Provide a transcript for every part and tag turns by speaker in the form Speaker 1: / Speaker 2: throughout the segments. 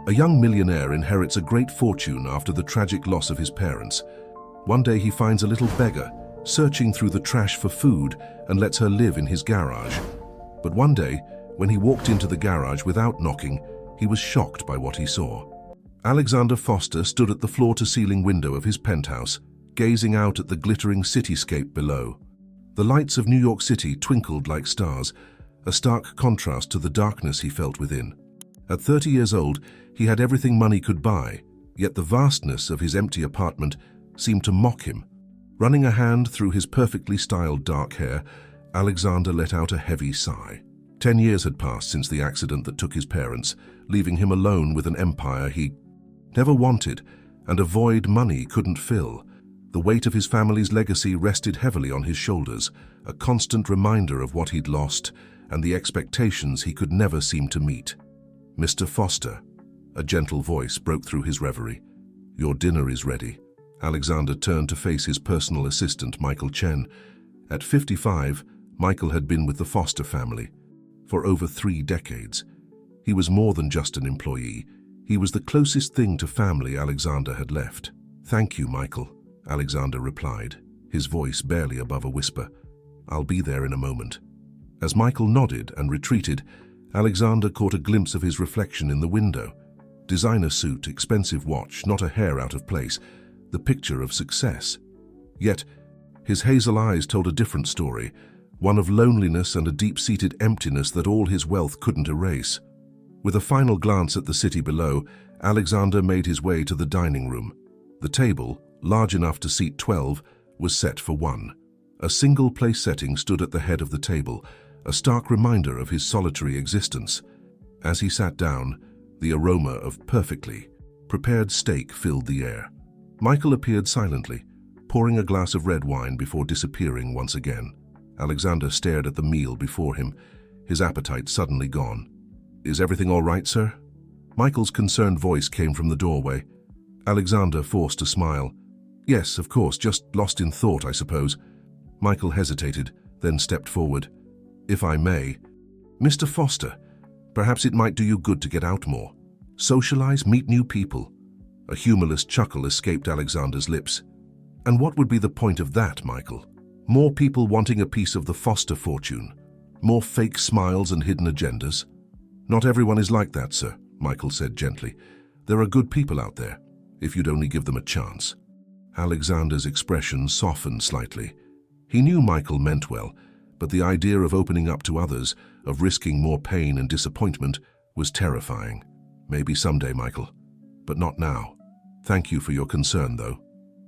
Speaker 1: A young millionaire inherits a great fortune after the tragic loss of his parents. One day he finds a little beggar searching through the trash for food and lets her live in his garage. But one day, when he walked into the garage without knocking, he was shocked by what he saw. Alexander Foster stood at the floor-to-ceiling window of his penthouse, gazing out at the glittering cityscape below. The lights of New York City twinkled like stars, a stark contrast to the darkness he felt within. At 30 years old, he had everything money could buy, yet the vastness of his empty apartment seemed to mock him. Running a hand through his perfectly styled dark hair, Alexander let out a heavy sigh. 10 years had passed since the accident that took his parents, leaving him alone with an empire he never wanted and a void money couldn't fill. The weight of his family's legacy rested heavily on his shoulders, a constant reminder of what he'd lost and the expectations he could never seem to meet. "Mr. Foster," a gentle voice broke through his reverie. "Your dinner is ready." Alexander turned to face his personal assistant, Michael Chen. At 55, Michael had been with the Foster family for over 3 decades. He was more than just an employee. He was the closest thing to family Alexander had left. "Thank you, Michael," Alexander replied, his voice barely above a whisper. "I'll be there in a moment." As Michael nodded and retreated, Alexander caught a glimpse of his reflection in the window. Designer suit, expensive watch, not a hair out of place, the picture of success. Yet, his hazel eyes told a different story, one of loneliness and a deep-seated emptiness that all his wealth couldn't erase. With a final glance at the city below, Alexander made his way to the dining room. The table, large enough to seat 12, was set for one. A single place setting stood at the head of the table, a stark reminder of his solitary existence. As he sat down, the aroma of perfectly prepared steak filled the air. Michael appeared silently, pouring a glass of red wine before disappearing once again. Alexander stared at the meal before him, his appetite suddenly gone. "Is everything all right, sir?" Michael's concerned voice came from the doorway. Alexander forced a smile. "Yes, of course, just lost in thought, I suppose." Michael hesitated, then stepped forward. "If I may, Mr. Foster, perhaps it might do you good to get out more. Socialize, meet new people." A humorless chuckle escaped Alexander's lips. "And what would be the point of that, Michael? More people wanting a piece of the Foster fortune? More fake smiles and hidden agendas?" "Not everyone is like that, sir," Michael said gently. "There are good people out there, if you'd only give them a chance." Alexander's expression softened slightly. He knew Michael meant well, but the idea of opening up to others, of risking more pain and disappointment, was terrifying. "Maybe someday, Michael, but not now. Thank you for your concern, though."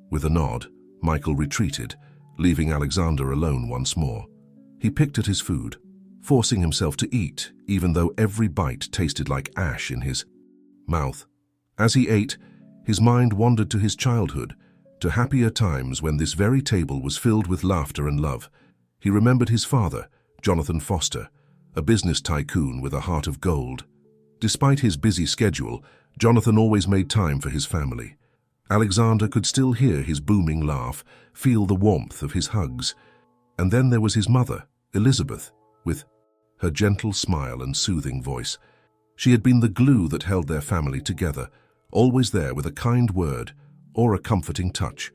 Speaker 1: With a nod, Michael retreated, leaving Alexander alone once more. He picked at his food, forcing himself to eat, even though every bite tasted like ash in his mouth. As he ate, his mind wandered to his childhood, to happier times when this very table was filled with laughter and love. He remembered his father, Jonathan Foster, a business tycoon with a heart of gold. Despite his busy schedule, Jonathan always made time for his family. Alexander could still hear his booming laugh, feel the warmth of his hugs. And then there was his mother, Elizabeth, with her gentle smile and soothing voice. She had been the glue that held their family together, always there with a kind word or a comforting touch.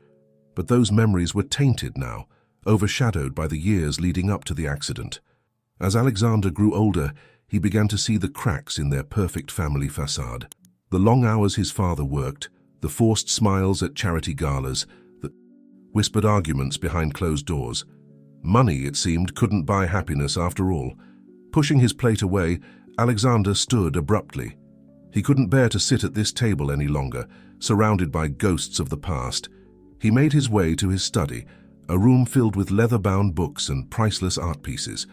Speaker 1: But those memories were tainted now, overshadowed by the years leading up to the accident. As Alexander grew older, he began to see the cracks in their perfect family facade. The long hours his father worked, the forced smiles at charity galas, the whispered arguments behind closed doors. Money, it seemed, couldn't buy happiness after all. Pushing his plate away, Alexander stood abruptly. He couldn't bear to sit at this table any longer, surrounded by ghosts of the past. He made his way to his study, a room filled with leather-bound books and priceless art pieces.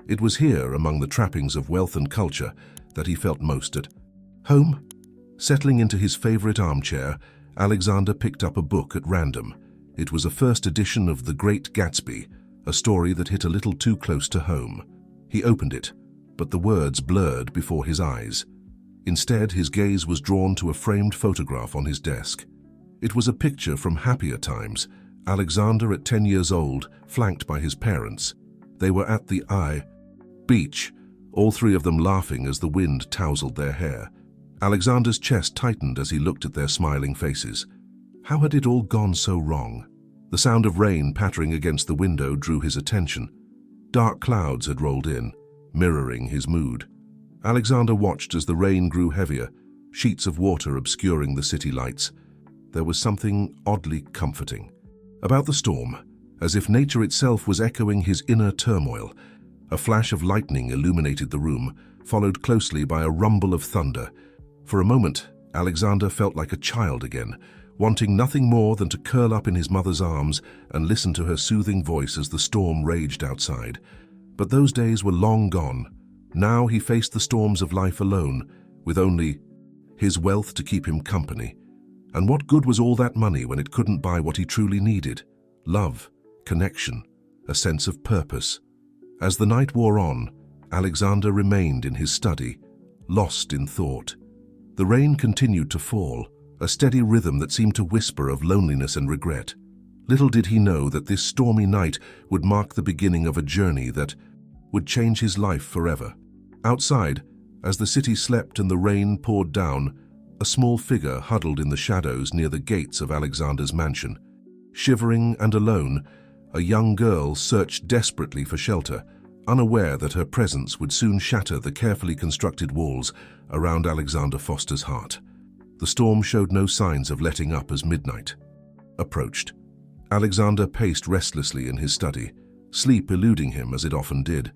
Speaker 1: It was here, among the trappings of wealth and culture, that he felt most at home. Settling into his favorite armchair, Alexander picked up a book at random. It was a first edition of The Great Gatsby, a story that hit a little too close to home. He opened it, but the words blurred before his eyes. Instead, his gaze was drawn to a framed photograph on his desk. It was a picture from happier times, Alexander at 10 years old, flanked by his parents. They were at the beach, all three of them laughing as the wind tousled their hair. Alexander's chest tightened as he looked at their smiling faces. How had it all gone so wrong? The sound of rain pattering against the window drew his attention. Dark clouds had rolled in, mirroring his mood. Alexander watched as the rain grew heavier, sheets of water obscuring the city lights. There was something oddly comforting about the storm, as if nature itself was echoing his inner turmoil. A flash of lightning illuminated the room, followed closely by a rumble of thunder. For a moment, Alexander felt like a child again, wanting nothing more than to curl up in his mother's arms and listen to her soothing voice as the storm raged outside. But those days were long gone. Now he faced the storms of life alone, with only his wealth to keep him company. And what good was all that money when it couldn't buy what he truly needed? Love, connection, a sense of purpose. As the night wore on, Alexander remained in his study, lost in thought. The rain continued to fall, a steady rhythm that seemed to whisper of loneliness and regret. Little did he know that this stormy night would mark the beginning of a journey that would change his life forever. Outside, as the city slept and the rain poured down, a small figure huddled in the shadows near the gates of Alexander's mansion. Shivering and alone, a young girl searched desperately for shelter, unaware that her presence would soon shatter the carefully constructed walls around Alexander Foster's heart. The storm showed no signs of letting up as midnight approached. Alexander paced restlessly in his study, sleep eluding him as it often did.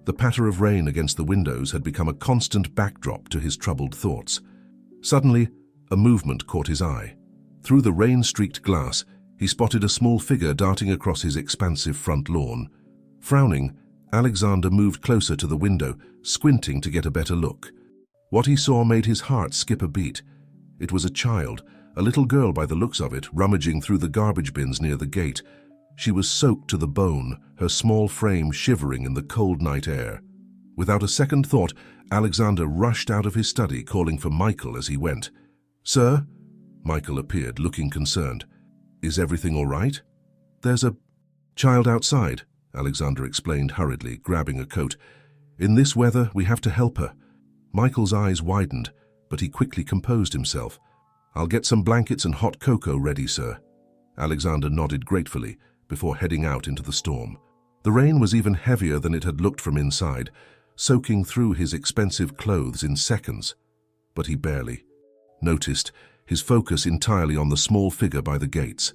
Speaker 1: The patter of rain against the windows had become a constant backdrop to his troubled thoughts. Suddenly, a movement caught his eye. Through the rain-streaked glass, he spotted a small figure darting across his expansive front lawn. Frowning, Alexander moved closer to the window, squinting to get a better look. What he saw made his heart skip a beat. It was a child, a little girl by the looks of it, rummaging through the garbage bins near the gate. She was soaked to the bone, her small frame shivering in the cold night air. Without a second thought, Alexander rushed out of his study, calling for Michael as he went. "Sir?" Michael appeared, looking concerned. "Is everything all right?" "There's a child outside," Alexander explained hurriedly, grabbing a coat. "In this weather, we have to help her." Michael's eyes widened, but he quickly composed himself. "I'll get some blankets and hot cocoa ready, sir." Alexander nodded gratefully before heading out into the storm. The rain was even heavier than it had looked from inside, soaking through his expensive clothes in seconds. But he barely noticed, his focus entirely on the small figure by the gates.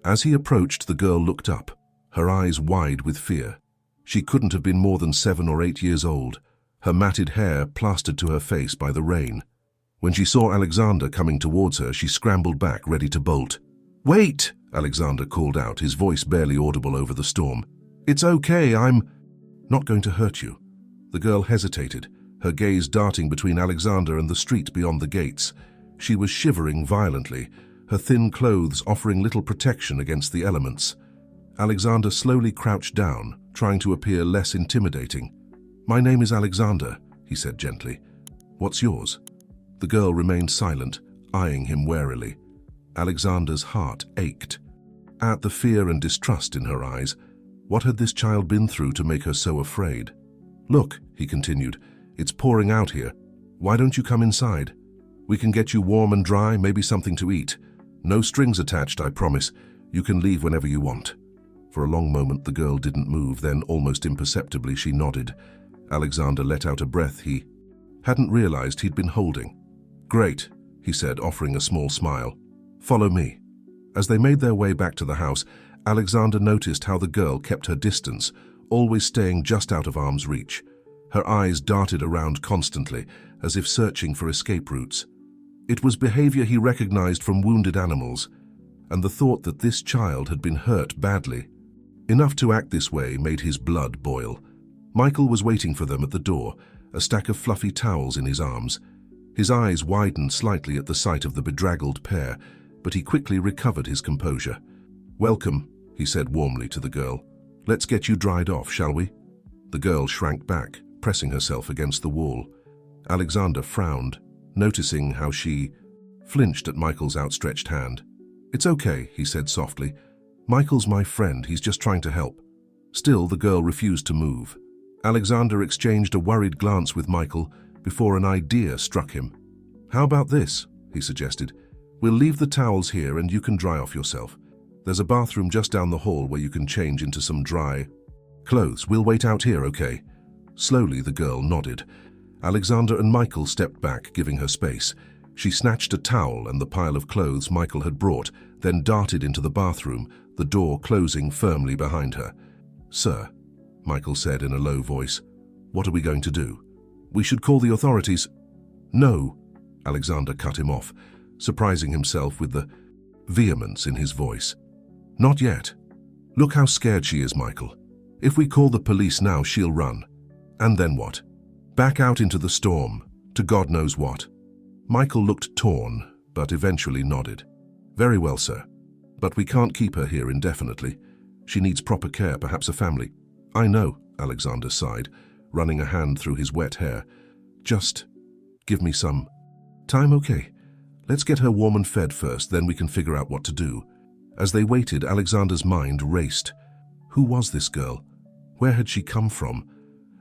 Speaker 1: As he approached, the girl looked up, her eyes wide with fear. She couldn't have been more than 7 or 8 years old, her matted hair plastered to her face by the rain. When she saw Alexander coming towards her, she scrambled back, ready to bolt. "Wait!" Alexander called out, his voice barely audible over the storm. "It's okay, I'm not going to hurt you." The girl hesitated, her gaze darting between Alexander and the street beyond the gates. She was shivering violently, her thin clothes offering little protection against the elements. Alexander slowly crouched down, trying to appear less intimidating. "My name is Alexander," he said gently. "What's yours?" The girl remained silent, eyeing him warily. Alexander's heart ached. At the fear and distrust in her eyes, what had this child been through to make her so afraid? "Look," he continued, "it's pouring out here. Why don't you come inside? We can get you warm and dry, maybe something to eat. No strings attached, I promise. You can leave whenever you want." For a long moment the girl didn't move, then almost imperceptibly she nodded. Alexander let out a breath he hadn't realized he'd been holding. "Great," he said, offering a small smile. "Follow me." As they made their way back to the house, Alexander noticed how the girl kept her distance, always staying just out of arm's reach. Her eyes darted around constantly, as if searching for escape routes. It was behavior he recognized from wounded animals, and the thought that this child had been hurt badly, enough to act this way, made his blood boil. Michael was waiting for them at the door, a stack of fluffy towels in his arms. His eyes widened slightly at the sight of the bedraggled pair, but he quickly recovered his composure. "Welcome," he said warmly to the girl. "Let's get you dried off, shall we?" The girl shrank back, pressing herself against the wall. Alexander frowned, noticing how she flinched at Michael's outstretched hand. "It's okay," he said softly. "Michael's my friend, he's just trying to help." Still, the girl refused to move. Alexander exchanged a worried glance with Michael before an idea struck him. "How about this?" he suggested. "We'll leave the towels here and you can dry off yourself. There's a bathroom just down the hall where you can change into some dry clothes. We'll wait out here, okay?" Slowly, the girl nodded. Alexander and Michael stepped back, giving her space. She snatched a towel and the pile of clothes Michael had brought, then darted into the bathroom, the door closing firmly behind her. "Sir," Michael said in a low voice, "what are we going to do? We should call the authorities." "No," Alexander cut him off, surprising himself with the vehemence in his voice. "Not yet. Look how scared she is, Michael. If we call the police now, she'll run. And then what? Back out into the storm, to God knows what." Michael looked torn, but eventually nodded. "Very well, sir. But we can't keep her here indefinitely. She needs proper care, perhaps a family." "I know," Alexander sighed, running a hand through his wet hair. "Just give me some time, okay? Let's get her warm and fed first, then we can figure out what to do." As they waited, Alexander's mind raced. Who was this girl? Where had she come from?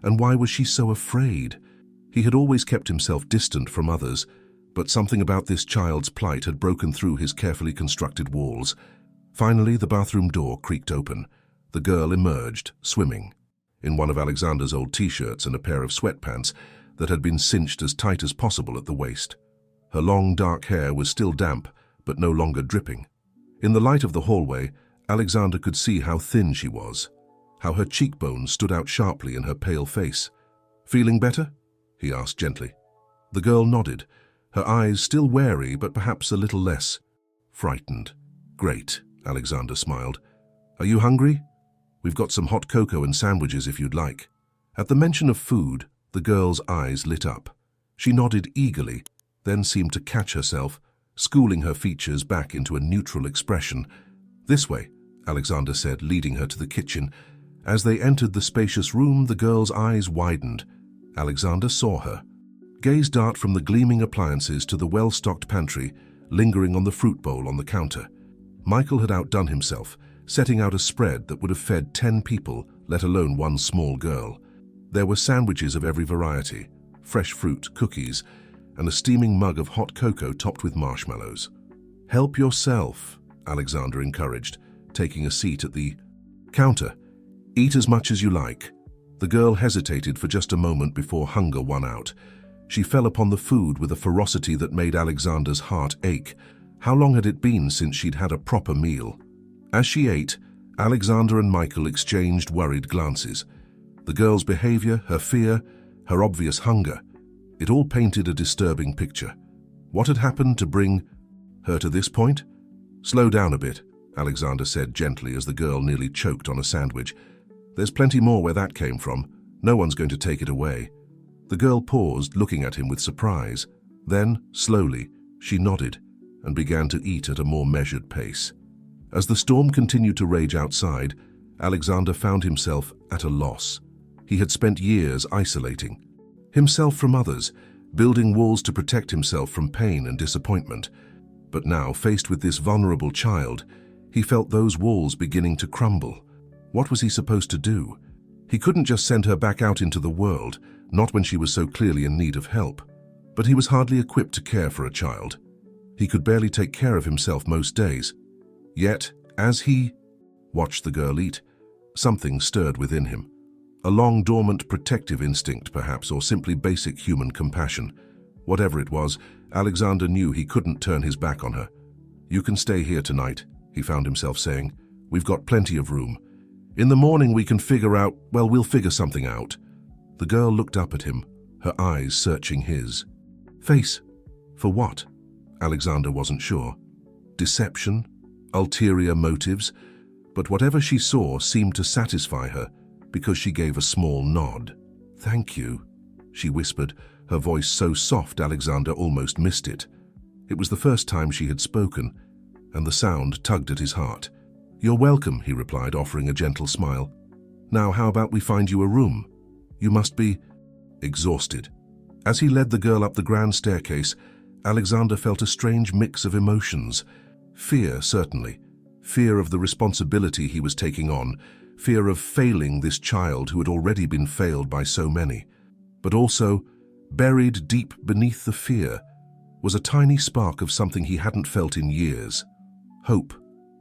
Speaker 1: And why was she so afraid? He had always kept himself distant from others, but something about this child's plight had broken through his carefully constructed walls. Finally, the bathroom door creaked open. The girl emerged, swimming, in one of Alexander's old t-shirts and a pair of sweatpants that had been cinched as tight as possible at the waist. Her long, dark hair was still damp, but no longer dripping. In the light of the hallway, Alexander could see how thin she was, how her cheekbones stood out sharply in her pale face. "Feeling better?" he asked gently. The girl nodded, her eyes still wary but perhaps a little less frightened. "Great," Alexander smiled. "Are you hungry? We've got some hot cocoa and sandwiches if you'd like." At the mention of food, the girl's eyes lit up. She nodded eagerly, then seemed to catch herself, schooling her features back into a neutral expression. "This way," Alexander said, leading her to the kitchen. As they entered the spacious room, the girl's eyes widened. Alexander saw her. Gaze dart from the gleaming appliances to the well-stocked pantry, lingering on the fruit bowl on the counter. Michael had outdone himself, setting out a spread that would have fed 10 people, let alone one small girl. There were sandwiches of every variety, fresh fruit, cookies, and a steaming mug of hot cocoa topped with marshmallows. "Help yourself," Alexander encouraged, taking a seat at the counter. "Eat as much as you like." The girl hesitated for just a moment before hunger won out. She fell upon the food with a ferocity that made Alexander's heart ache. How long had it been since she'd had a proper meal? As she ate, Alexander and Michael exchanged worried glances. The girl's behavior, her fear, her obvious hunger, it all painted a disturbing picture. What had happened to bring her to this point? "Slow down a bit," Alexander said gently as the girl nearly choked on a sandwich. "There's plenty more where that came from. No one's going to take it away." The girl paused, looking at him with surprise. Then, slowly, she nodded and began to eat at a more measured pace. As the storm continued to rage outside, Alexander found himself at a loss. He had spent years isolating himself from others, building walls to protect himself from pain and disappointment. But now, faced with this vulnerable child, he felt those walls beginning to crumble. What was he supposed to do? He couldn't just send her back out into the world, not when she was so clearly in need of help. But he was hardly equipped to care for a child. He could barely take care of himself most days. Yet, as he watched the girl eat, something stirred within him. A long dormant protective instinct, perhaps, or simply basic human compassion. Whatever it was, Alexander knew he couldn't turn his back on her. "You can stay here tonight," he found himself saying. "We've got plenty of room. In the morning we can we'll figure something out." The girl looked up at him, her eyes searching his face. For what? Alexander wasn't sure. Deception? Ulterior motives? But whatever she saw seemed to satisfy her, because she gave a small nod. "Thank you," she whispered, her voice so soft Alexander almost missed it. It was the first time she had spoken, and the sound tugged at his heart. "You're welcome," he replied, offering a gentle smile. "Now how about we find you a room? You must be exhausted." As he led the girl up the grand staircase, Alexander felt a strange mix of emotions. Fear, certainly. Fear of the responsibility he was taking on, fear of failing this child who had already been failed by so many. But also, buried deep beneath the fear, was a tiny spark of something he hadn't felt in years. Hope,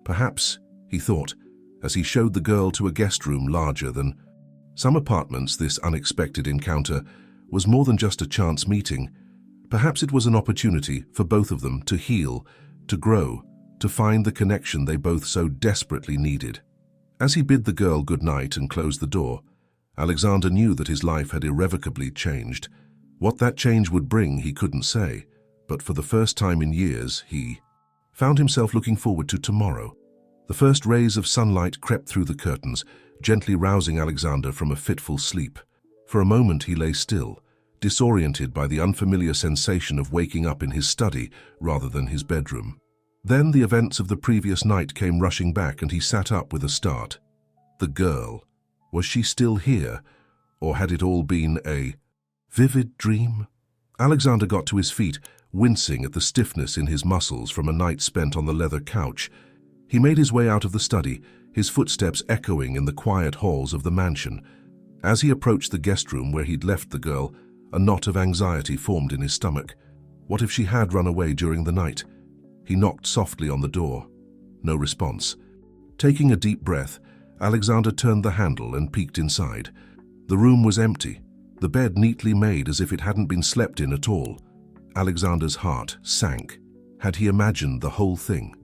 Speaker 1: perhaps, he thought, as he showed the girl to a guest room larger than some apartments. This unexpected encounter was more than just a chance meeting. Perhaps it was an opportunity for both of them to heal, to grow, to find the connection they both so desperately needed. As he bid the girl good night and closed the door, Alexander knew that his life had irrevocably changed. What that change would bring, he couldn't say, but for the first time in years, he found himself looking forward to tomorrow. The first rays of sunlight crept through the curtains, gently rousing Alexander from a fitful sleep. For a moment he lay still, disoriented by the unfamiliar sensation of waking up in his study rather than his bedroom. Then the events of the previous night came rushing back and he sat up with a start. The girl. Was she still here, or had it all been a vivid dream? Alexander got to his feet, wincing at the stiffness in his muscles from a night spent on the leather couch. He made his way out of the study, his footsteps echoing in the quiet halls of the mansion. As he approached the guest room where he'd left the girl, a knot of anxiety formed in his stomach. What if she had run away during the night? He knocked softly on the door. No response. Taking a deep breath, Alexander turned the handle and peeked inside. The room was empty, the bed neatly made as if it hadn't been slept in at all. Alexander's heart sank. Had he imagined the whole thing?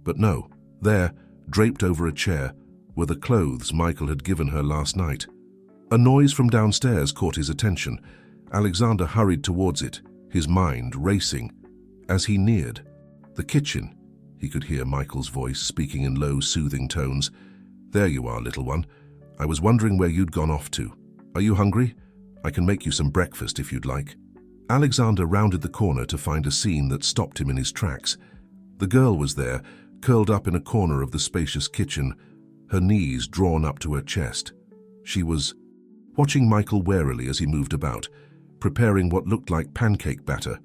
Speaker 1: But no. There, draped over a chair, were the clothes Michael had given her last night. A noise from downstairs caught his attention. Alexander hurried towards it, his mind racing. As he neared the kitchen, he could hear Michael's voice speaking in low, soothing tones. "There you are, little one. I was wondering where you'd gone off to. Are you hungry? I can make you some breakfast if you'd like." Alexander rounded the corner to find a scene that stopped him in his tracks. The girl was there, curled up in a corner of the spacious kitchen, her knees drawn up to her chest. She was watching Michael warily as he moved about, preparing what looked like pancake batter.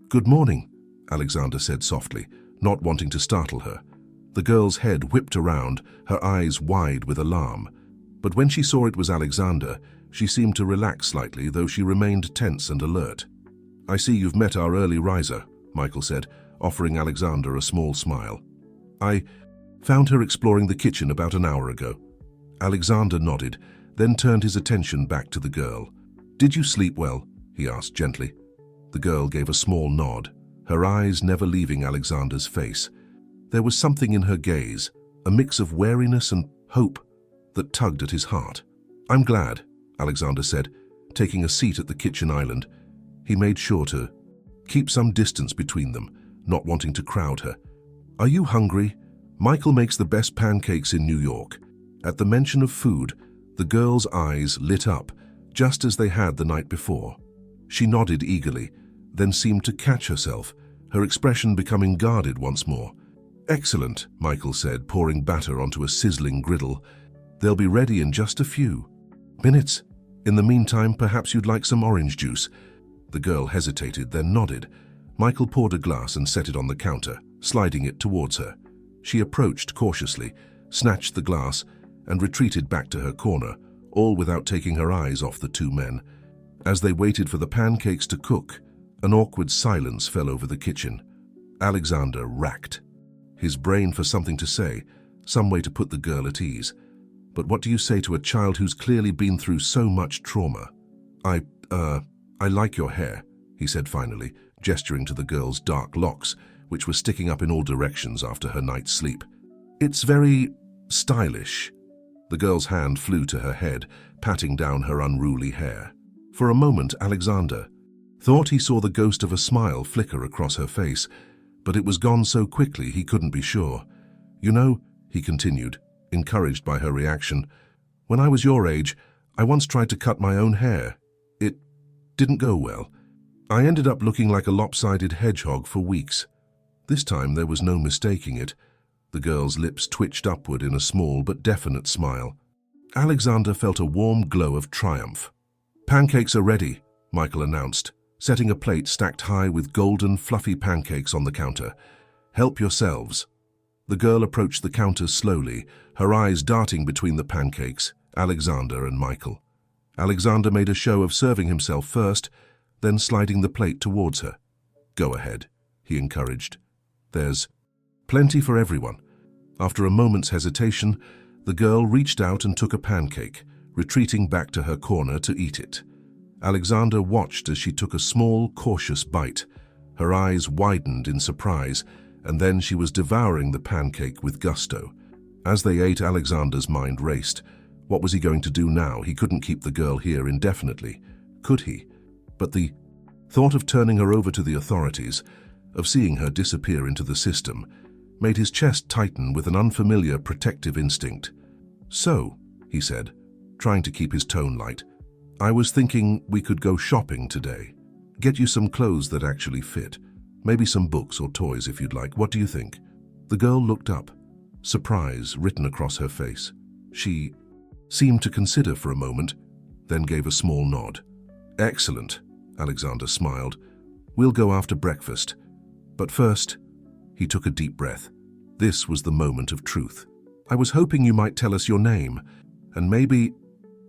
Speaker 1: "Good morning," Alexander said softly, not wanting to startle her. The girl's head whipped around, her eyes wide with alarm. But when she saw it was Alexander, she seemed to relax slightly, though she remained tense and alert. "I see you've met our early riser," Michael said, offering Alexander a small smile. "I found her exploring the kitchen about an hour ago." Alexander nodded, then turned his attention back to the girl. "Did you sleep well?" he asked gently. The girl gave a small nod, her eyes never leaving Alexander's face. There was something in her gaze, a mix of wariness and hope, that tugged at his heart. "I'm glad," Alexander said, taking a seat at the kitchen island. He made sure to keep some distance between them, not wanting to crowd her. "Are you hungry? Michael makes the best pancakes in New York." At the mention of food, the girl's eyes lit up, just as they had the night before. She nodded eagerly, then seemed to catch herself, her expression becoming guarded once more. "Excellent," Michael said, pouring batter onto a sizzling griddle. "They'll be ready in just a few minutes. In the meantime, perhaps you'd like some orange juice." The girl hesitated, then nodded. Michael poured a glass and set it on the counter, sliding it towards her. She approached cautiously, snatched the glass, and retreated back to her corner, all without taking her eyes off the two men. As they waited for the pancakes to cook, an awkward silence fell over the kitchen. Alexander racked his brain for something to say, some way to put the girl at ease. But what do you say to a child who's clearly been through so much trauma? I like your hair," he said finally, gesturing to the girl's dark locks, which were sticking up in all directions after her night's sleep. "It's very stylish." The girl's hand flew to her head, patting down her unruly hair. For a moment, Alexander thought he saw the ghost of a smile flicker across her face, but it was gone so quickly he couldn't be sure. "You know," he continued, encouraged by her reaction, "when I was your age, I once tried to cut my own hair. It didn't go well. I ended up looking like a lopsided hedgehog for weeks." This time there was no mistaking it. The girl's lips twitched upward in a small but definite smile. Alexander felt a warm glow of triumph. "Pancakes are ready," Michael announced, setting a plate stacked high with golden, fluffy pancakes on the counter. "Help yourselves." The girl approached the counter slowly, her eyes darting between the pancakes, Alexander and Michael. Alexander made a show of serving himself first, then sliding the plate towards her. "Go ahead," he encouraged. There's plenty for everyone. After a moment's hesitation, the girl reached out and took a pancake, retreating back to her corner to eat it. Alexander watched as she took a small, cautious bite. Her eyes widened in surprise, and then she was devouring the pancake with gusto. As they ate, Alexander's mind raced. What was he going to do now? He couldn't keep the girl here indefinitely, could he? But the thought of turning her over to the authorities, of seeing her disappear into the system, made his chest tighten with an unfamiliar protective instinct. "So," he said, trying to keep his tone light, "I was thinking we could go shopping today. Get you some clothes that actually fit. Maybe some books or toys if you'd like. What do you think?" The girl looked up, surprise written across her face. She seemed to consider for a moment, then gave a small nod. "Excellent," Alexander smiled. "We'll go after breakfast. But first," he took a deep breath. This was the moment of truth. "I was hoping you might tell us your name, and maybe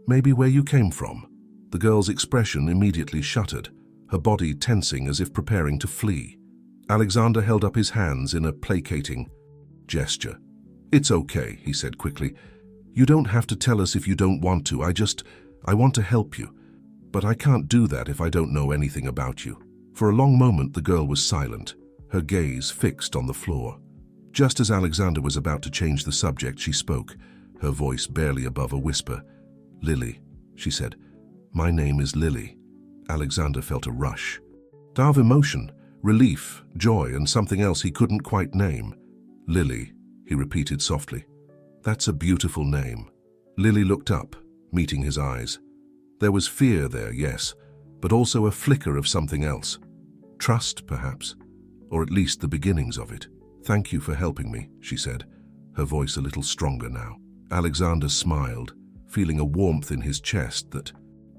Speaker 1: where you came from." The girl's expression immediately shuttered, her body tensing as if preparing to flee. Alexander held up his hands in a placating gesture. "It's okay," he said quickly. "You don't have to tell us if you don't want to. I want to help you. But I can't do that if I don't know anything about you." For a long moment, the girl was silent, her gaze fixed on the floor. Just as Alexander was about to change the subject, she spoke, her voice barely above a whisper. "Lily," she said. "My name is Lily." Alexander felt a rush of emotion, relief, joy, and something else he couldn't quite name. "Lily," he repeated softly. "That's a beautiful name." Lily looked up, meeting his eyes. There was fear there, yes, but also a flicker of something else. Trust, perhaps, or at least the beginnings of it. "Thank you for helping me," she said, her voice a little stronger now. Alexander smiled, feeling a warmth in his chest that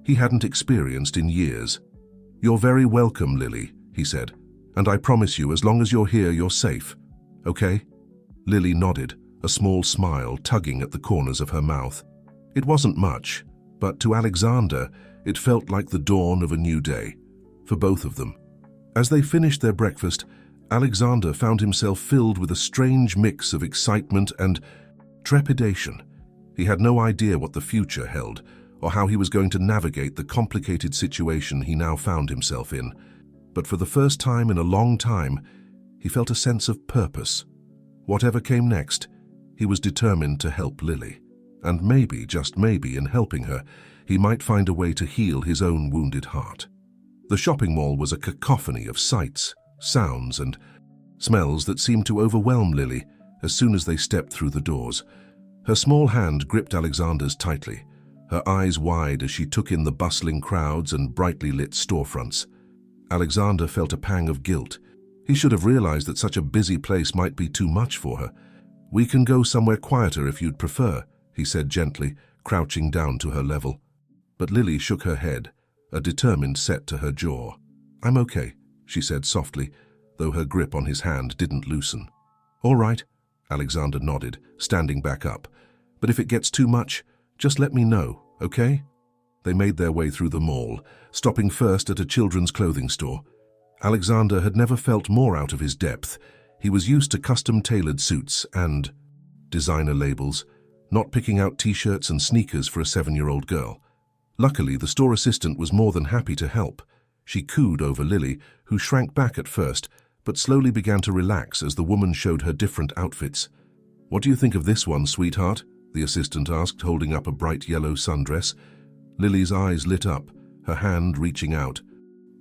Speaker 1: he hadn't experienced in years. "You're very welcome, Lily," he said, "and I promise you, as long as you're here, you're safe. Okay?" Lily nodded, a small smile tugging at the corners of her mouth. It wasn't much, but to Alexander, it felt like the dawn of a new day, for both of them. As they finished their breakfast, Alexander found himself filled with a strange mix of excitement and trepidation. He had no idea what the future held, or how he was going to navigate the complicated situation he now found himself in. But for the first time in a long time, he felt a sense of purpose. Whatever came next, he was determined to help Lily. And maybe, just maybe, in helping her, he might find a way to heal his own wounded heart. The shopping mall was a cacophony of sights, sounds, and smells that seemed to overwhelm Lily as soon as they stepped through the doors. Her small hand gripped Alexander's tightly, her eyes wide as she took in the bustling crowds and brightly lit storefronts. Alexander felt a pang of guilt. He should have realized that such a busy place might be too much for her. "We can go somewhere quieter if you'd prefer," he said gently, crouching down to her level. But Lily shook her head, a determined set to her jaw. "I'm okay," she said softly, though her grip on his hand didn't loosen. "All right," Alexander nodded, standing back up. "But if it gets too much, just let me know, okay?" They made their way through the mall, stopping first at a children's clothing store. Alexander had never felt more out of his depth. He was used to custom-tailored suits and designer labels, not picking out t-shirts and sneakers for a 7-year-old girl. Luckily, the store assistant was more than happy to help. She cooed over Lily, who shrank back at first, but slowly began to relax as the woman showed her different outfits. "What do you think of this one, sweetheart?" the assistant asked, holding up a bright yellow sundress. Lily's eyes lit up, her hand reaching out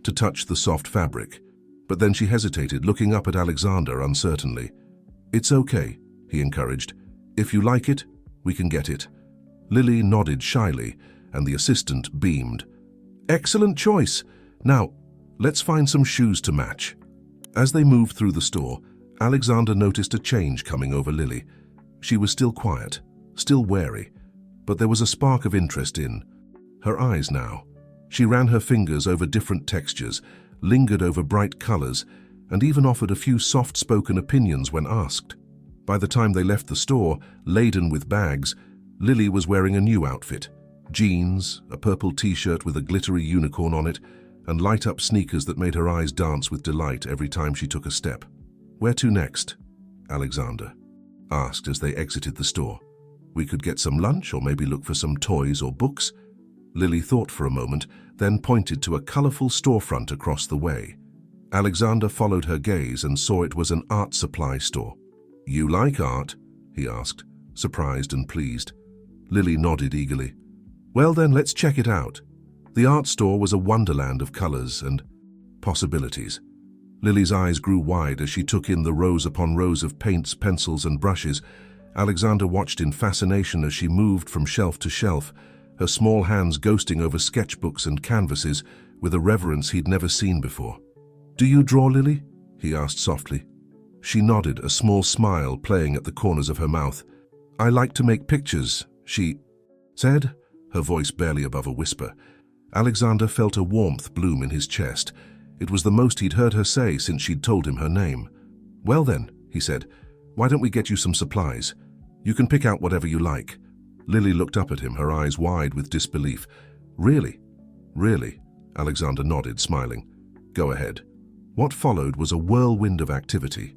Speaker 1: to touch the soft fabric. But then she hesitated, looking up at Alexander uncertainly. "It's okay," he encouraged. "If you like it, we can get it." Lily nodded shyly, and the assistant beamed. "Excellent choice. Now, let's find some shoes to match." As they moved through the store, Alexander noticed a change coming over Lily. She was still quiet, still wary, but there was a spark of interest in her eyes now. She ran her fingers over different textures, lingered over bright colors, and even offered a few soft-spoken opinions when asked. By the time they left the store, laden with bags, Lily was wearing a new outfit. Jeans, a purple t-shirt with a glittery unicorn on it, and light-up sneakers that made her eyes dance with delight every time she took a step. "Where to next?" Alexander asked as they exited the store. "We could get some lunch or maybe look for some toys or books." Lily thought for a moment, then pointed to a colorful storefront across the way. Alexander followed her gaze and saw it was an art supply store. "You like art?" he asked, surprised and pleased. Lily nodded eagerly. "Well then, let's check it out." The art store was a wonderland of colors and possibilities. Lily's eyes grew wide as she took in the rows upon rows of paints, pencils, and brushes. Alexander watched in fascination as she moved from shelf to shelf, her small hands ghosting over sketchbooks and canvases with a reverence he'd never seen before. "Do you draw, Lily?" he asked softly. She nodded, a small smile playing at the corners of her mouth. "I like to make pictures," she said, her voice barely above a whisper. Alexander felt a warmth bloom in his chest. It was the most he'd heard her say since she'd told him her name. "Well then," he said, "why don't we get you some supplies? You can pick out whatever you like." Lily looked up at him, her eyes wide with disbelief. "Really? Really?" Alexander nodded, smiling. "Go ahead." What followed was a whirlwind of activity.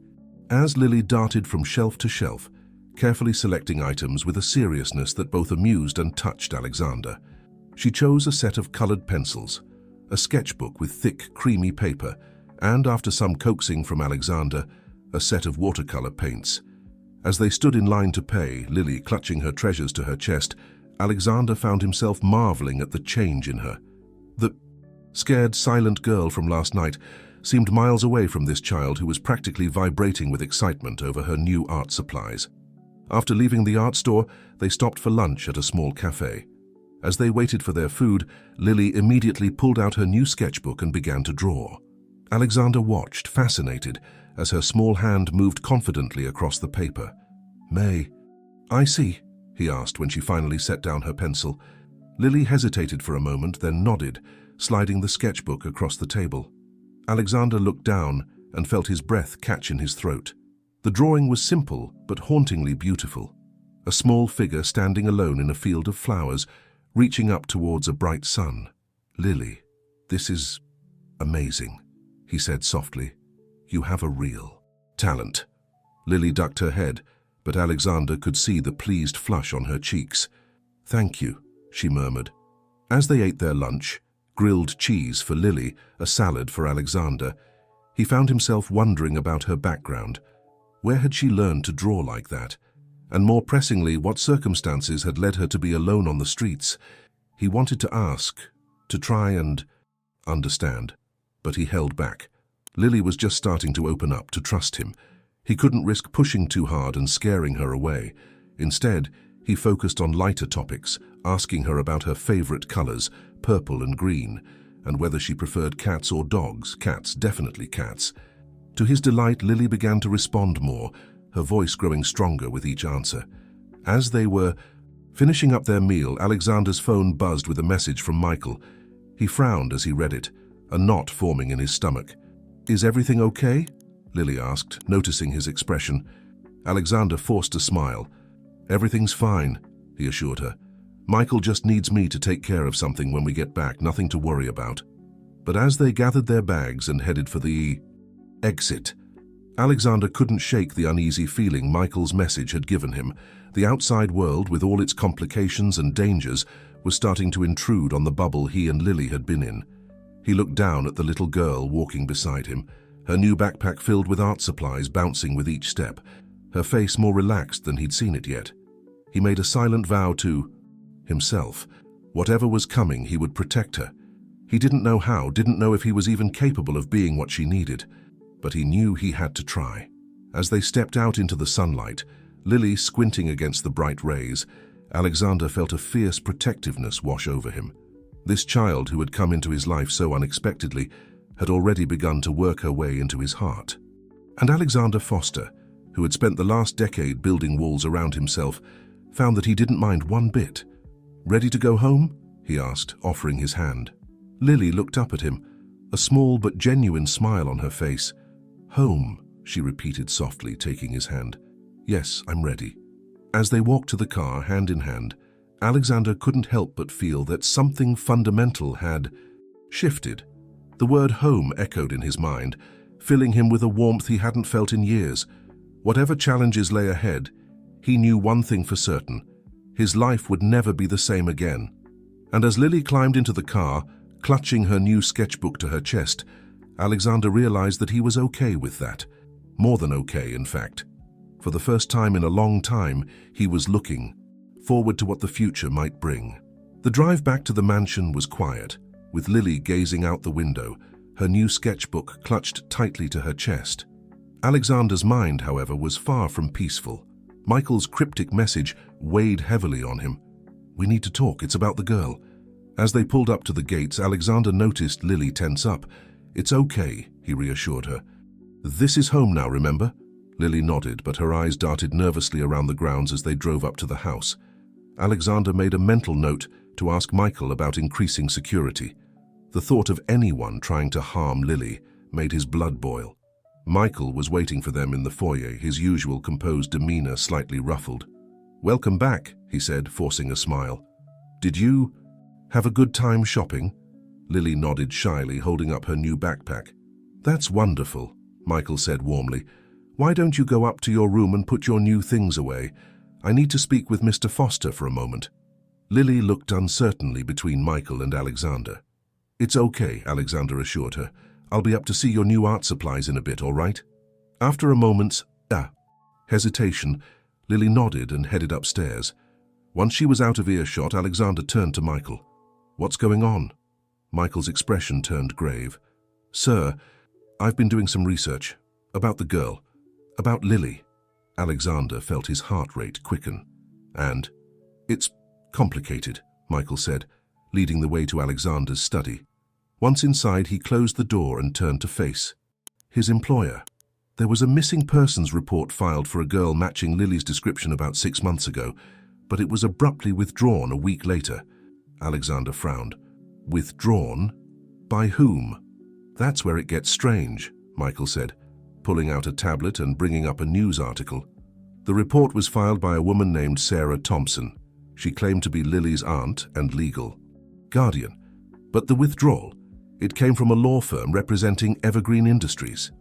Speaker 1: As Lily darted from shelf to shelf, carefully selecting items with a seriousness that both amused and touched Alexander. She chose a set of colored pencils, a sketchbook with thick, creamy paper, and, after some coaxing from Alexander, a set of watercolor paints. As they stood in line to pay, Lily clutching her treasures to her chest, Alexander found himself marveling at the change in her. The scared, silent girl from last night seemed miles away from this child who was practically vibrating with excitement over her new art supplies. After leaving the art store, they stopped for lunch at a small cafe. As they waited for their food, Lily immediately pulled out her new sketchbook and began to draw. Alexander watched, fascinated, as her small hand moved confidently across the paper. I see," he asked when she finally set down her pencil. Lily hesitated for a moment, then nodded, sliding the sketchbook across the table. Alexander looked down and felt his breath catch in his throat. The drawing was simple but hauntingly beautiful. A small figure standing alone in a field of flowers, reaching up towards a bright sun. "Lily, this is amazing," he said softly. "You have a real talent." Lily ducked her head, but Alexander could see the pleased flush on her cheeks. "Thank you," she murmured. As they ate their lunch, grilled cheese for Lily, a salad for Alexander, he found himself wondering about her background. Where had she learned to draw like that? And more pressingly, what circumstances had led her to be alone on the streets? He wanted to ask, to try and understand, but he held back. Lily was just starting to open up, to trust him. He couldn't risk pushing too hard and scaring her away. Instead, he focused on lighter topics, asking her about her favorite colors, purple and green, and whether she preferred cats or dogs. Cats, definitely cats. To his delight, Lily began to respond more, her voice growing stronger with each answer. As they were finishing up their meal, Alexander's phone buzzed with a message from Michael. He frowned as he read it, a knot forming in his stomach. "Is everything okay?" Lily asked, noticing his expression. Alexander forced a smile. "Everything's fine," he assured her. "Michael just needs me to take care of something when we get back, nothing to worry about." But as they gathered their bags and headed for the exit, Alexander couldn't shake the uneasy feeling Michael's message had given him. The outside world, with all its complications and dangers, was starting to intrude on the bubble he and Lily had been in. He looked down at the little girl walking beside him, her new backpack filled with art supplies bouncing with each step, her face more relaxed than he'd seen it yet. He made a silent vow to himself. Whatever was coming, he would protect her. He didn't know how, didn't know if he was even capable of being what she needed, but he knew he had to try. As they stepped out into the sunlight, Lily squinting against the bright rays, Alexander felt a fierce protectiveness wash over him. This child who had come into his life so unexpectedly had already begun to work her way into his heart. And Alexander Foster, who had spent the last decade building walls around himself, found that he didn't mind one bit. "Ready to go home?" he asked, offering his hand. Lily looked up at him, a small but genuine smile on her face. "Home," she repeated softly, taking his hand. "Yes, I'm ready." As they walked to the car, hand in hand, Alexander couldn't help but feel that something fundamental had shifted. The word home echoed in his mind, filling him with a warmth he hadn't felt in years. Whatever challenges lay ahead, he knew one thing for certain: his life would never be the same again. And as Lily climbed into the car, clutching her new sketchbook to her chest, Alexander realized that he was okay with that. More than okay, in fact. For the first time in a long time, he was looking forward to what the future might bring. The drive back to the mansion was quiet, with Lily gazing out the window, her new sketchbook clutched tightly to her chest. Alexander's mind, however, was far from peaceful. Michael's cryptic message weighed heavily on him. "We need to talk, it's about the girl." As they pulled up to the gates, Alexander noticed Lily tense up. "It's okay," he reassured her. "This is home now, remember?" Lily nodded, but her eyes darted nervously around the grounds as they drove up to the house. Alexander made a mental note to ask Michael about increasing security. The thought of anyone trying to harm Lily made his blood boil. Michael was waiting for them in the foyer, his usual composed demeanor slightly ruffled. "Welcome back," he said, forcing a smile. "Did you have a good time shopping?" Lily nodded shyly, holding up her new backpack. "That's wonderful," Michael said warmly. "Why don't you go up to your room and put your new things away? I need to speak with Mr. Foster for a moment." Lily looked uncertainly between Michael and Alexander. "It's okay," Alexander assured her. "I'll be up to see your new art supplies in a bit, all right?" After a moment's hesitation, Lily nodded and headed upstairs. Once she was out of earshot, Alexander turned to Michael. "What's going on?" Michael's expression turned grave. "Sir, I've been doing some research about the girl, about Lily." Alexander felt his heart rate quicken. "And it's complicated," Michael said, leading the way to Alexander's study. Once inside, he closed the door and turned to face his employer. There was a missing persons report filed for a girl matching Lily's description about 6 months ago, but it was abruptly withdrawn a week later. Alexander frowned. "Withdrawn? By whom?" "That's where it gets strange," Michael said, pulling out a tablet and bringing up a news article. The report was filed by a woman named Sarah Thompson. She claimed to be Lily's aunt and legal guardian. But the withdrawal, it came from a law firm representing Evergreen Industries.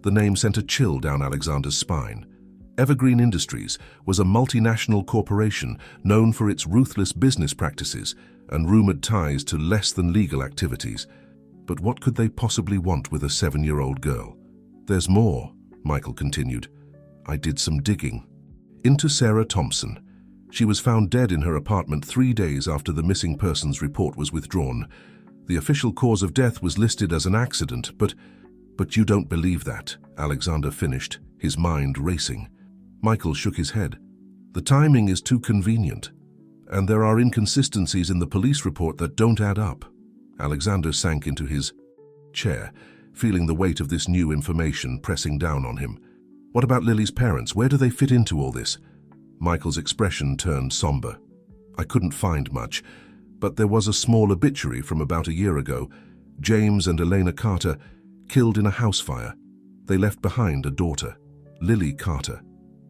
Speaker 1: The name sent a chill down Alexander's spine. Evergreen Industries was a multinational corporation known for its ruthless business practices and rumored ties to less-than-legal activities. But what could they possibly want with a 7-year-old girl? "There's more," Michael continued. "I did some digging into Sarah Thompson. She was found dead in her apartment 3 days after the missing persons report was withdrawn. The official cause of death was listed as an accident, but you don't believe that," Alexander finished, his mind racing. Michael shook his head. "The timing is too convenient, and there are inconsistencies in the police report that don't add up." Alexander sank into his chair, feeling the weight of this new information pressing down on him. "What about Lily's parents? Where do they fit into all this?" Michael's expression turned somber. "I couldn't find much, but there was a small obituary from about a year ago. James and Elena Carter, killed in a house fire. They left behind a daughter, Lily Carter."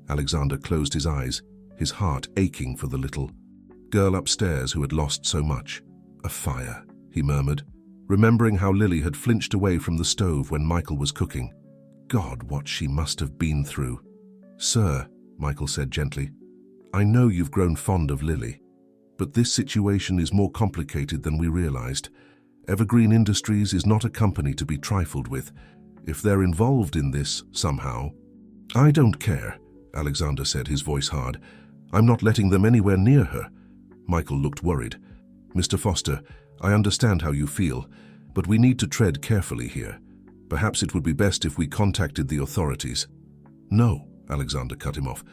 Speaker 1: Alexander closed his eyes, his heart aching for the little girl upstairs who had lost so much. "A fire," he murmured, remembering how Lily had flinched away from the stove when Michael was cooking. God, what she must have been through. "Sir," Michael said gently, "I know you've grown fond of Lily, but this situation is more complicated than we realized. Evergreen Industries is not a company to be trifled with. If they're involved in this somehow—" "I don't care," Alexander said, his voice hard. "I'm not letting them anywhere near her." Michael looked worried. "Mr. Foster, I understand how you feel, but we need to tread carefully here. Perhaps it would be best if we contacted the authorities." "No," Alexander cut him off.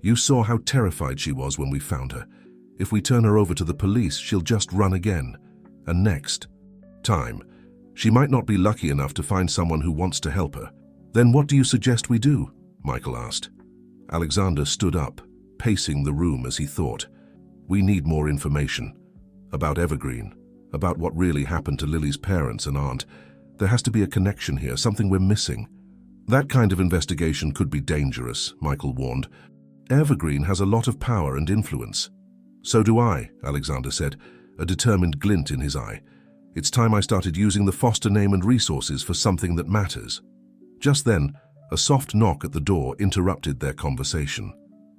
Speaker 1: "You saw how terrified she was when we found her. If we turn her over to the police, she'll just run again. And next time, she might not be lucky enough to find someone who wants to help her." "Then what do you suggest we do?" Michael asked. Alexander stood up, pacing the room as he thought. "We need more information. About Evergreen, about what really happened to Lily's parents and aunt. There has to be a connection here, something we're missing." "That kind of investigation could be dangerous," Michael warned. "Evergreen has a lot of power and influence." "So do I," Alexander said, a determined glint in his eye. It's time I started using the foster name and resources for something that matters." Just then, a soft knock at the door interrupted their conversation.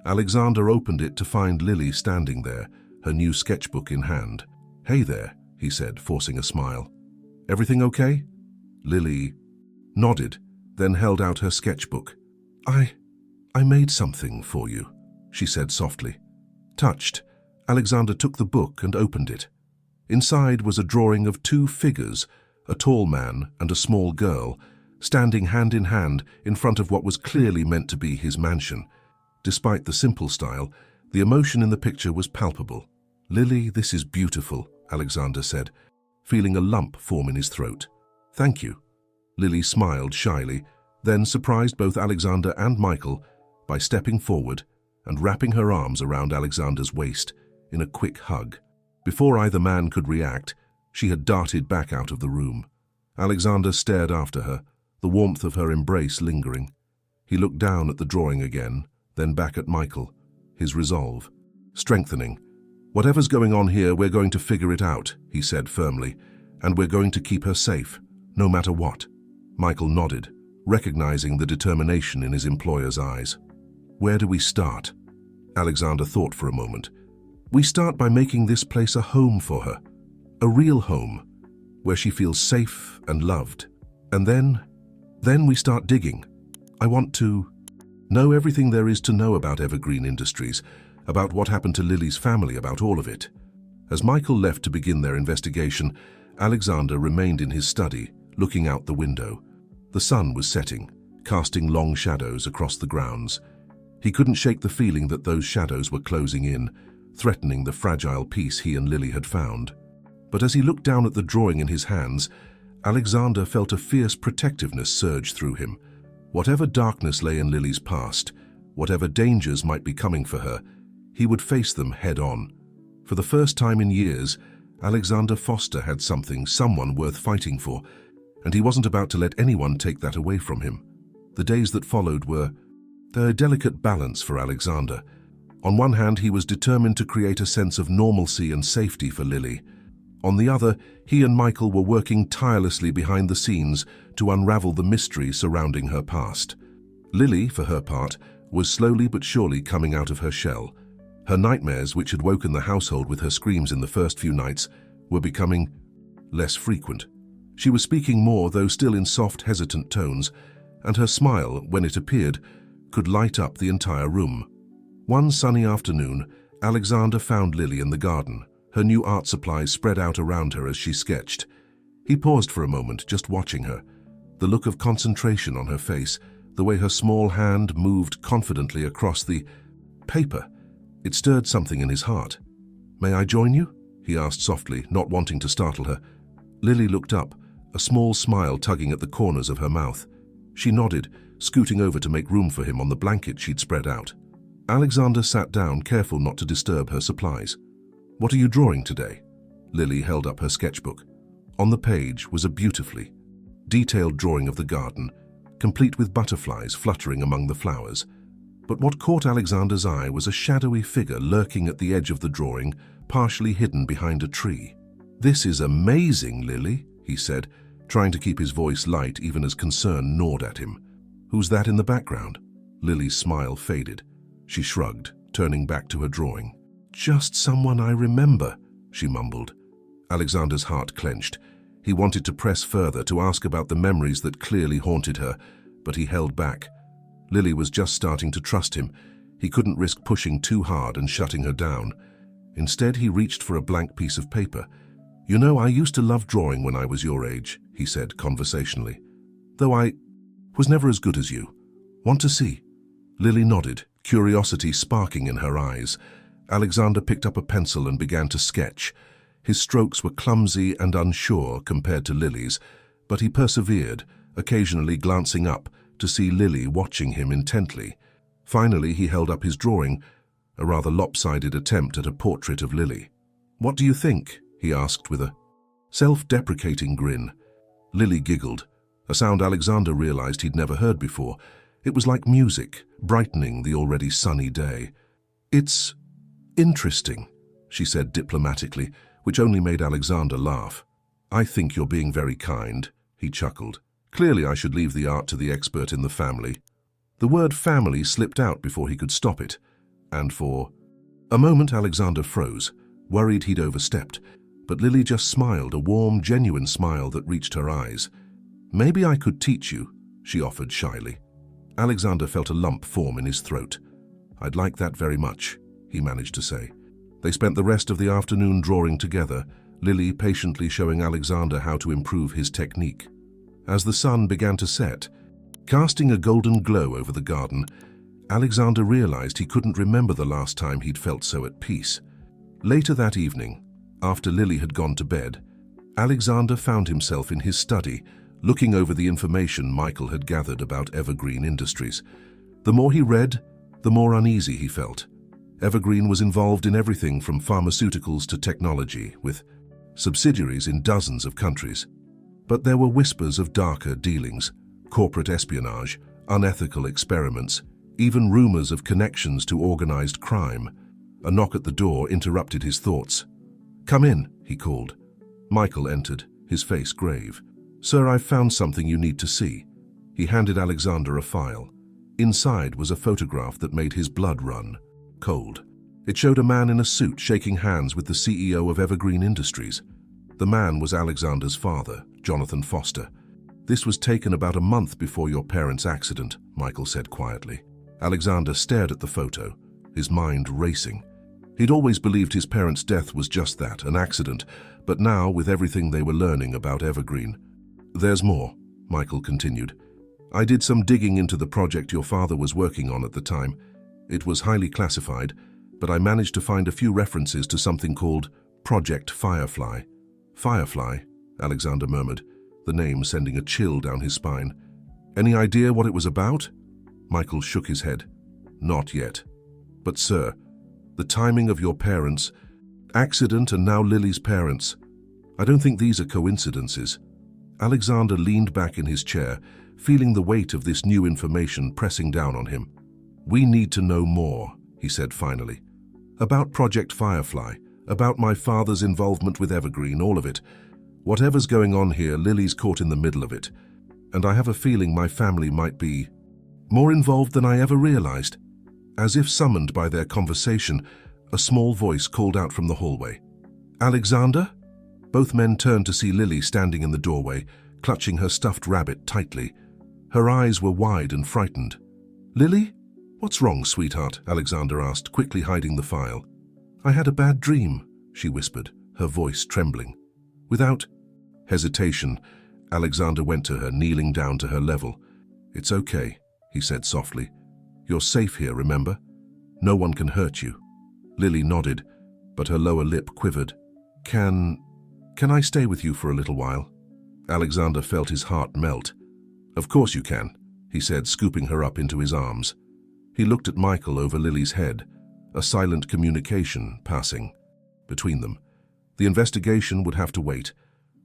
Speaker 1: Alexander opened it to find Lily standing there, her new sketchbook in hand. "Hey there," he said, forcing a smile. "Everything okay?" Lily nodded, then held out her sketchbook. I made something for you," she said softly. Touched, Alexander took the book and opened it. Inside was a drawing of two figures, a tall man and a small girl, standing hand in hand in front of what was clearly meant to be his mansion. Despite the simple style, the emotion in the picture was palpable. "Lily, this is beautiful," Alexander said, feeling a lump form in his throat. "Thank you." Lily smiled shyly, then surprised both Alexander and Michael by stepping forward and wrapping her arms around Alexander's waist in a quick hug. Before either man could react, she had darted back out of the room. Alexander stared after her, the warmth of her embrace lingering. He looked down at the drawing again, then back at Michael, his resolve strengthening. "Whatever's going on here, we're going to figure it out," he said firmly, "and we're going to keep her safe, no matter what." Michael nodded, recognizing the determination in his employer's eyes. "Where do we start?" Alexander thought for a moment. "We start by making this place a home for her, a real home, where she feels safe and loved. And then we start digging. I want to know everything there is to know about Evergreen Industries, about what happened to Lily's family, about all of it." As Michael left to begin their investigation, Alexander remained in his study, looking out the window. The sun was setting, casting long shadows across the grounds. He couldn't shake the feeling that those shadows were closing in, threatening the fragile peace he and Lily had found. But as he looked down at the drawing in his hands, Alexander felt a fierce protectiveness surge through him. Whatever darkness lay in Lily's past, whatever dangers might be coming for her, he would face them head-on. For the first time in years, Alexander Foster had someone worth fighting for, and he wasn't about to let anyone take that away from him. The days that followed were a delicate balance for Alexander. On one hand, he was determined to create a sense of normalcy and safety for Lily. On the other, he and Michael were working tirelessly behind the scenes to unravel the mystery surrounding her past. Lily, for her part, was slowly but surely coming out of her shell. Her nightmares, which had woken the household with her screams in the first few nights, were becoming less frequent. She was speaking more, though still in soft, hesitant tones, and her smile, when it appeared, could light up the entire room. One sunny afternoon, Alexander found Lily in the garden, her new art supplies spread out around her as she sketched. He paused for a moment, just watching her, the look of concentration on her face, the way her small hand moved confidently across the paper. It stirred something in his heart. "May I join you?" he asked softly, not wanting to startle her. Lily looked up, a small smile tugging at the corners of her mouth. She nodded, scooting over to make room for him on the blanket she'd spread out. Alexander sat down, careful not to disturb her supplies. "What are you drawing today?" Lily held up her sketchbook. On the page was a beautifully detailed drawing of the garden, complete with butterflies fluttering among the flowers. But what caught Alexander's eye was a shadowy figure lurking at the edge of the drawing, partially hidden behind a tree. "This is amazing, Lily," he said, trying to keep his voice light even as concern gnawed at him. "Who's that in the background?" Lily's smile faded. She shrugged, turning back to her drawing. "Just someone I remember," she mumbled. Alexander's heart clenched. He wanted to press further, to ask about the memories that clearly haunted her, but he held back. Lily was just starting to trust him. He couldn't risk pushing too hard and shutting her down. Instead, he reached for a blank piece of paper. "You know, I used to love drawing when I was your age," he said conversationally. "Though I was never as good as you. Want to see?" Lily nodded, curiosity sparking in her eyes. Alexander picked up a pencil and began to sketch. His strokes were clumsy and unsure compared to Lily's, but he persevered, occasionally glancing up to see Lily watching him intently. Finally, he held up his drawing, a rather lopsided attempt at a portrait of Lily. "What do you think?" he asked with a self-deprecating grin. Lily giggled, a sound Alexander realized he'd never heard before. It was like music, brightening the already sunny day. "It's interesting," she said diplomatically, which only made Alexander laugh. "I think you're being very kind," he chuckled. "Clearly I should leave the art to the expert in the family." The word family slipped out before he could stop it, and for a moment Alexander froze, worried he'd overstepped, but Lily just smiled, a warm, genuine smile that reached her eyes. "Maybe I could teach you," she offered shyly. Alexander felt a lump form in his throat. "I'd like that very much," he managed to say. They spent the rest of the afternoon drawing together, Lily patiently showing Alexander how to improve his technique. As the sun began to set, casting a golden glow over the garden, Alexander realized he couldn't remember the last time he'd felt so at peace. Later that evening, after Lily had gone to bed, Alexander found himself in his study, looking over the information Michael had gathered about Evergreen Industries. The more he read, the more uneasy he felt. Evergreen was involved in everything from pharmaceuticals to technology, with subsidiaries in dozens of countries. But there were whispers of darker dealings, corporate espionage, unethical experiments, even rumors of connections to organized crime. A knock at the door interrupted his thoughts. "Come in," he called. Michael entered, his face grave. "Sir, I've found something you need to see." He handed Alexander a file. Inside was a photograph that made his blood run cold. It showed a man in a suit shaking hands with the CEO of Evergreen Industries. The man was Alexander's father, Jonathan Foster. "This was taken about a month before your parents' accident," Michael said quietly. Alexander stared at the photo, his mind racing. He'd always believed his parents' death was just that, an accident, but now, with everything they were learning about Evergreen. "There's more," Michael continued. "I did some digging into the project your father was working on at the time. It was highly classified, but I managed to find a few references to something called Project Firefly." "Firefly?" Alexander murmured, the name sending a chill down his spine. "Any idea what it was about?" Michael shook his head. "Not yet. But sir, the timing of your parents' accident and now Lily's parents, I don't think these are coincidences." Alexander leaned back in his chair, feeling the weight of this new information pressing down on him. "We need to know more," he said finally. "About Project Firefly, about my father's involvement with Evergreen, all of it. Whatever's going on here, Lily's caught in the middle of it. And I have a feeling my family might be more involved than I ever realized." As if summoned by their conversation, a small voice called out from the hallway. "Alexander?" Both men turned to see Lily standing in the doorway, clutching her stuffed rabbit tightly. Her eyes were wide and frightened. "Lily? What's wrong, sweetheart?" Alexander asked, quickly hiding the file. "I had a bad dream," she whispered, her voice trembling. Without hesitation, Alexander went to her, kneeling down to her level. "It's okay," he said softly. "You're safe here, remember? No one can hurt you." Lily nodded, but her lower lip quivered. Can I stay with you for a little while?" Alexander felt his heart melt. "Of course you can," he said, scooping her up into his arms. He looked at Michael over Lily's head, a silent communication passing between them. The investigation would have to wait.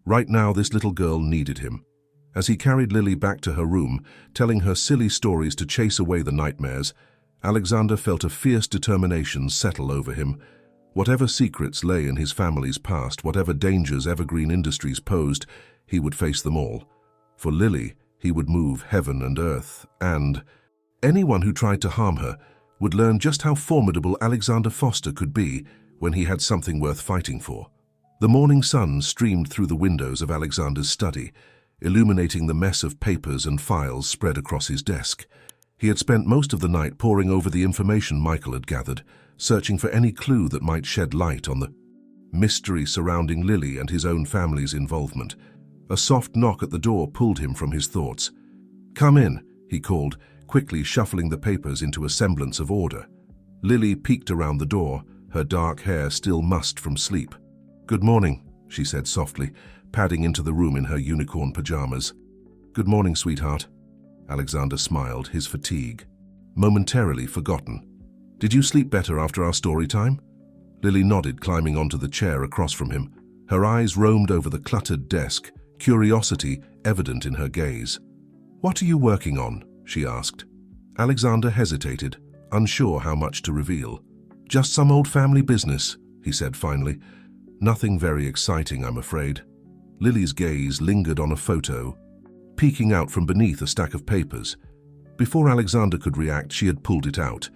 Speaker 1: Right now, this little girl needed him. As he carried Lily back to her room, telling her silly stories to chase away the nightmares, Alexander felt a fierce determination settle over him. Whatever secrets lay in his family's past, whatever dangers Evergreen Industries posed, he would face them all. For Lily, he would move heaven and earth, and anyone who tried to harm her would learn just how formidable Alexander Foster could be when he had something worth fighting for. The morning sun streamed through the windows of Alexander's study, illuminating the mess of papers and files spread across his desk. He had spent most of the night poring over the information Michael had gathered, searching for any clue that might shed light on the mystery surrounding Lily and his own family's involvement. A soft knock at the door pulled him from his thoughts. "Come in," he called, quickly shuffling the papers into a semblance of order. Lily peeked around the door, her dark hair still mussed from sleep. "Good morning," she said softly, padding into the room in her unicorn pajamas. "Good morning, sweetheart." Alexander smiled, his fatigue momentarily forgotten. "Did you sleep better after our story time?" Lily nodded, climbing onto the chair across from him. Her eyes roamed over the cluttered desk, curiosity evident in her gaze. "What are you working on?" she asked. Alexander hesitated, unsure how much to reveal. "Just some old family business," he said finally. "Nothing very exciting, I'm afraid." Lily's gaze lingered on a photo, peeking out from beneath a stack of papers. Before Alexander could react, she had pulled it out.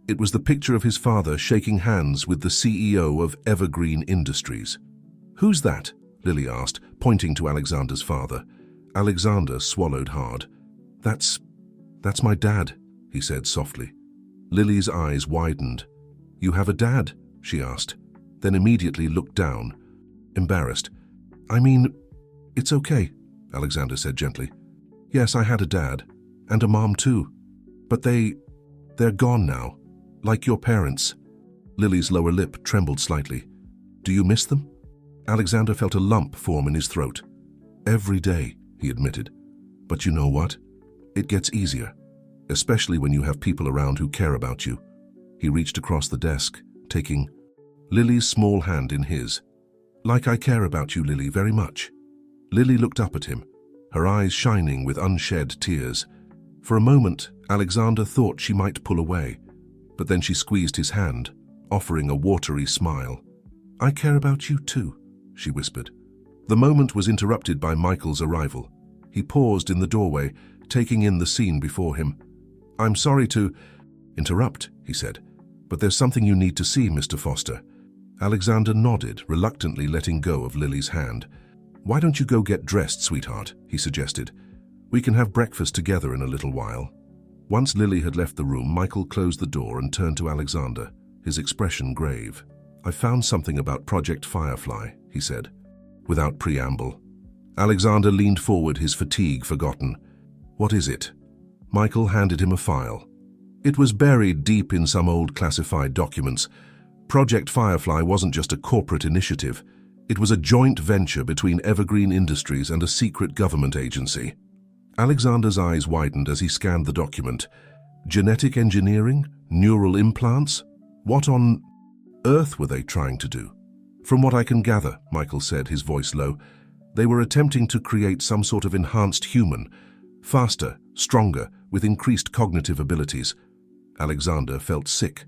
Speaker 1: It was the picture of his father shaking hands with the CEO of Evergreen Industries. "Who's that?" Lily asked, pointing to Alexander's father. Alexander swallowed hard. That's my dad," he said softly. Lily's eyes widened. "You have a dad?" she asked, then immediately looked down, embarrassed. "I mean, it's okay," Alexander said gently. "Yes, I had a dad, and a mom too. But they're gone now, like your parents." Lily's lower lip trembled slightly. "Do you miss them?" Alexander felt a lump form in his throat. "Every day," he admitted. "But you know what? It gets easier, especially when you have people around who care about you." He reached across the desk, taking Lily's small hand in his. "Like I care about you, Lily, very much." Lily looked up at him, her eyes shining with unshed tears. For a moment, Alexander thought she might pull away, but then she squeezed his hand, offering a watery smile. "I care about you too," she whispered. The moment was interrupted by Michael's arrival. He paused in the doorway, taking in the scene before him. "I'm sorry to interrupt," he said, "but there's something you need to see, Mr. Foster." Alexander nodded, reluctantly letting go of Lily's hand. "Why don't you go get dressed, sweetheart?" he suggested. "We can have breakfast together in a little while." Once Lily had left the room, Michael closed the door and turned to Alexander, his expression grave. "I found something about Project Firefly," he said, without preamble. Alexander leaned forward, his fatigue forgotten. "What is it?" Michael handed him a file. It was buried deep in some old classified documents. Project Firefly wasn't just a corporate initiative. It was a joint venture between Evergreen Industries and a secret government agency. Alexander's eyes widened as he scanned the document. Genetic engineering? Neural implants? What on earth were they trying to do? "From what I can gather," Michael said, his voice low, "they were attempting to create some sort of enhanced human, faster, stronger, with increased cognitive abilities." Alexander felt sick.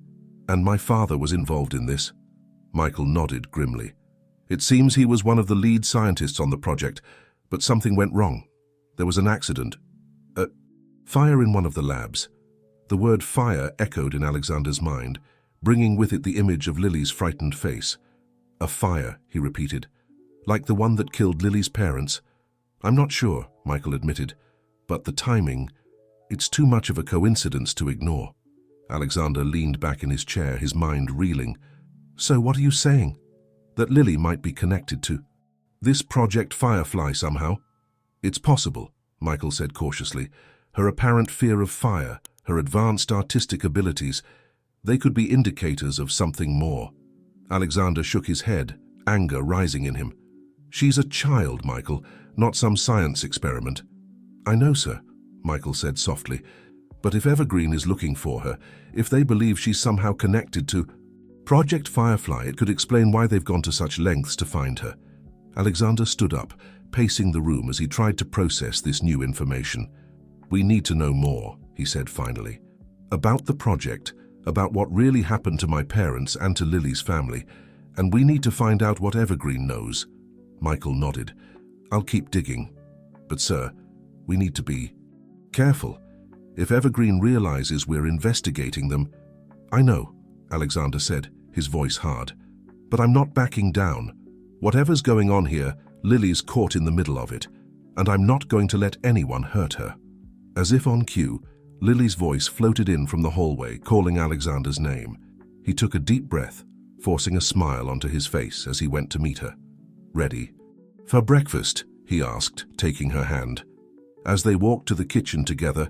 Speaker 1: "And my father was involved in this?" Michael nodded grimly. "It seems he was one of the lead scientists on the project, but something went wrong. There was an accident. A fire in one of the labs." The word fire echoed in Alexander's mind, bringing with it the image of Lily's frightened face. "A fire," he repeated. "Like the one that killed Lily's parents?" "I'm not sure," Michael admitted, "but the timing, it's too much of a coincidence to ignore." Alexander leaned back in his chair, his mind reeling. "So what are you saying? That Lily might be connected to this Project Firefly somehow?" "It's possible," Michael said cautiously. "Her apparent fear of fire, her advanced artistic abilities, they could be indicators of something more." Alexander shook his head, anger rising in him. "She's a child, Michael, not some science experiment." "I know, sir," Michael said softly. "But if Evergreen is looking for her, if they believe she's somehow connected to Project Firefly, it could explain why they've gone to such lengths to find her." Alexander stood up, pacing the room as he tried to process this new information. "We need to know more," he said finally. "About the project, about what really happened to my parents and to Lily's family, and we need to find out what Evergreen knows." Michael nodded. "I'll keep digging. But sir, we need to be careful. If Evergreen realizes we're investigating them—" "I know," Alexander said, his voice hard. "But I'm not backing down. Whatever's going on here, Lily's caught in the middle of it, and I'm not going to let anyone hurt her." As if on cue, Lily's voice floated in from the hallway, calling Alexander's name. He took a deep breath, forcing a smile onto his face as he went to meet her. "Ready for breakfast?" he asked, taking her hand. As they walked to the kitchen together,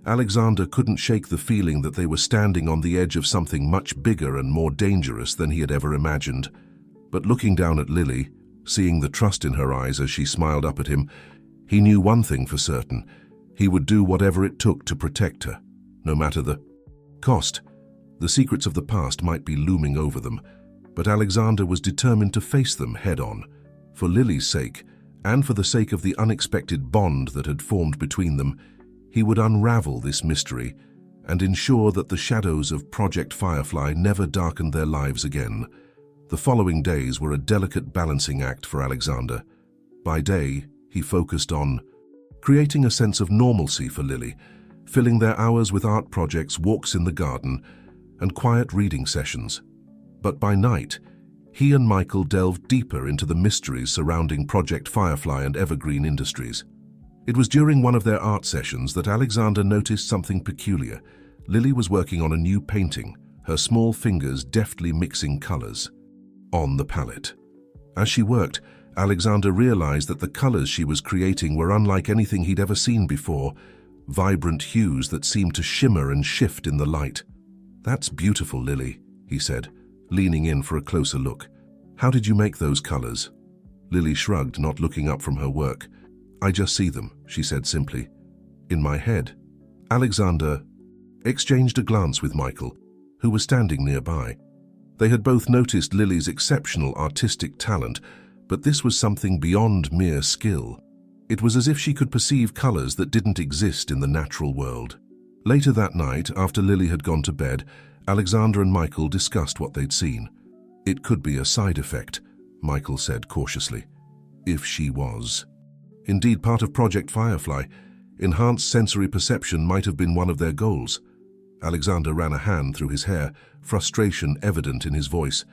Speaker 1: Alexander couldn't shake the feeling that they were standing on the edge of something much bigger and more dangerous than he had ever imagined. But looking down at Lily, seeing the trust in her eyes as she smiled up at him, he knew one thing for certain: he would do whatever it took to protect her, no matter the cost. The secrets of the past might be looming over them, but Alexander was determined to face them head-on. For Lily's sake, and for the sake of the unexpected bond that had formed between them, he would unravel this mystery and ensure that the shadows of Project Firefly never darkened their lives again. The following days were a delicate balancing act for Alexander. By day, he focused on creating a sense of normalcy for Lily, filling their hours with art projects, walks in the garden, and quiet reading sessions. But by night, he and Michael delved deeper into the mysteries surrounding Project Firefly and Evergreen Industries. It was during one of their art sessions that Alexander noticed something peculiar. Lily was working on a new painting, her small fingers deftly mixing colors on the palette. As she worked, Alexander realized that the colors she was creating were unlike anything he'd ever seen before, vibrant hues that seemed to shimmer and shift in the light. "That's beautiful, Lily," he said, leaning in for a closer look. "How did you make those colors?" Lily shrugged, not looking up from her work. "I just see them," she said simply. "In my head." Alexander exchanged a glance with Michael, who was standing nearby. They had both noticed Lily's exceptional artistic talent, but this was something beyond mere skill. It was as if she could perceive colors that didn't exist in the natural world. Later that night, after Lily had gone to bed, Alexander and Michael discussed what they'd seen. "It could be a side effect," Michael said cautiously. "If she was." Indeed, part of Project Firefly, enhanced sensory perception might have been one of their goals. Alexander ran a hand through his hair, frustration evident in his voice.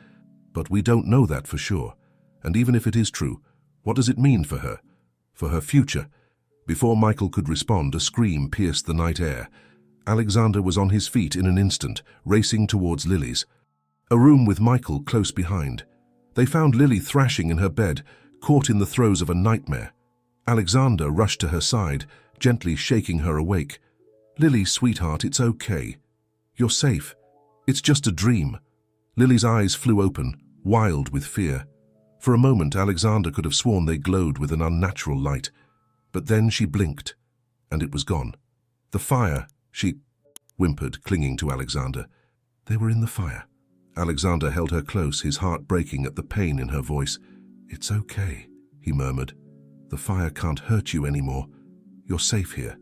Speaker 1: "But we don't know that for sure. And even if it is true, what does it mean for her? For her future?" Before Michael could respond, a scream pierced the night air. Alexander was on his feet in an instant, racing towards Lily's. A room with Michael close behind. They found Lily thrashing in her bed, caught in the throes of a nightmare. Alexander rushed to her side, gently shaking her awake. "Lily, sweetheart, it's okay. You're safe. It's just a dream." Lily's eyes flew open, wild with fear. For a moment, Alexander could have sworn they glowed with an unnatural light. But then she blinked, and it was gone. "The fire," she whimpered, clinging to Alexander. "They were in the fire." Alexander held her close, his heart breaking at the pain in her voice. "It's okay," he murmured. "The fire can't hurt you anymore. You're safe here."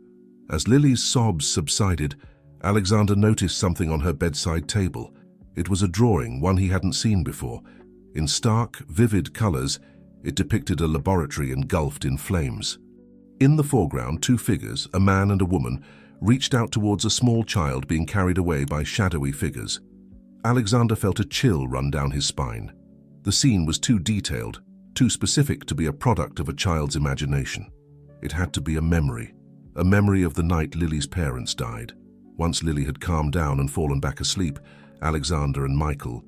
Speaker 1: As Lily's sobs subsided, Alexander noticed something on her bedside table. It was a drawing, one he hadn't seen before. In stark, vivid colors, it depicted a laboratory engulfed in flames. In the foreground, two figures, a man and a woman, reached out towards a small child being carried away by shadowy figures. Alexander felt a chill run down his spine. The scene was too detailed, too specific to be a product of a child's imagination. It had to be a memory of the night Lily's parents died. Once Lily had calmed down and fallen back asleep, Alexander and Michael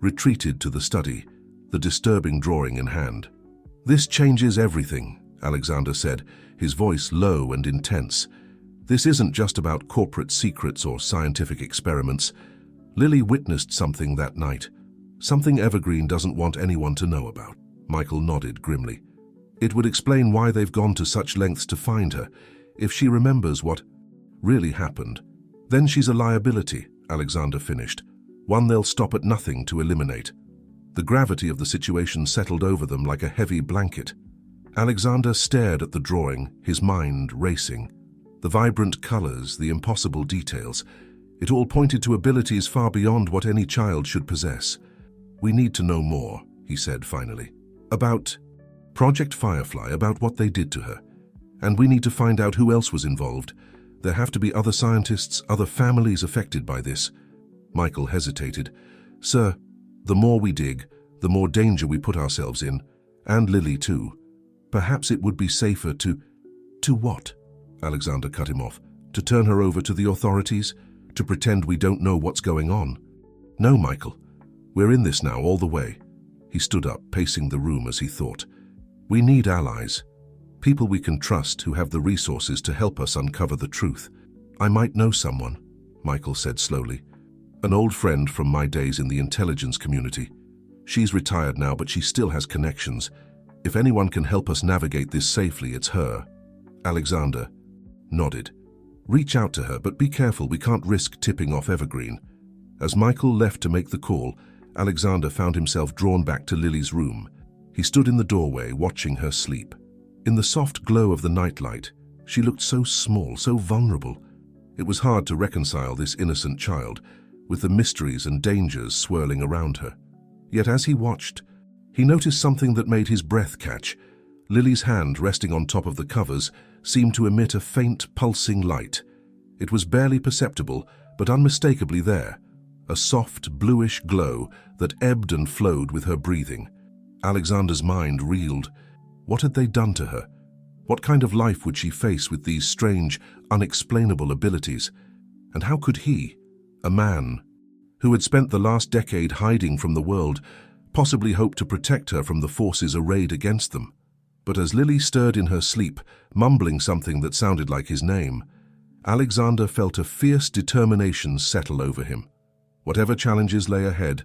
Speaker 1: retreated to the study, the disturbing drawing in hand. "This changes everything," Alexander said, his voice low and intense. "This isn't just about corporate secrets or scientific experiments. Lily witnessed something that night, something Evergreen doesn't want anyone to know about." Michael nodded grimly. "It would explain why they've gone to such lengths to find her. If she remembers what really happened, then she's a liability," Alexander finished. "One they'll stop at nothing to eliminate." The gravity of the situation settled over them like a heavy blanket. Alexander stared at the drawing, his mind racing. The vibrant colors, the impossible details, it all pointed to abilities far beyond what any child should possess. "We need to know more," he said finally. "About Project Firefly, about what they did to her. And we need to find out who else was involved. There have to be other scientists, other families affected by this." Michael hesitated. "Sir, the more we dig, the more danger we put ourselves in, and Lily too. Perhaps it would be safer to..." "To what?" Alexander cut him off. "To turn her over to the authorities? To pretend we don't know what's going on?" "No, Michael. We're in this now, all the way." He stood up, pacing the room as he thought. "We need allies. People we can trust who have the resources to help us uncover the truth. I might know someone," Michael said slowly. "An old friend from my days in the intelligence community. She's retired now, but she still has connections. If anyone can help us navigate this safely, it's her." Alexander nodded. "Reach out to her, but be careful, we can't risk tipping off Evergreen." As Michael left to make the call, Alexander found himself drawn back to Lily's room. He stood in the doorway, watching her sleep. In the soft glow of the nightlight, she looked so small, so vulnerable. It was hard to reconcile this innocent child with the mysteries and dangers swirling around her. Yet as he watched, he noticed something that made his breath catch. Lily's hand resting on top of the covers seemed to emit a faint, pulsing light. It was barely perceptible, but unmistakably there, a soft, bluish glow that ebbed and flowed with her breathing. Alexander's mind reeled. What had they done to her? What kind of life would she face with these strange, unexplainable abilities? And how could he, a man who had spent the last decade hiding from the world, possibly hope to protect her from the forces arrayed against them? But as Lily stirred in her sleep, mumbling something that sounded like his name, Alexander felt a fierce determination settle over him. Whatever challenges lay ahead,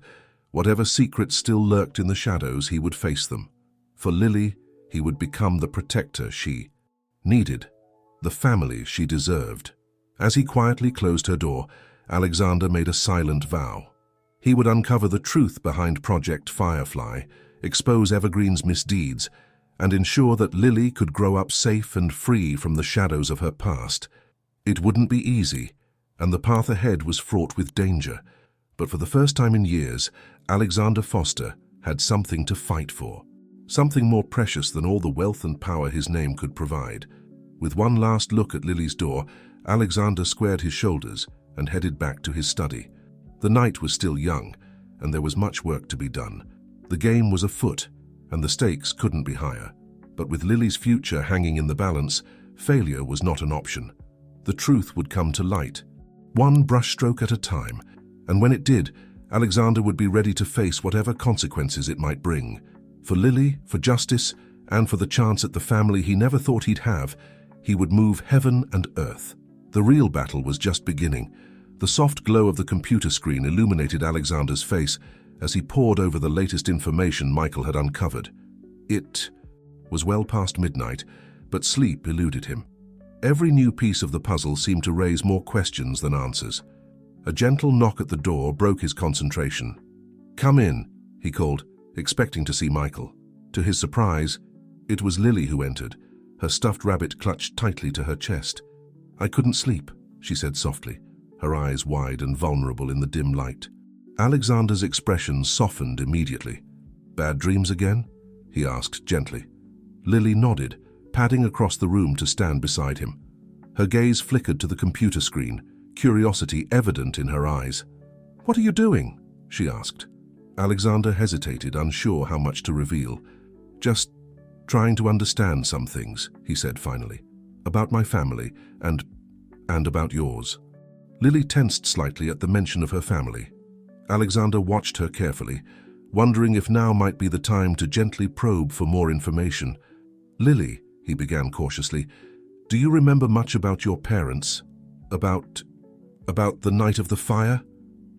Speaker 1: whatever secrets still lurked in the shadows, he would face them. For Lily, he would become the protector she needed, the family she deserved. As he quietly closed her door, Alexander made a silent vow. He would uncover the truth behind Project Firefly, expose Evergreen's misdeeds, and ensure that Lily could grow up safe and free from the shadows of her past. It wouldn't be easy, and the path ahead was fraught with danger, but for the first time in years, Alexander Foster had something to fight for, something more precious than all the wealth and power his name could provide. With one last look at Lily's door, Alexander squared his shoulders and headed back to his study. The night was still young, and there was much work to be done. The game was afoot, and the stakes couldn't be higher. But with Lily's future hanging in the balance, failure was not an option. The truth would come to light, one brushstroke at a time, and when it did, Alexander would be ready to face whatever consequences it might bring. For Lily, for justice, and for the chance at the family he never thought he'd have, he would move heaven and earth. The real battle was just beginning. The soft glow of the computer screen illuminated Alexander's face as he pored over the latest information Michael had uncovered. It was well past midnight, but sleep eluded him. Every new piece of the puzzle seemed to raise more questions than answers. A gentle knock at the door broke his concentration. "Come in," he called, expecting to see Michael. To his surprise, it was Lily who entered, her stuffed rabbit clutched tightly to her chest. "I couldn't sleep," she said softly, her eyes wide and vulnerable in the dim light. Alexander's expression softened immediately. "Bad dreams again?" he asked gently. Lily nodded, padding across the room to stand beside him. Her gaze flickered to the computer screen, curiosity evident in her eyes. "What are you doing?" she asked. Alexander hesitated, unsure how much to reveal. "Just trying to understand some things," he said finally. "About my family and about yours." Lily tensed slightly at the mention of her family. Alexander watched her carefully, wondering if now might be the time to gently probe for more information. "Lily," he began cautiously, "do you remember much about your parents? About the night of the fire?"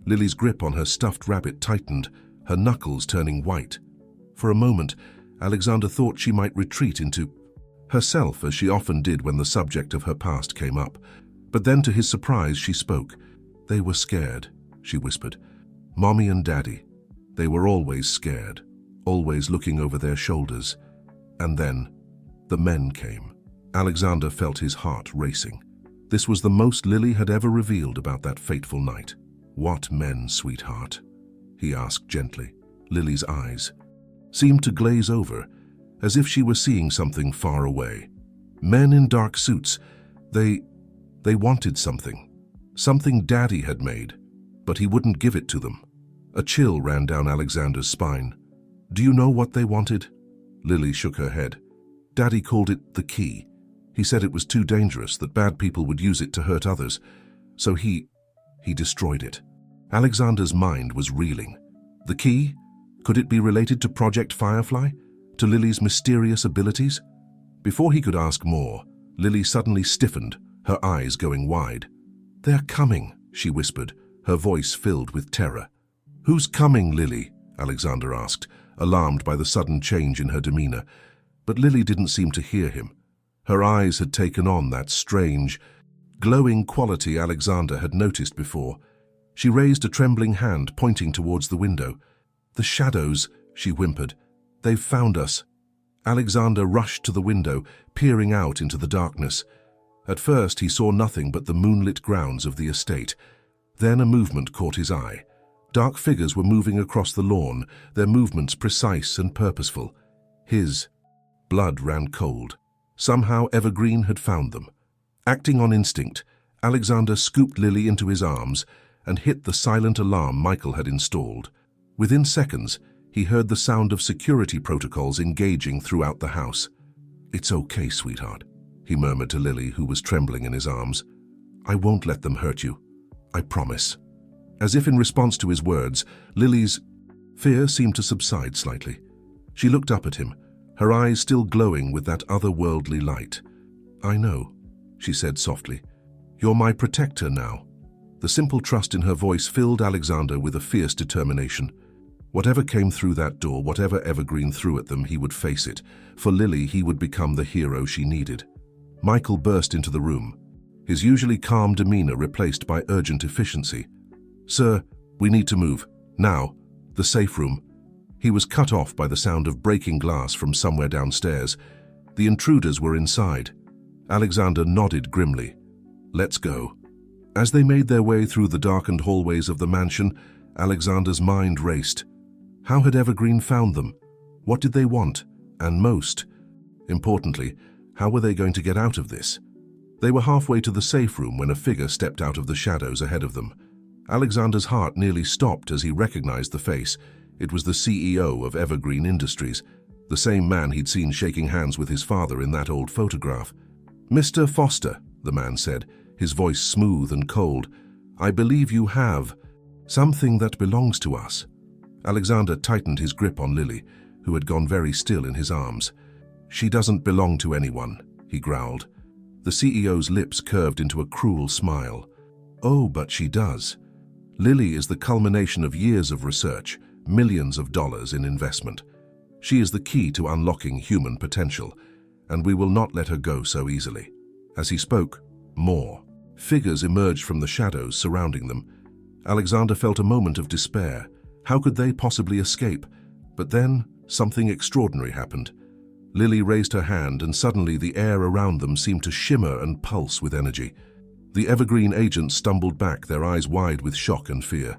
Speaker 1: Lily's grip on her stuffed rabbit tightened, her knuckles turning white. For a moment, Alexander thought she might retreat into herself, as she often did when the subject of her past came up. But then, to his surprise, she spoke. "They were scared," she whispered. "Mommy and Daddy. They were always scared, always looking over their shoulders. And then, the men came." Alexander felt his heart racing. This was the most Lily had ever revealed about that fateful night. "What men, sweetheart?" he asked gently. Lily's eyes seemed to glaze over, as if she were seeing something far away. "Men in dark suits. They wanted something. Something Daddy had made, but he wouldn't give it to them." A chill ran down Alexander's spine. "Do you know what they wanted?" Lily shook her head. "Daddy called it the key. He said it was too dangerous, that bad people would use it to hurt others. So he destroyed it." Alexander's mind was reeling. The key? Could it be related to Project Firefly? To Lily's mysterious abilities? Before he could ask more, Lily suddenly stiffened, her eyes going wide. "They're coming," she whispered, her voice filled with terror. "Who's coming, Lily?" Alexander asked, alarmed by the sudden change in her demeanor. But Lily didn't seem to hear him. Her eyes had taken on that strange, glowing quality Alexander had noticed before. She raised a trembling hand, pointing towards the window. "The shadows," she whimpered. "They've found us." Alexander rushed to the window, peering out into the darkness. At first he saw nothing but the moonlit grounds of the estate. Then a movement caught his eye. Dark figures were moving across the lawn, their movements precise and purposeful. His Blood ran cold. Somehow Evergreen had found them. Acting on instinct, Alexander scooped Lily into his arms and hit the silent alarm Michael had installed. Within seconds, he heard the sound of security protocols engaging throughout the house. "It's okay, sweetheart," he murmured to Lily, who was trembling in his arms. "I won't let them hurt you. I promise." As if in response to his words, Lily's fear seemed to subside slightly. She looked up at him, her eyes still glowing with that otherworldly light. "I know," she said softly. "You're my protector now." The simple trust in her voice filled Alexander with a fierce determination. Whatever came through that door, whatever Evergreen threw at them, he would face it. For Lily, he would become the hero she needed. Michael burst into the room, his usually calm demeanor replaced by urgent efficiency. "Sir, we need to move. Now. The safe room." He was cut off by the sound of breaking glass from somewhere downstairs. The intruders were inside. Alexander nodded grimly. "Let's go." As they made their way through the darkened hallways of the mansion, Alexander's mind raced. How had Evergreen found them? What did they want? And most importantly, how were they going to get out of this? They were halfway to the safe room when a figure stepped out of the shadows ahead of them. Alexander's heart nearly stopped as he recognized the face. It was the CEO of Evergreen Industries, the same man he'd seen shaking hands with his father in that old photograph. "Mr. Foster," the man said, his voice smooth and cold, "I believe you have something that belongs to us." Alexander tightened his grip on Lily, who had gone very still in his arms. "She doesn't belong to anyone," he growled. The CEO's lips curved into a cruel smile. "Oh, but she does. Lily is the culmination of years of research, millions of dollars in investment. She is the key to unlocking human potential, and we will not let her go so easily." As he spoke, more figures emerged from the shadows surrounding them. Alexander felt a moment of despair. How could they possibly escape? But then, something extraordinary happened. Lily raised her hand, and suddenly the air around them seemed to shimmer and pulse with energy. The Evergreen agents stumbled back, their eyes wide with shock and fear.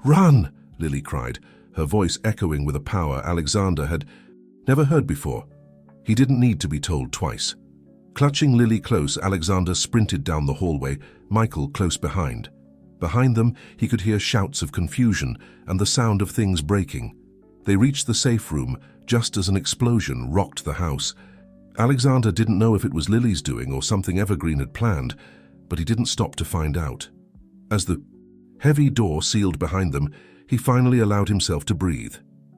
Speaker 1: "Run!" Lily cried, her voice echoing with a power Alexander had never heard before. He didn't need to be told twice. Clutching Lily close, Alexander sprinted down the hallway, Michael close behind. Behind them, he could hear shouts of confusion and the sound of things breaking. They reached the safe room just as an explosion rocked the house. Alexander didn't know if it was Lily's doing or something Evergreen had planned, but he didn't stop to find out. As the heavy door sealed behind them, he finally allowed himself to breathe.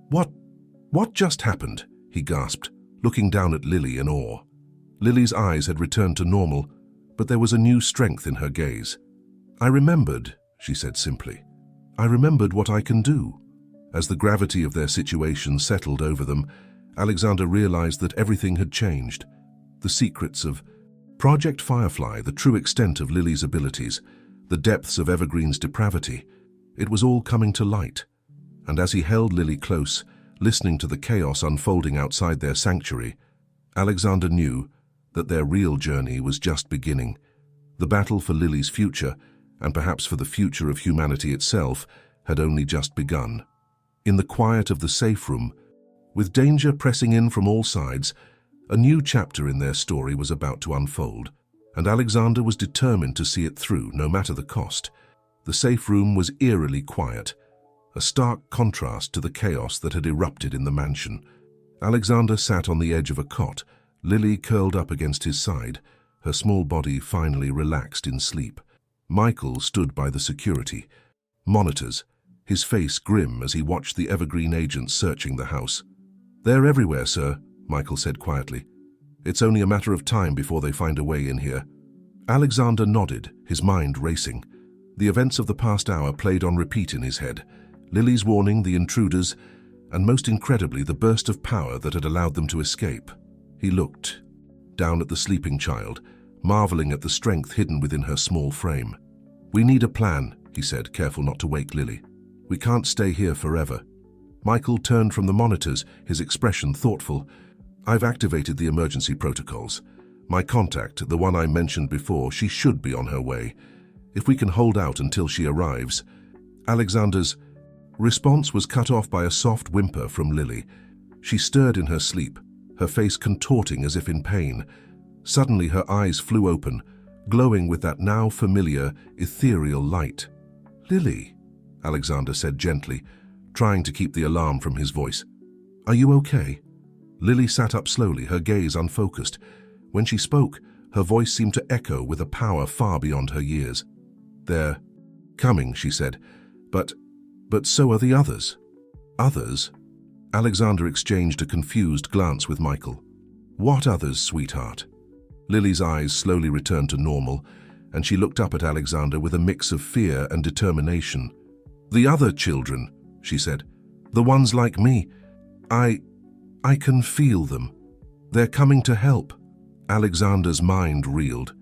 Speaker 1: What just happened?" he gasped, looking down at Lily in awe. Lily's eyes had returned to normal, but there was a new strength in her gaze. "I remembered," she said simply. "I remembered what I can do." As the gravity of their situation settled over them, Alexander realized that everything had changed. The secrets of Project Firefly, the true extent of Lily's abilities, the depths of Evergreen's depravity, it was all coming to light. And as he held Lily close, listening to the chaos unfolding outside their sanctuary, Alexander knew that their real journey was just beginning. The battle for Lily's future, and perhaps for the future of humanity itself, had only just begun. In the quiet of the safe room, with danger pressing in from all sides, a new chapter in their story was about to unfold, and Alexander was determined to see it through, no matter the cost. The safe room was eerily quiet, a stark contrast to the chaos that had erupted in the mansion. Alexander sat on the edge of a cot, Lily curled up against his side, her small body finally relaxed in sleep. Michael stood by the security monitors, his face grim as he watched the Evergreen agents searching the house. "They're everywhere, sir," Michael said quietly. "It's only a matter of time before they find a way in here." Alexander nodded, his mind racing. The events of the past hour played on repeat in his head. Lily's warning, the intruders, and most incredibly, the burst of power that had allowed them to escape. He looked down at the sleeping child, marveling at the strength hidden within her small frame. "We need a plan," he said, careful not to wake Lily. "We can't stay here forever." Michael turned from the monitors, his expression thoughtful. "I've activated the emergency protocols. My contact, the one I mentioned before, she should be on her way. If we can hold out until she arrives." Alexander's response was cut off by a soft whimper from Lily. She stirred in her sleep, her face contorting as if in pain. Suddenly her eyes flew open, glowing with that now familiar, ethereal light. "Lily," Alexander said gently, trying to keep the alarm from his voice. "Are you okay?" Lily sat up slowly, her gaze unfocused. When she spoke, her voice seemed to echo with a power far beyond her years. "They're coming," she said. But so are the others." "Others?" Alexander exchanged a confused glance with Michael. "What others, sweetheart?" Lily's eyes slowly returned to normal, and she looked up at Alexander with a mix of fear and determination. "The other children," she said. "The ones like me. I can feel them. They're coming to help." Alexander's mind reeled.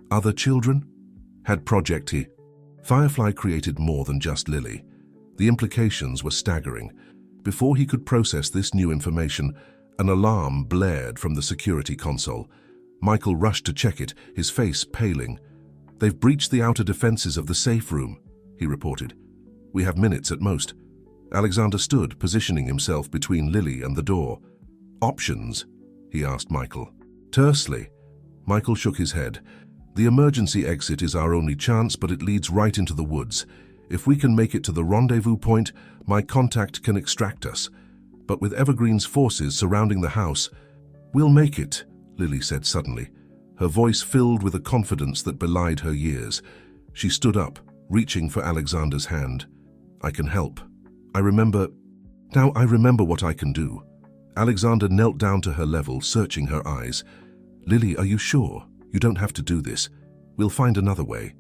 Speaker 1: Other children? Had Project Firefly created more than just Lily? The implications were staggering. Before he could process this new information, an alarm blared from the security console. Michael rushed to check it, his face paling. "They've breached the outer defenses of the safe room," he reported. "We have minutes at most." Alexander stood, positioning himself between Lily and the door. "Options?" he asked Michael. Tersely. Michael shook his head. "The emergency exit is our only chance, but it leads right into the woods. If we can make it to the rendezvous point, my contact can extract us. But with Evergreen's forces surrounding the house..." "We'll make it," Lily said suddenly, her voice filled with a confidence that belied her years. She stood up, reaching for Alexander's hand. "I can help. I remember what I can do." Alexander knelt down to her level, searching her eyes. "Lily, are you sure? You don't have to do this. We'll find another way."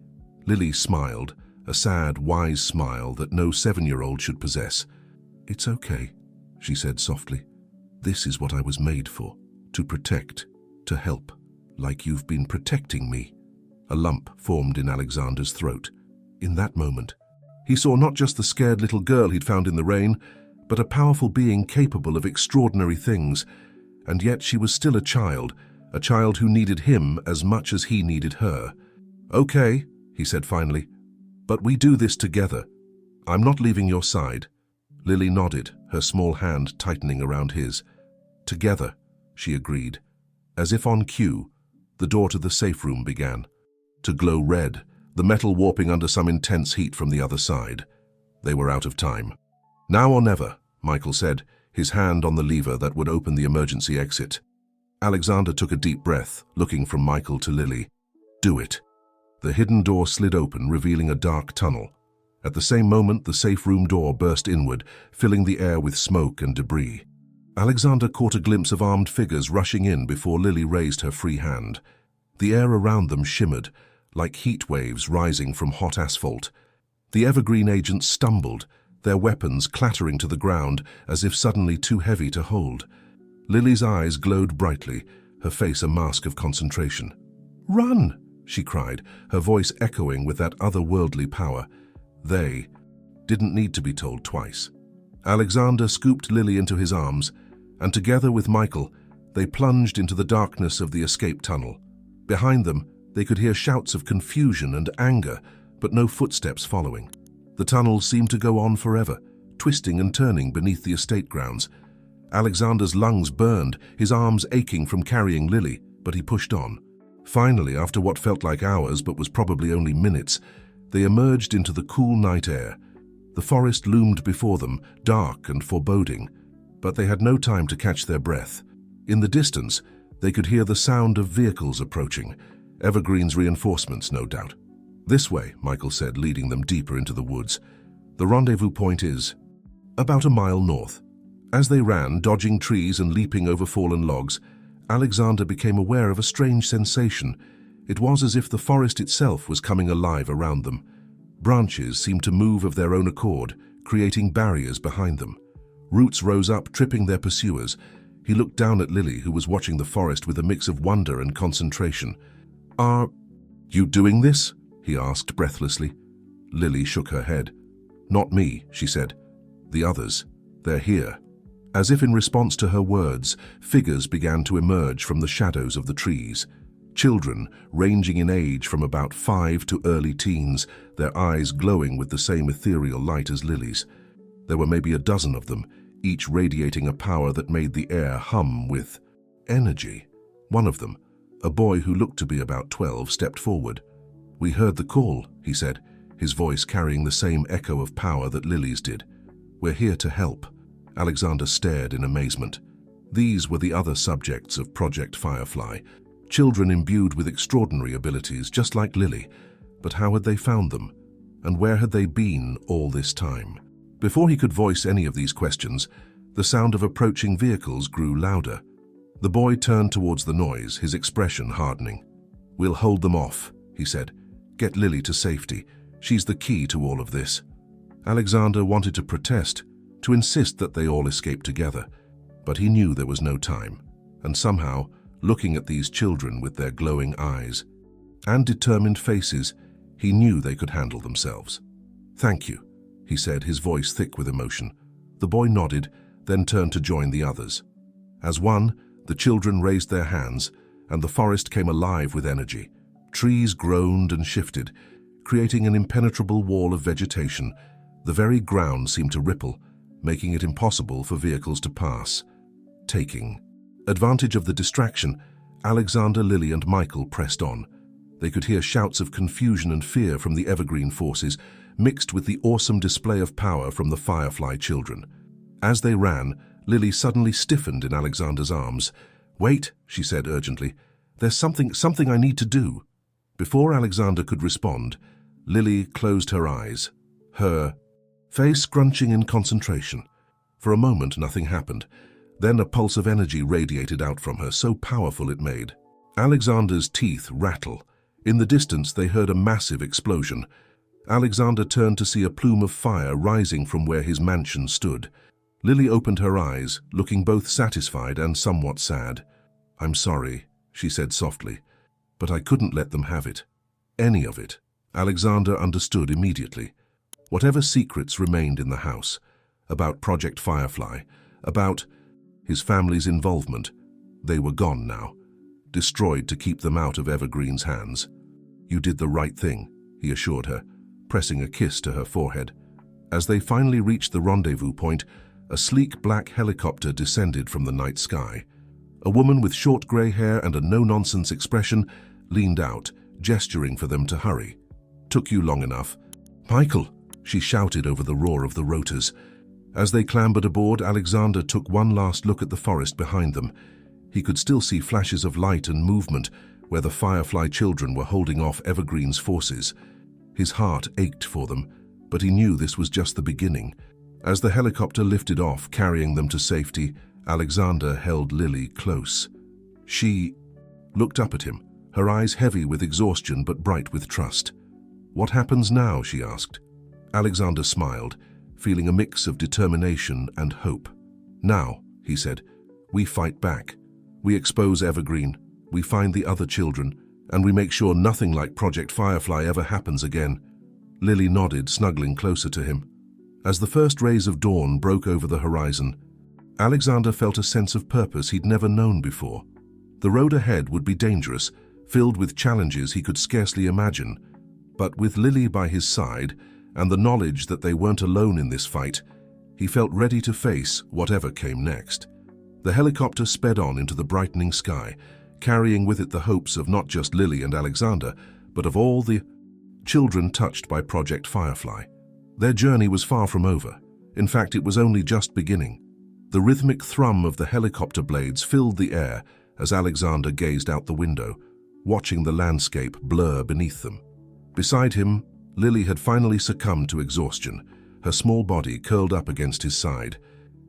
Speaker 1: Lily smiled, a sad, wise smile that no 7-year-old should possess. "It's okay," she said softly. "This is what I was made for, to protect, to help, like you've been protecting me." A lump formed in Alexander's throat. In that moment, he saw not just the scared little girl he'd found in the rain, but a powerful being capable of extraordinary things. And yet she was still a child who needed him as much as he needed her. "Okay," he said finally, "but we do this together. I'm not leaving your side." Lily nodded, her small hand tightening around his. "Together," she agreed. As if on cue, the door to the safe room began to glow red, the metal warping under some intense heat from the other side. They were out of time. "Now or never," Michael said, his hand on the lever that would open the emergency exit. Alexander took a deep breath, looking from Michael to Lily. "Do it." The hidden door slid open, revealing a dark tunnel. At the same moment, the safe room door burst inward, filling the air with smoke and debris. Alexander caught a glimpse of armed figures rushing in before Lily raised her free hand. The air around them shimmered, like heat waves rising from hot asphalt. The Evergreen agents stumbled, their weapons clattering to the ground as if suddenly too heavy to hold. Lily's eyes glowed brightly, her face a mask of concentration. "Run!" she cried, her voice echoing with that otherworldly power. They didn't need to be told twice. Alexander scooped Lily into his arms, and together with Michael, they plunged into the darkness of the escape tunnel. Behind them, they could hear shouts of confusion and anger, but no footsteps following. The tunnel seemed to go on forever, twisting and turning beneath the estate grounds. Alexander's lungs burned, his arms aching from carrying Lily, but he pushed on. Finally, after what felt like hours but was probably only minutes, they emerged into the cool night air. The forest loomed before them, dark and foreboding, but they had no time to catch their breath. In the distance, they could hear the sound of vehicles approaching, Evergreen's reinforcements, no doubt. "This way," Michael said, leading them deeper into the woods. "The rendezvous point is about a mile north." As they ran, dodging trees and leaping over fallen logs, Alexander became aware of a strange sensation. It was as if the forest itself was coming alive around them. Branches seemed to move of their own accord, creating barriers behind them. Roots rose up, tripping their pursuers. He looked down at Lily, who was watching the forest with a mix of wonder and concentration. "Are you doing this?" he asked breathlessly. Lily shook her head. "Not me," she said. "The others. They're here." As if in response to her words, figures began to emerge from the shadows of the trees. Children, ranging in age from about 5 to early teens, their eyes glowing with the same ethereal light as Lily's. There were maybe a dozen of them, each radiating a power that made the air hum with energy. One of them, a boy who looked to be about 12, stepped forward. "We heard the call," he said, his voice carrying the same echo of power that Lily's did. "We're here to help." Alexander stared in amazement. These were the other subjects of Project Firefly, children imbued with extraordinary abilities, just like Lily. But how had they found them? And where had they been all this time? Before he could voice any of these questions, the sound of approaching vehicles grew louder. The boy turned towards the noise, his expression hardening. "We'll hold them off," he said. "Get Lily to safety. She's the key to all of this." Alexander wanted to protest, to insist that they all escape together. But he knew there was no time, and somehow, looking at these children with their glowing eyes and determined faces, he knew they could handle themselves. "Thank you," he said, his voice thick with emotion. The boy nodded, then turned to join the others. As one, the children raised their hands, and the forest came alive with energy. Trees groaned and shifted, creating an impenetrable wall of vegetation. The very ground seemed to ripple, making it impossible for vehicles to pass. Taking advantage of the distraction, Alexander, Lily, and Michael pressed on. They could hear shouts of confusion and fear from the Evergreen forces, mixed with the awesome display of power from the Firefly children. As they ran, Lily suddenly stiffened in Alexander's arms. "Wait," she said urgently. "There's something I need to do." Before Alexander could respond, Lily closed her eyes, her face scrunching in concentration. For a moment, nothing happened. Then a pulse of energy radiated out from her, so powerful it made Alexander's teeth rattle. In the distance, they heard a massive explosion. Alexander turned to see a plume of fire rising from where his mansion stood. Lily opened her eyes, looking both satisfied and somewhat sad. "I'm sorry," she said softly, "but I couldn't let them have it. Any of it." Alexander understood immediately. Whatever secrets remained in the house, about Project Firefly, about his family's involvement, they were gone now, destroyed to keep them out of Evergreen's hands. "You did the right thing," he assured her, pressing a kiss to her forehead. As they finally reached the rendezvous point, a sleek black helicopter descended from the night sky. A woman with short grey hair and a no-nonsense expression leaned out, gesturing for them to hurry. "Took you long enough." "Michael!" she shouted over the roar of the rotors. As they clambered aboard, Alexander took one last look at the forest behind them. He could still see flashes of light and movement where the Firefly children were holding off Evergreen's forces. His heart ached for them, but he knew this was just the beginning. As the helicopter lifted off, carrying them to safety, Alexander held Lily close. She looked up at him, her eyes heavy with exhaustion but bright with trust. "What happens now?" she asked. Alexander smiled, feeling a mix of determination and hope. "Now," he said, "we fight back. We expose Evergreen, we find the other children, and we make sure nothing like Project Firefly ever happens again." Lily nodded, snuggling closer to him. As the first rays of dawn broke over the horizon, Alexander felt a sense of purpose he'd never known before. The road ahead would be dangerous, filled with challenges he could scarcely imagine. But with Lily by his side, and the knowledge that they weren't alone in this fight, he felt ready to face whatever came next. The helicopter sped on into the brightening sky, carrying with it the hopes of not just Lily and Alexander, but of all the children touched by Project Firefly. Their journey was far from over. In fact, it was only just beginning. The rhythmic thrum of the helicopter blades filled the air as Alexander gazed out the window, watching the landscape blur beneath them. Beside him, Lily had finally succumbed to exhaustion, her small body curled up against his side.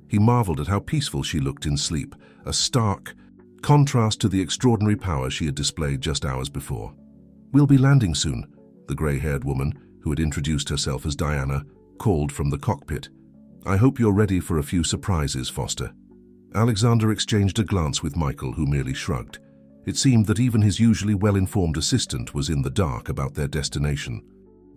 Speaker 1: He marveled at how peaceful she looked in sleep, a stark contrast to the extraordinary power she had displayed just hours before. "We'll be landing soon," the grey-haired woman, who had introduced herself as Diana, called from the cockpit. "I hope you're ready for a few surprises, Foster." Alexander exchanged a glance with Michael, who merely shrugged. It seemed that even his usually well-informed assistant was in the dark about their destination.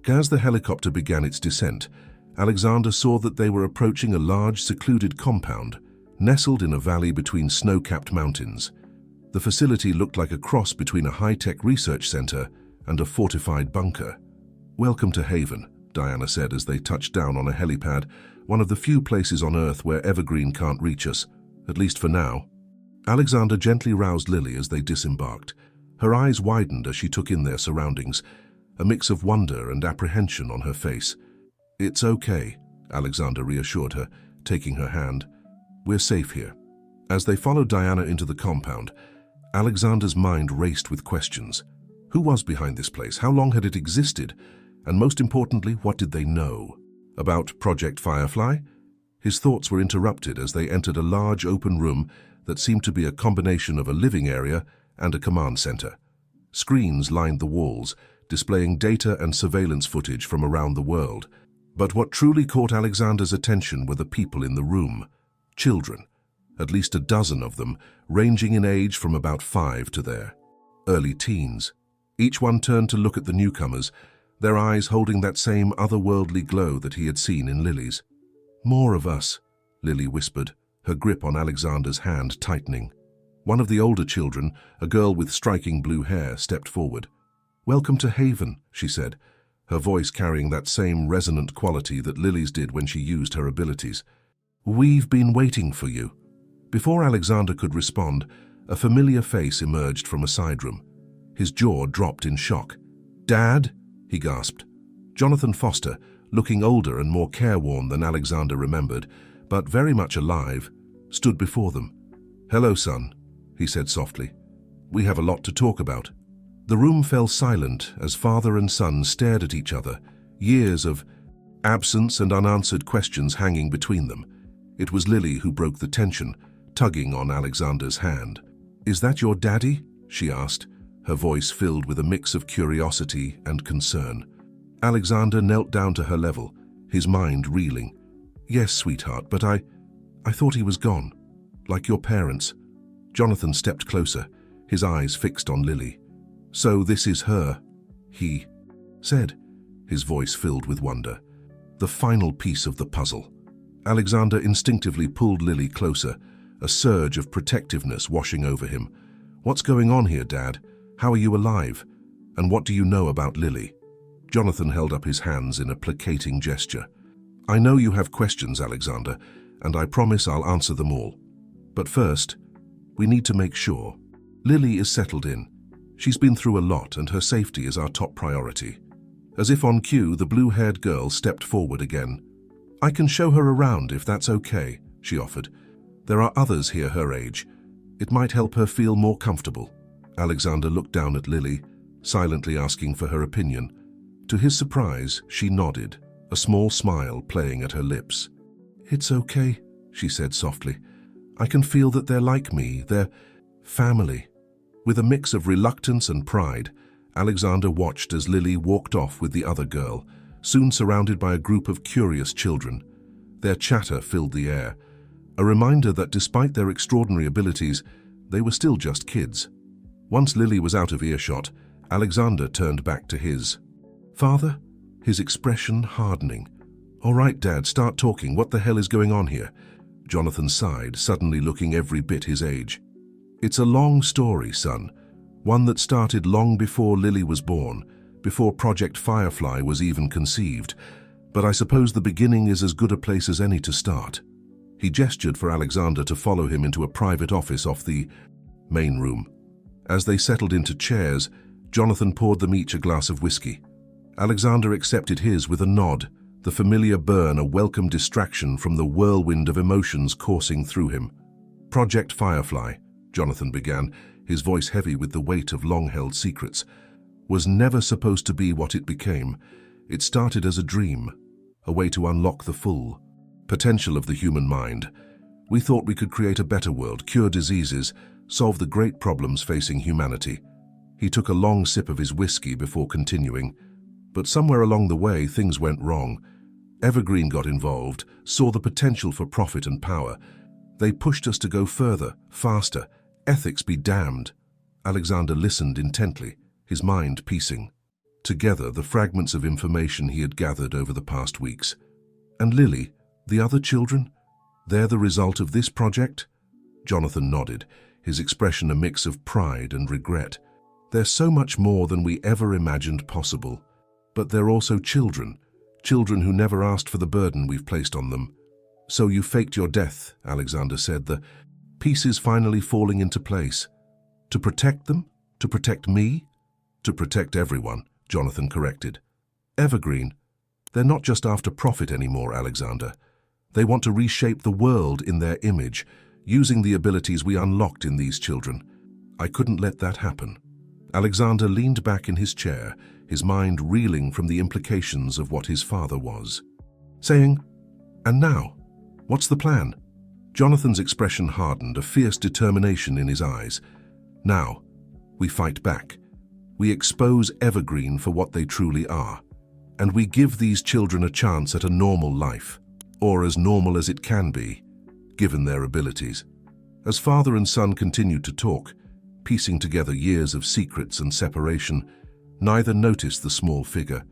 Speaker 1: As the helicopter began its descent, Alexander saw that they were approaching a large, secluded compound, nestled in a valley between snow-capped mountains. The facility looked like a cross between a high-tech research center and a fortified bunker. "Welcome to Haven," Diana said as they touched down on a helipad, one of the few places on Earth where Evergreen can't reach us, at least for now. Alexander gently roused Lily as they disembarked. Her eyes widened as she took in their surroundings, a mix of wonder and apprehension on her face. "It's okay," Alexander reassured her, taking her hand. "We're safe here." As they followed Diana into the compound, Alexander's mind raced with questions. Who was behind this place? How long had it existed? And most importantly, what did they know? About Project Firefly? His thoughts were interrupted as they entered a large open room that seemed to be a combination of a living area and a command center. Screens lined the walls, displaying data and surveillance footage from around the world. But what truly caught Alexander's attention were the people in the room. Children, at least a dozen of them, ranging in age from about 5 to their early teens. Each one turned to look at the newcomers, their eyes holding that same otherworldly glow that he had seen in Lily's. "More of us," Lily whispered, her grip on Alexander's hand tightening. One of the older children, a girl with striking blue hair, stepped forward. "Welcome to Haven," she said, her voice carrying that same resonant quality that Lily's did when she used her abilities. "We've been waiting for you." Before Alexander could respond, a familiar face emerged from a side room. His jaw dropped in shock. "Dad?" he gasped. Jonathan Foster, looking older and more careworn than Alexander remembered, but very much alive, stood before them. "Hello, son," he said softly. "We have a lot to talk about." The room fell silent as father and son stared at each other, years of absence and unanswered questions hanging between them. It was Lily who broke the tension, tugging on Alexander's hand. "Is that your daddy?" she asked, her voice filled with a mix of curiosity and concern. Alexander knelt down to her level, his mind reeling. "Yes, sweetheart, but I thought he was gone, like your parents." Jonathan stepped closer, his eyes fixed on Lily. "So this is her," he said, his voice filled with wonder. The final piece of the puzzle. Alexander instinctively pulled Lily closer, a surge of protectiveness washing over him. "What's going on here, Dad? How are you alive? And what do you know about Lily?" Jonathan held up his hands in a placating gesture. "I know you have questions, Alexander, and I promise I'll answer them all. But first, we need to make sure. Lily is settled in. She's been through a lot, and her safety is our top priority." As if on cue, the blue-haired girl stepped forward again. "I can show her around if that's okay," she offered. "There are others here her age. It might help her feel more comfortable." Alexander looked down at Lily, silently asking for her opinion. To his surprise, she nodded, a small smile playing at her lips. "It's okay," she said softly. "I can feel that they're like me, they're family." With a mix of reluctance and pride, Alexander watched as Lily walked off with the other girl, soon surrounded by a group of curious children. Their chatter filled the air, a reminder that despite their extraordinary abilities, they were still just kids. Once Lily was out of earshot, Alexander turned back to his father, his expression hardening. "All right, Dad, start talking. What the hell is going on here?" Jonathan sighed, suddenly looking every bit his age. "It's a long story, son. One that started long before Lily was born, before Project Firefly was even conceived. But I suppose the beginning is as good a place as any to start." He gestured for Alexander to follow him into a private office off the main room. As they settled into chairs, Jonathan poured them each a glass of whiskey. Alexander accepted his with a nod, the familiar burn a welcome distraction from the whirlwind of emotions coursing through him. "Project Firefly," Jonathan began, his voice heavy with the weight of long-held secrets, "was never supposed to be what it became. It started as a dream, a way to unlock the full potential of the human mind. We thought we could create a better world, cure diseases, solve the great problems facing humanity." He took a long sip of his whiskey before continuing. "But somewhere along the way, things went wrong. Evergreen got involved, saw the potential for profit and power. They pushed us to go further, faster. Ethics be damned." Alexander listened intently, his mind piecing together the fragments of information he had gathered over the past weeks. "And Lily, the other children? They're the result of this project?" Jonathan nodded, his expression a mix of pride and regret. "They're so much more than we ever imagined possible. But they're also children who never asked for the burden we've placed on them." "So you faked your death," Alexander said, the Pieces finally falling into place. To protect them? To protect me? To protect everyone, Jonathan corrected. Evergreen. They're not just after profit anymore, Alexander. They want to reshape the world in their image, using the abilities we unlocked in these children. I couldn't let that happen. Alexander leaned back in his chair, his mind reeling from the implications of what his father was. Saying, "And now? What's the plan?" Jonathan's expression hardened, a fierce determination in his eyes. Now, we fight back. We expose Evergreen for what they truly are. And we give these children a chance at a normal life, or as normal as it can be, given their abilities. As father and son continued to talk, piecing together years of secrets and separation, neither noticed the small figure,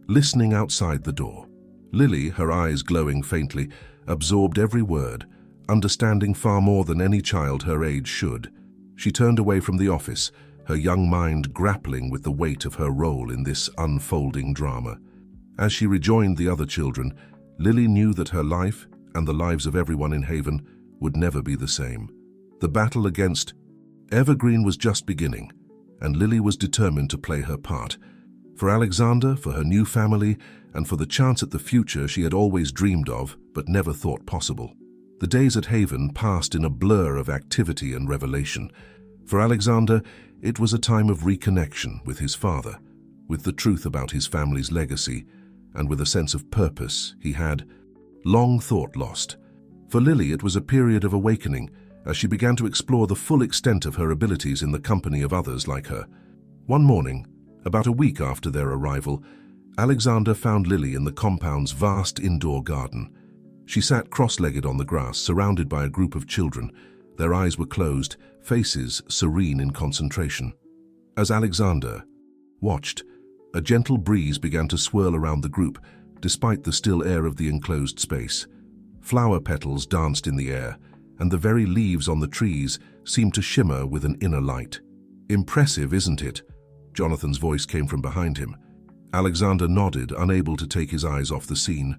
Speaker 1: listening outside the door. Lily, her eyes glowing faintly, absorbed every word, understanding far more than any child her age should. She turned away from the office, her young mind grappling with the weight of her role in this unfolding drama. As she rejoined the other children, Lily knew that her life and the lives of everyone in Haven would never be the same. The battle against Evergreen was just beginning, and Lily was determined to play her part. For Alexander, for her new family, and for the chance at the future she had always dreamed of but never thought possible. The days at Haven passed in a blur of activity and revelation. For Alexander, it was a time of reconnection with his father, with the truth about his family's legacy, and with a sense of purpose he had long thought lost. For Lily, it was a period of awakening, as she began to explore the full extent of her abilities in the company of others like her. One morning, about a week after their arrival, Alexander found Lily in the compound's vast indoor garden. She sat cross-legged on the grass, surrounded by a group of children. Their eyes were closed, faces serene in concentration. As Alexander watched, a gentle breeze began to swirl around the group, despite the still air of the enclosed space. Flower petals danced in the air, and the very leaves on the trees seemed to shimmer with an inner light. "Impressive, isn't it?" Jonathan's voice came from behind him. Alexander nodded, unable to take his eyes off the scene.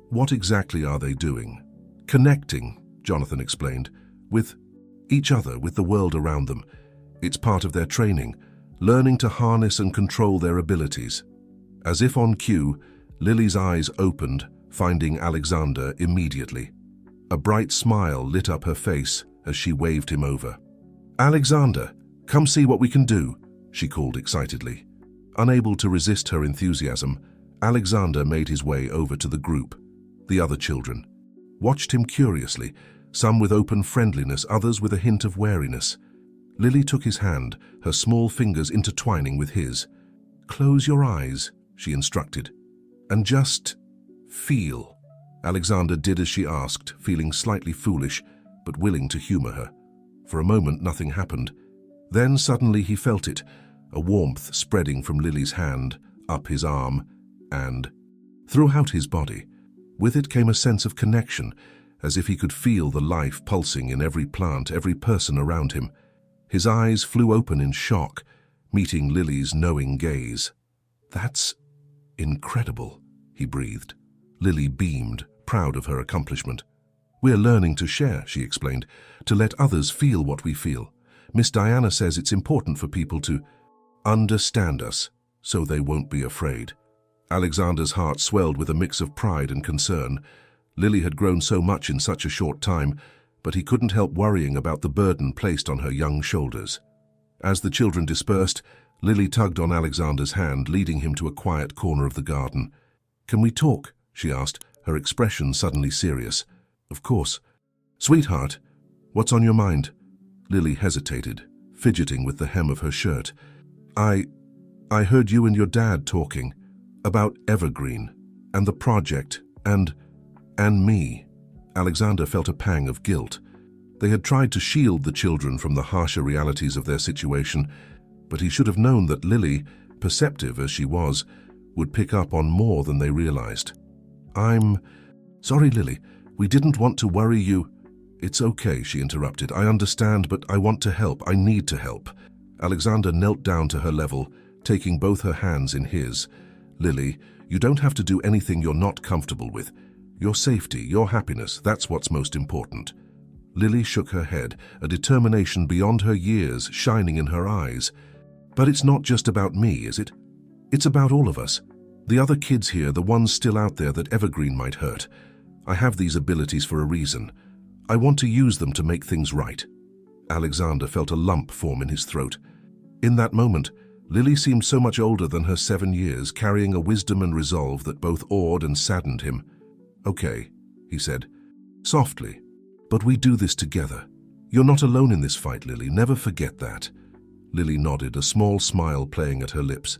Speaker 1: "What exactly are they doing?" "Connecting," Jonathan explained, "with each other, with the world around them. It's part of their training, learning to harness and control their abilities." As if on cue, Lily's eyes opened, finding Alexander immediately. A bright smile lit up her face as she waved him over. "Alexander, come see what we can do," she called excitedly. Unable to resist her enthusiasm, Alexander made his way over to the group. The other children watched him curiously, some with open friendliness, others with a hint of wariness. Lily took his hand, her small fingers intertwining with his. "Close your eyes," she instructed, "and just feel." Alexander did as she asked, feeling slightly foolish, but willing to humor her. For a moment, nothing happened. Then suddenly he felt it, a warmth spreading from Lily's hand, up his arm, and throughout his body. With it came a sense of connection, as if he could feel the life pulsing in every plant, every person around him. His eyes flew open in shock, meeting Lily's knowing gaze. "That's incredible," he breathed. Lily beamed, proud of her accomplishment. "We're learning to share," she explained, "to let others feel what we feel. Miss Diana says it's important for people to understand us, so they won't be afraid." Alexander's heart swelled with a mix of pride and concern. Lily had grown so much in such a short time, but he couldn't help worrying about the burden placed on her young shoulders. As the children dispersed, Lily tugged on Alexander's hand, leading him to a quiet corner of the garden. "Can we talk?" she asked, her expression suddenly serious. "Of course." "Sweetheart, what's on your mind?" Lily hesitated, fidgeting with the hem of her shirt. I heard you and your dad talking about Evergreen and the project and me." Alexander felt a pang of guilt. They had tried to shield the children from the harsher realities of their situation, but he should have known that Lily, perceptive as she was, would pick up on more than they realized. "I'm sorry, Lily. We didn't want to worry you." "It's okay," she interrupted. "I understand, but I want to help. I need to help." Alexander knelt down to her level, taking both her hands in his. "Lily, you don't have to do anything you're not comfortable with. Your safety, your happiness, that's what's most important." Lily shook her head, a determination beyond her years shining in her eyes. But it's not just about me, is it? It's about all of us. The other kids here, the ones still out there that Evergreen might hurt. I have these abilities for a reason. I want to use them to make things right. Alexander felt a lump form in his throat. In that moment, Lily seemed so much older than her 7 years, carrying a wisdom and resolve that both awed and saddened him. "Okay," he said, softly, "but we do this together. You're not alone in this fight, Lily. Never forget that." Lily nodded, a small smile playing at her lips.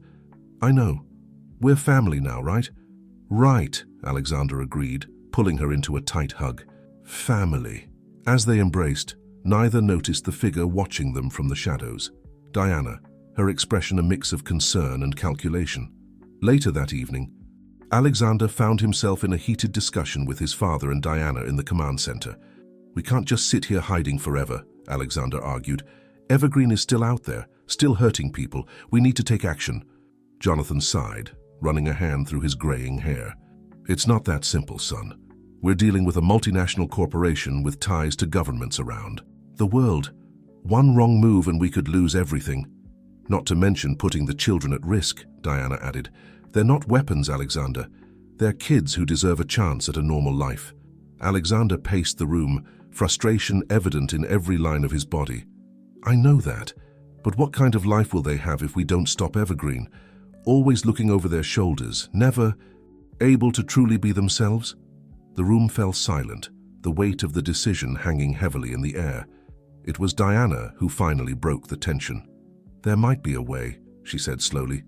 Speaker 1: "I know. We're family now, right?" "Right," Alexander agreed, pulling her into a tight hug. "Family." As they embraced, neither noticed the figure watching them from the shadows. Diana, her expression a mix of concern and calculation. Later that evening, Alexander found himself in a heated discussion with his father and Diana in the command center. "We can't just sit here hiding forever," Alexander argued. "Evergreen is still out there, still hurting people. We need to take action." Jonathan sighed, running a hand through his graying hair. "It's not that simple, son. We're dealing with a multinational corporation with ties to governments around the world. One wrong move and we could lose everything. Not to mention putting the children at risk," Diana added. "They're not weapons, Alexander. They're kids who deserve a chance at a normal life." Alexander paced the room, frustration evident in every line of his body. "I know that, but what kind of life will they have if we don't stop Evergreen? Always looking over their shoulders, never able to truly be themselves?" The room fell silent, the weight of the decision hanging heavily in the air. It was Diana who finally broke the tension. "There might be a way," she said slowly.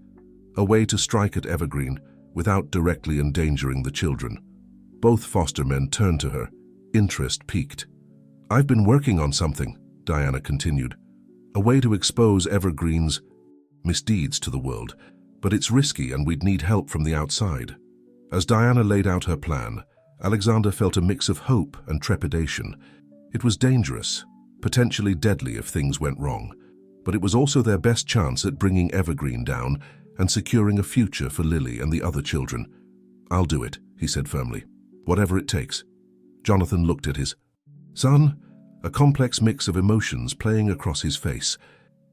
Speaker 1: "A way to strike at Evergreen without directly endangering the children." Both foster men turned to her, interest piqued. "I've been working on something," Diana continued. "A way to expose Evergreen's misdeeds to the world, but it's risky and we'd need help from the outside." As Diana laid out her plan, Alexander felt a mix of hope and trepidation. It was dangerous, potentially deadly if things went wrong, but it was also their best chance at bringing Evergreen down and securing a future for Lily and the other children. "I'll do it," he said firmly. "Whatever it takes." Jonathan looked at his son, a complex mix of emotions playing across his face.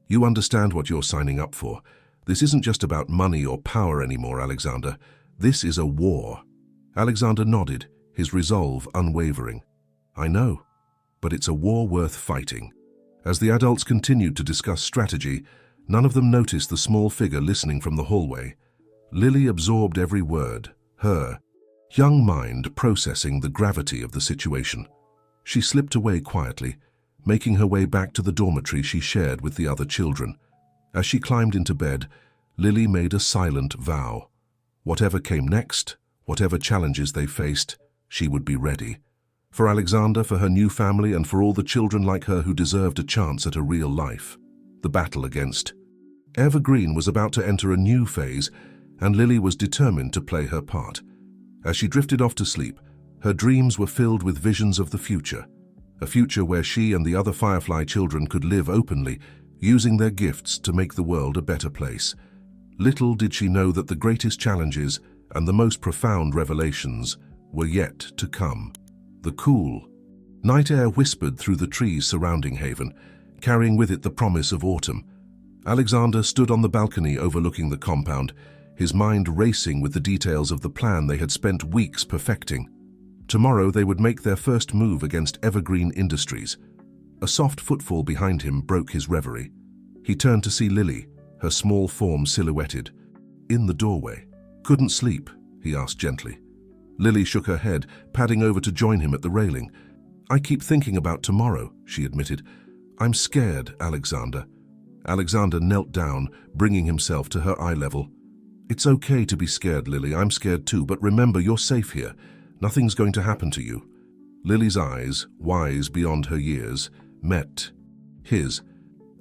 Speaker 1: "You understand what you're signing up for. This isn't just about money or power anymore, Alexander. This is a war." Alexander nodded, his resolve unwavering. "I know, but it's a war worth fighting." As the adults continued to discuss strategy, none of them noticed the small figure listening from the hallway. Lily absorbed every word, her young mind processing the gravity of the situation. She slipped away quietly, making her way back to the dormitory she shared with the other children. As she climbed into bed, Lily made a silent vow. Whatever came next, whatever challenges they faced, she would be ready. For Alexander, for her new family, and for all the children like her who deserved a chance at a real life. The battle against Evergreen was about to enter a new phase, and Lily was determined to play her part. As she drifted off to sleep, her dreams were filled with visions of the future, a future where she and the other Firefly children could live openly, using their gifts to make the world a better place. Little did she know that the greatest challenges and the most profound revelations were yet to come. The cool night air whispered through the trees surrounding Haven, carrying with it the promise of autumn. Alexander stood on the balcony overlooking the compound, his mind racing with the details of the plan they had spent weeks perfecting. Tomorrow they would make their first move against Evergreen Industries. A soft footfall behind him broke his reverie. He turned to see Lily, her small form silhouetted in the doorway. "Couldn't sleep?" he asked gently. Lily shook her head, padding over to join him at the railing. "I keep thinking about tomorrow," she admitted. "I'm scared, Alexander." Alexander knelt down, bringing himself to her eye level. "It's okay to be scared, Lily. I'm scared too, but remember, you're safe here. Nothing's going to happen to you." Lily's eyes, wise beyond her years, met his.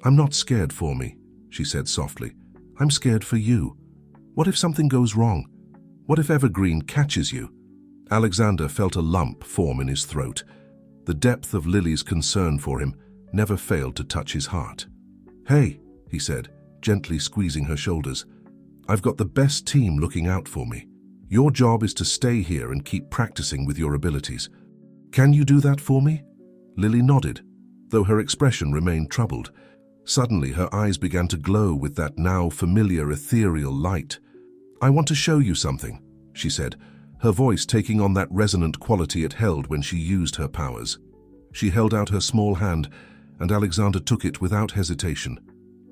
Speaker 1: "I'm not scared for me," she said softly. "I'm scared for you. What if something goes wrong? What if Evergreen catches you?" Alexander felt a lump form in his throat. The depth of Lily's concern for him never failed to touch his heart. "Hey," he said, gently squeezing her shoulders. "I've got the best team looking out for me. Your job is to stay here and keep practicing with your abilities. Can you do that for me?" Lily nodded, though her expression remained troubled. Suddenly, her eyes began to glow with that now familiar ethereal light. "I want to show you something," she said, her voice taking on that resonant quality it held when she used her powers. She held out her small hand, and Alexander took it without hesitation.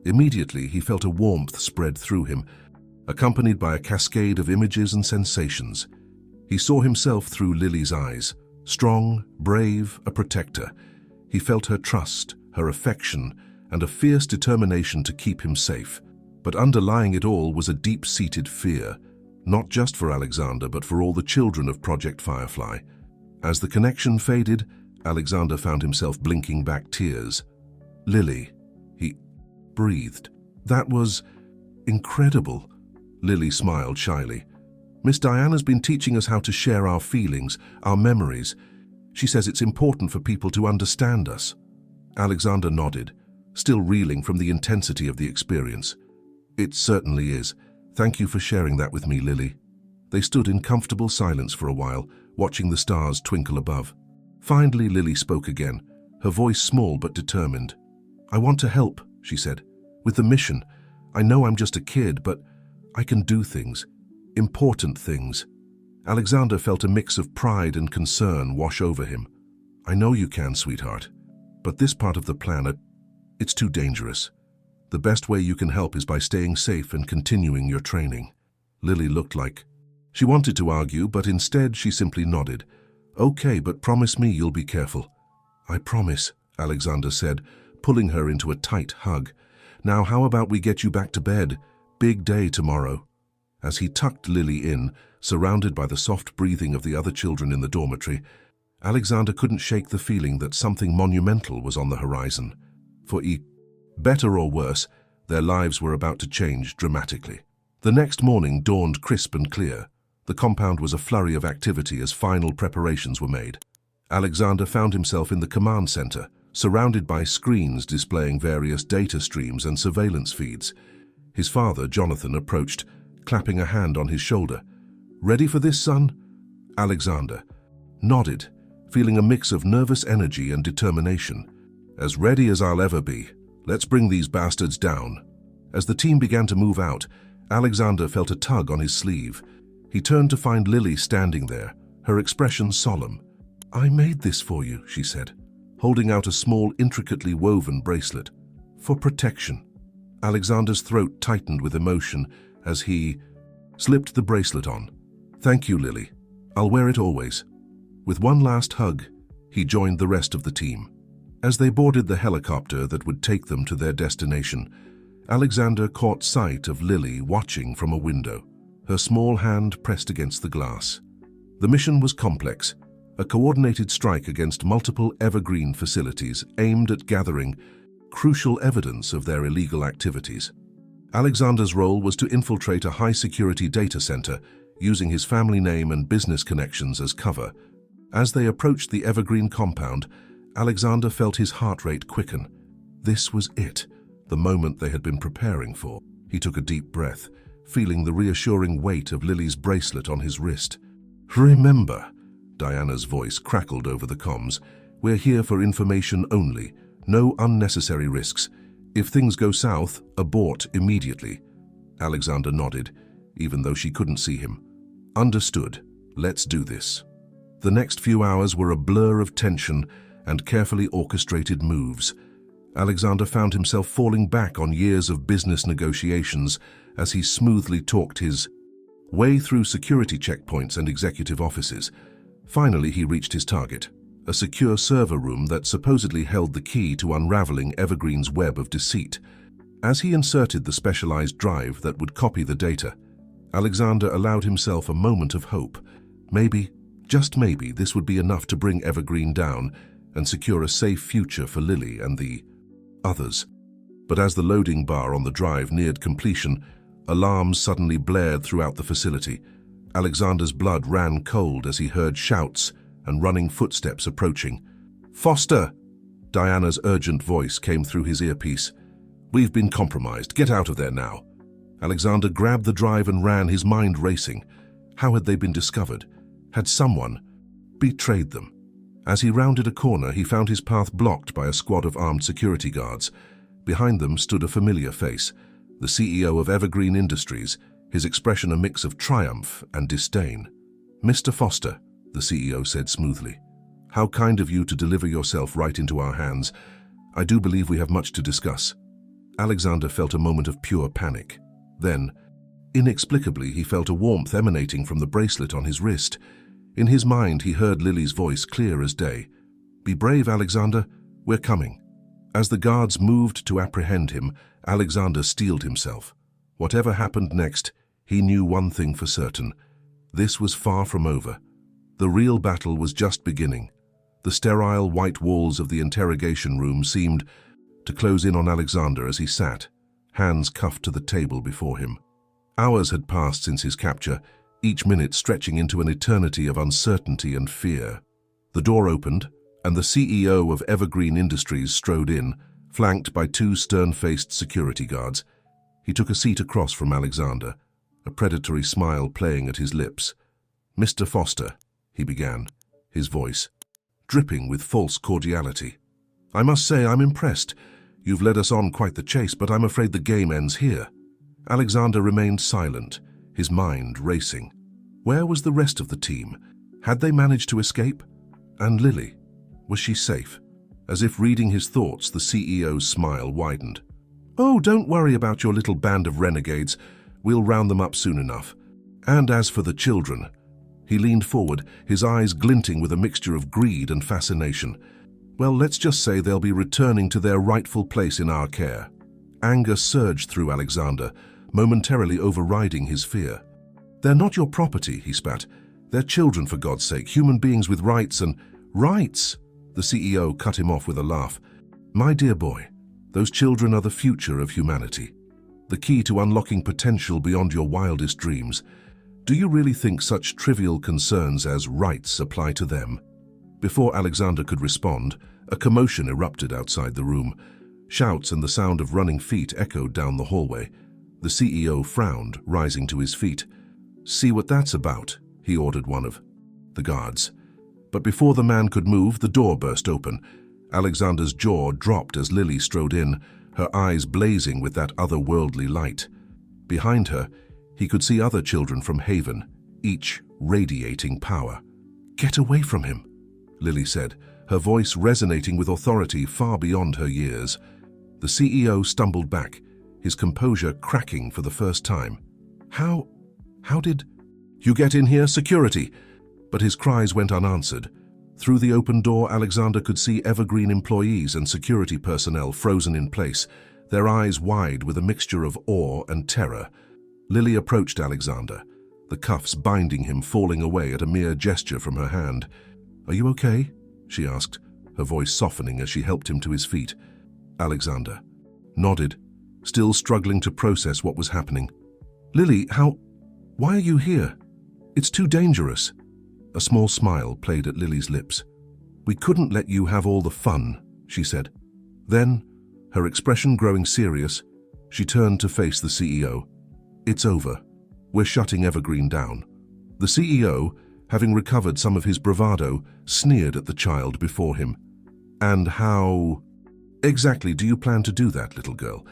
Speaker 1: Immediately, he felt a warmth spread through him, accompanied by a cascade of images and sensations. He saw himself through Lily's eyes, strong, brave, a protector. He felt her trust, her affection, and a fierce determination to keep him safe. But underlying it all was a deep-seated fear, not just for Alexander, but for all the children of Project Firefly. As the connection faded, Alexander found himself blinking back tears. "Lily," he breathed. "That was incredible." Lily smiled shyly. "Miss Diana's been teaching us how to share our feelings, our memories. She says it's important for people to understand us." Alexander nodded, still reeling from the intensity of the experience. "It certainly is. Thank you for sharing that with me, Lily." They stood in comfortable silence for a while, watching the stars twinkle above. Finally, Lily spoke again, her voice small but determined. "I want to help," she said, "with the mission. I know I'm just a kid, but I can do things. Important things." Alexander felt a mix of pride and concern wash over him. "I know you can, sweetheart. But this part of the planet, it's too dangerous. The best way you can help is by staying safe and continuing your training." Lily looked like she wanted to argue, but instead she simply nodded. "Okay, but promise me you'll be careful." "I promise," Alexander said, pulling her into a tight hug. "Now how about we get you back to bed? Big day tomorrow." As he tucked Lily in, surrounded by the soft breathing of the other children in the dormitory, Alexander couldn't shake the feeling that something monumental was on the horizon. For better or worse, their lives were about to change dramatically. The next morning dawned crisp and clear. The compound was a flurry of activity as final preparations were made. Alexander found himself in the command center, surrounded by screens displaying various data streams and surveillance feeds. His father, Jonathan, approached, clapping a hand on his shoulder. "Ready for this, son?" Alexander nodded, feeling a mix of nervous energy and determination. "As ready as I'll ever be. Let's bring these bastards down." As the team began to move out, Alexander felt a tug on his sleeve. He turned to find Lily standing there, her expression solemn. "I made this for you," she said, holding out a small, intricately woven bracelet. "For protection." Alexander's throat tightened with emotion as he slipped the bracelet on. "Thank you, Lily. I'll wear it always." With one last hug, he joined the rest of the team. As they boarded the helicopter that would take them to their destination, Alexander caught sight of Lily watching from a window, her small hand pressed against the glass. The mission was complex, a coordinated strike against multiple evergreen facilities aimed at gathering crucial evidence of their illegal activities. Alexander's role was to infiltrate a high-security data center using his family name and business connections as cover. As they approached the evergreen compound, Alexander felt his heart rate quicken. This was it, the moment they had been preparing for. He took a deep breath, feeling the reassuring weight of Lily's bracelet on his wrist. "Remember," Diana's voice crackled over the comms, "we're here for information only, no unnecessary risks. If things go south, abort immediately." Alexander nodded, even though she couldn't see him. "Understood. Let's do this." The next few hours were a blur of tension and carefully orchestrated moves. Alexander found himself falling back on years of business negotiations as he smoothly talked his way through security checkpoints and executive offices. Finally, he reached his target, a secure server room that supposedly held the key to unraveling Evergreen's web of deceit. As he inserted the specialized drive that would copy the data, Alexander allowed himself a moment of hope. Maybe, just maybe, this would be enough to bring Evergreen down and secure a safe future for Lily and the others. But as the loading bar on the drive neared completion, alarms suddenly blared throughout the facility. Alexander's blood ran cold as he heard shouts and running footsteps approaching. "Foster!" Diana's urgent voice came through his earpiece. "We've been compromised. Get out of there now." Alexander grabbed the drive and ran, his mind racing. How had they been discovered? Had someone betrayed them? As he rounded a corner, he found his path blocked by a squad of armed security guards. Behind them stood a familiar face, the CEO of Evergreen Industries, his expression a mix of triumph and disdain. "Mr. Foster," the CEO said smoothly, "how kind of you to deliver yourself right into our hands. I do believe we have much to discuss." Alexander felt a moment of pure panic. Then, inexplicably, he felt a warmth emanating from the bracelet on his wrist. In his mind, he heard Lily's voice clear as day. "Be brave, Alexander. We're coming." As the guards moved to apprehend him, Alexander steeled himself. Whatever happened next, he knew one thing for certain. This was far from over. The real battle was just beginning. The sterile white walls of the interrogation room seemed to close in on Alexander as he sat, hands cuffed to the table before him. Hours had passed since his capture, each minute stretching into an eternity of uncertainty and fear. The door opened, and the CEO of Evergreen Industries strode in, flanked by two stern-faced security guards. He took a seat across from Alexander, a predatory smile playing at his lips. "Mr. Foster," he began, his voice dripping with false cordiality. "I must say I'm impressed. You've led us on quite the chase, but I'm afraid the game ends here." Alexander remained silent, his mind racing. Where was the rest of the team? Had they managed to escape? And Lily? Was she safe? As if reading his thoughts, the CEO's smile widened. "Oh, don't worry about your little band of renegades. We'll round them up soon enough. And as for the children..." He leaned forward, his eyes glinting with a mixture of greed and fascination. "Well, let's just say they'll be returning to their rightful place in our care." Anger surged through Alexander, momentarily overriding his fear. "They're not your property," he spat. "They're children, for God's sake, human beings with rights and..." "Rights?" The CEO cut him off with a laugh. "My dear boy, those children are the future of humanity. The key to unlocking potential beyond your wildest dreams. Do you really think such trivial concerns as rights apply to them?" Before Alexander could respond, a commotion erupted outside the room. Shouts and the sound of running feet echoed down the hallway. The CEO frowned, rising to his feet. "See what that's about," he ordered one of the guards. But before the man could move, the door burst open. Alexander's jaw dropped as Lily strode in, her eyes blazing with that otherworldly light. Behind her, he could see other children from Haven, each radiating power. "Get away from him," Lily said, her voice resonating with authority far beyond her years. The CEO stumbled back, his composure cracking for the first time. How did you get in here? Security!" But his cries went unanswered. Through the open door, Alexander could see Evergreen employees and security personnel frozen in place, their eyes wide with a mixture of awe and terror. Lily approached Alexander, the cuffs binding him falling away at a mere gesture from her hand. "Are you okay?" she asked, her voice softening as she helped him to his feet. Alexander nodded, still struggling to process what was happening. "Lily, why are you here? It's too dangerous." A small smile played at Lily's lips. "We couldn't let you have all the fun," she said. Then, her expression growing serious, she turned to face the CEO. "It's over. We're shutting Evergreen down." The CEO, having recovered some of his bravado, sneered at the child before him. "And how exactly do you plan to do that, little girl?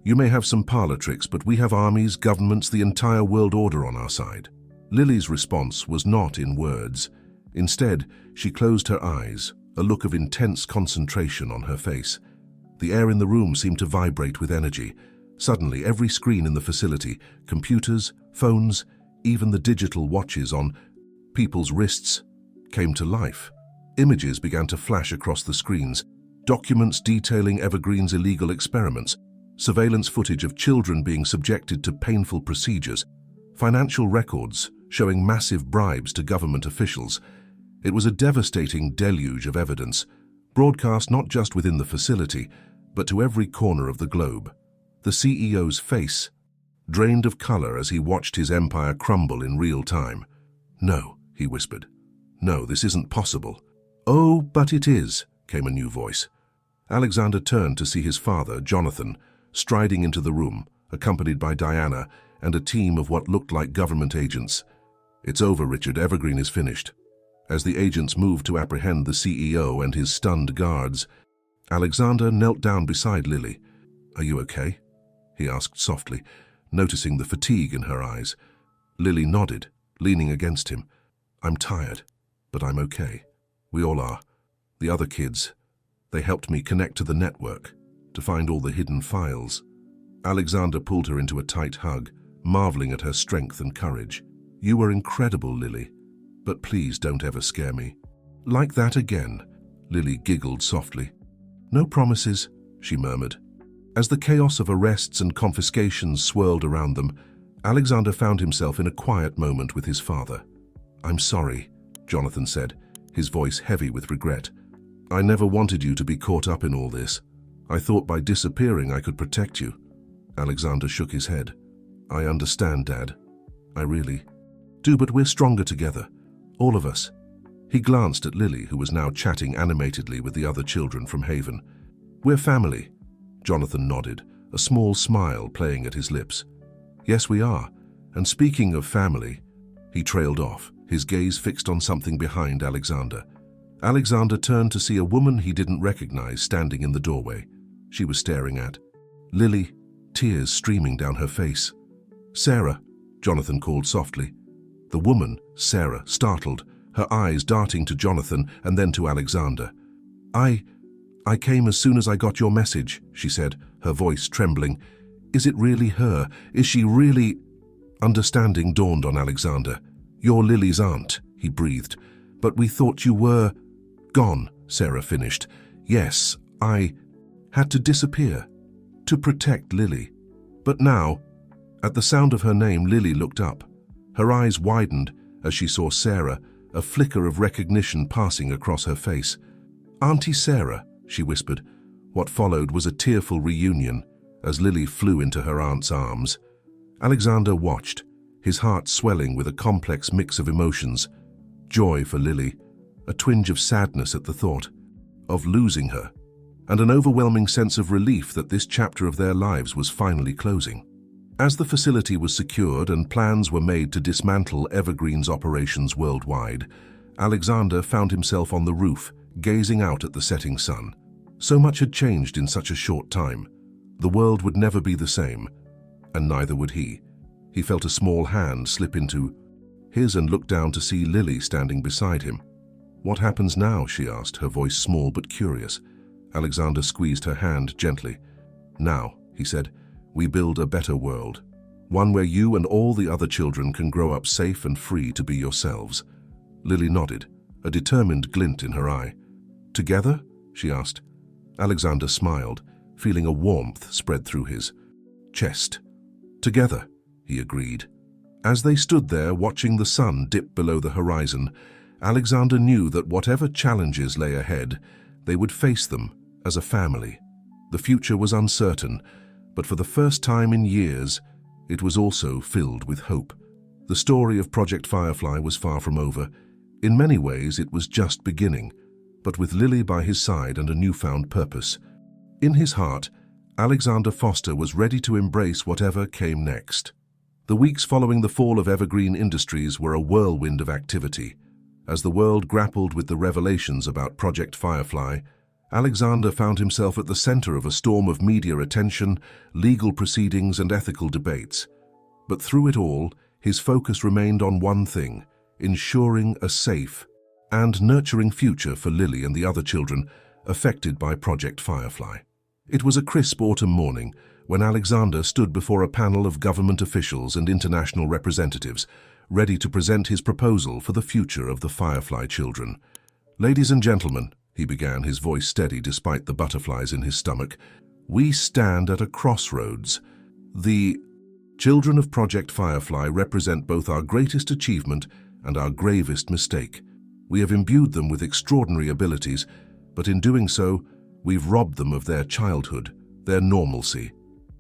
Speaker 1: You may have some parlor tricks, but we have armies, governments, the entire world order on our side." Lily's response was not in words. Instead, she closed her eyes, a look of intense concentration on her face. The air in the room seemed to vibrate with energy. Suddenly, every screen in the facility, computers, phones, even the digital watches on people's wrists, came to life. Images began to flash across the screens, documents detailing Evergreen's illegal experiments, surveillance footage of children being subjected to painful procedures, financial records showing massive bribes to government officials. It was a devastating deluge of evidence, broadcast not just within the facility, but to every corner of the globe. The CEO's face drained of color as he watched his empire crumble in real time. "No," he whispered. "No, this isn't possible." "Oh, but it is," came a new voice. Alexander turned to see his father, Jonathan, striding into the room, accompanied by Diana and a team of what looked like government agents. "It's over, Richard. Evergreen is finished." As the agents moved to apprehend the CEO and his stunned guards, Alexander knelt down beside Lily. "Are you okay?" he asked softly, noticing the fatigue in her eyes. Lily nodded, leaning against him. "I'm tired, but I'm okay. We all are. The other kids, they helped me connect to the network, to find all the hidden files." Alexander pulled her into a tight hug, marveling at her strength and courage. "You were incredible, Lily, but please don't ever scare me." "Like that again," Lily giggled softly. "No promises," she murmured. As the chaos of arrests and confiscations swirled around them, Alexander found himself in a quiet moment with his father. "I'm sorry," Jonathan said, his voice heavy with regret. "I never wanted you to be caught up in all this. I thought by disappearing I could protect you." Alexander shook his head. "I understand, Dad. I really do, but we're stronger together. All of us." He glanced at Lily, who was now chatting animatedly with the other children from Haven. "We're family." Jonathan nodded, a small smile playing at his lips. "Yes, we are. And speaking of family," he trailed off, his gaze fixed on something behind Alexander. Alexander turned to see a woman he didn't recognize standing in the doorway. She was staring at Lily, tears streaming down her face. "Sarah," Jonathan called softly. The woman, Sarah, startled, her eyes darting to Jonathan and then to Alexander. I came as soon as I got your message," she said, her voice trembling. "Is it really her? Is she really—" Understanding dawned on Alexander. "You're Lily's aunt," he breathed. "But we thought you were—" "Gone," Sarah finished. "Yes, I had to disappear to protect Lily. But now—" At the sound of her name, Lily looked up. Her eyes widened as she saw Sarah, a flicker of recognition passing across her face. "Auntie Sarah," she whispered. What followed was a tearful reunion as Lily flew into her aunt's arms. Alexander watched, his heart swelling with a complex mix of emotions. Joy for Lily, a twinge of sadness at the thought of losing her, and an overwhelming sense of relief that this chapter of their lives was finally closing. As the facility was secured and plans were made to dismantle Evergreen's operations worldwide, Alexander found himself on the roof, gazing out at the setting sun. So much had changed in such a short time. The world would never be the same, and neither would he. He felt a small hand slip into his and looked down to see Lily standing beside him. "What happens now?" she asked, her voice small but curious. Alexander squeezed her hand gently. "Now," he said, "we build a better world. One where you and all the other children can grow up safe and free to be yourselves." Lily nodded, a determined glint in her eye. "Together?" she asked. Alexander smiled, feeling a warmth spread through his chest. "Together," he agreed. As they stood there watching the sun dip below the horizon, Alexander knew that whatever challenges lay ahead, they would face them as a family. The future was uncertain, but for the first time in years, it was also filled with hope. The story of Project Firefly was far from over. In many ways, it was just beginning, but with Lily by his side and a newfound purpose. In his heart, Alexander Foster was ready to embrace whatever came next. The weeks following the fall of Evergreen Industries were a whirlwind of activity. As the world grappled with the revelations about Project Firefly, Alexander found himself at the center of a storm of media attention, legal proceedings, and ethical debates. But through it all, his focus remained on one thing: ensuring a safe and nurturing future for Lily and the other children affected by Project Firefly. It was a crisp autumn morning when Alexander stood before a panel of government officials and international representatives, ready to present his proposal for the future of the Firefly children. "Ladies and gentlemen," he began, his voice steady despite the butterflies in his stomach, "we stand at a crossroads. The children of Project Firefly represent both our greatest achievement and our gravest mistake. We have imbued them with extraordinary abilities, but in doing so, we've robbed them of their childhood, their normalcy."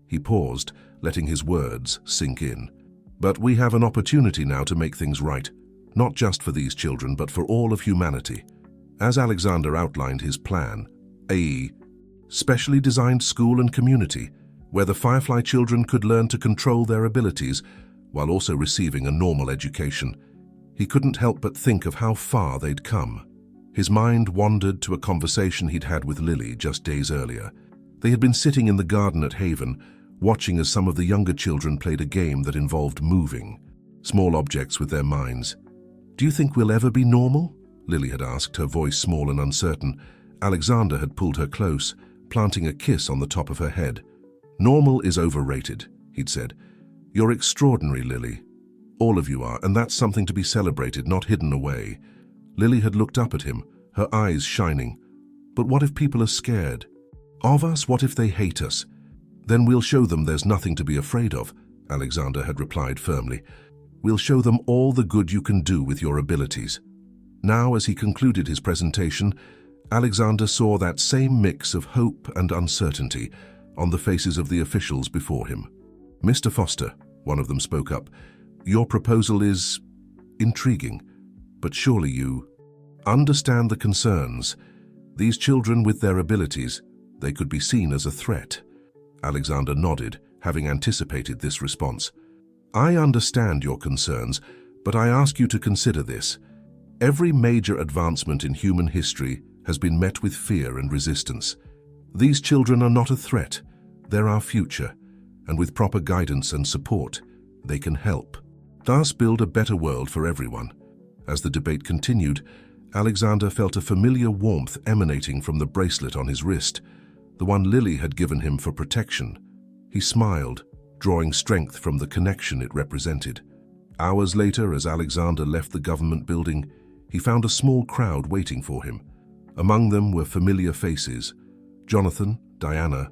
Speaker 1: He paused, letting his words sink in. "But we have an opportunity now to make things right, not just for these children, but for all of humanity." As Alexander outlined his plan, a specially designed school and community, where the Firefly children could learn to control their abilities while also receiving a normal education, He couldn't help but think of how far they'd come. His mind wandered to a conversation he'd had with Lily just days earlier. They had been sitting in the garden at Haven, watching as some of the younger children played a game that involved moving small objects with their minds. "Do you think we'll ever be normal?" Lily had asked, her voice small and uncertain. Alexander had pulled her close, planting a kiss on the top of her head. "Normal is overrated," he'd said. "You're extraordinary, Lily. All of you are, and that's something to be celebrated, not hidden away." Lily had looked up at him, her eyes shining. "But what if people are scared? Of us? What if they hate us? Then we'll show them there's nothing to be afraid of," Alexander had replied firmly. "We'll show them all the good you can do with your abilities." Now, as he concluded his presentation, Alexander saw that same mix of hope and uncertainty on the faces of the officials before him. "Mr. Foster," one of them spoke up, "your proposal is intriguing, but surely you understand the concerns. These children with their abilities, they could be seen as a threat." Alexander nodded, having anticipated this response. "I understand your concerns, but I ask you to consider this. Every major advancement in human history has been met with fear and resistance. These children are not a threat. They're our future, and with proper guidance and support, they can help. Thus build a better world for everyone." As the debate continued, Alexander felt a familiar warmth emanating from the bracelet on his wrist, the one Lily had given him for protection. He smiled, drawing strength from the connection it represented. Hours later, as Alexander left the government building, he found a small crowd waiting for him. Among them were familiar faces: Jonathan, Diana,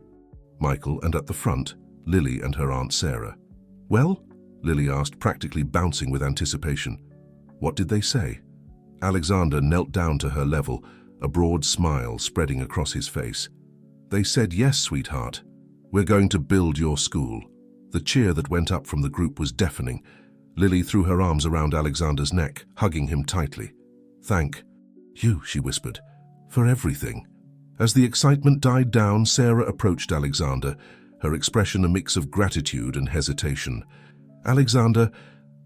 Speaker 1: Michael, and at the front, Lily and her Aunt Sarah. "Well?" Lily asked, practically bouncing with anticipation. "What did they say?" Alexander knelt down to her level, a broad smile spreading across his face. "They said, 'Yes, sweetheart. We're going to build your school.'" The cheer that went up from the group was deafening. Lily threw her arms around Alexander's neck, hugging him tightly. "Thank you," she whispered, "for everything." As the excitement died down, Sarah approached Alexander, her expression a mix of gratitude and hesitation. "Alexander,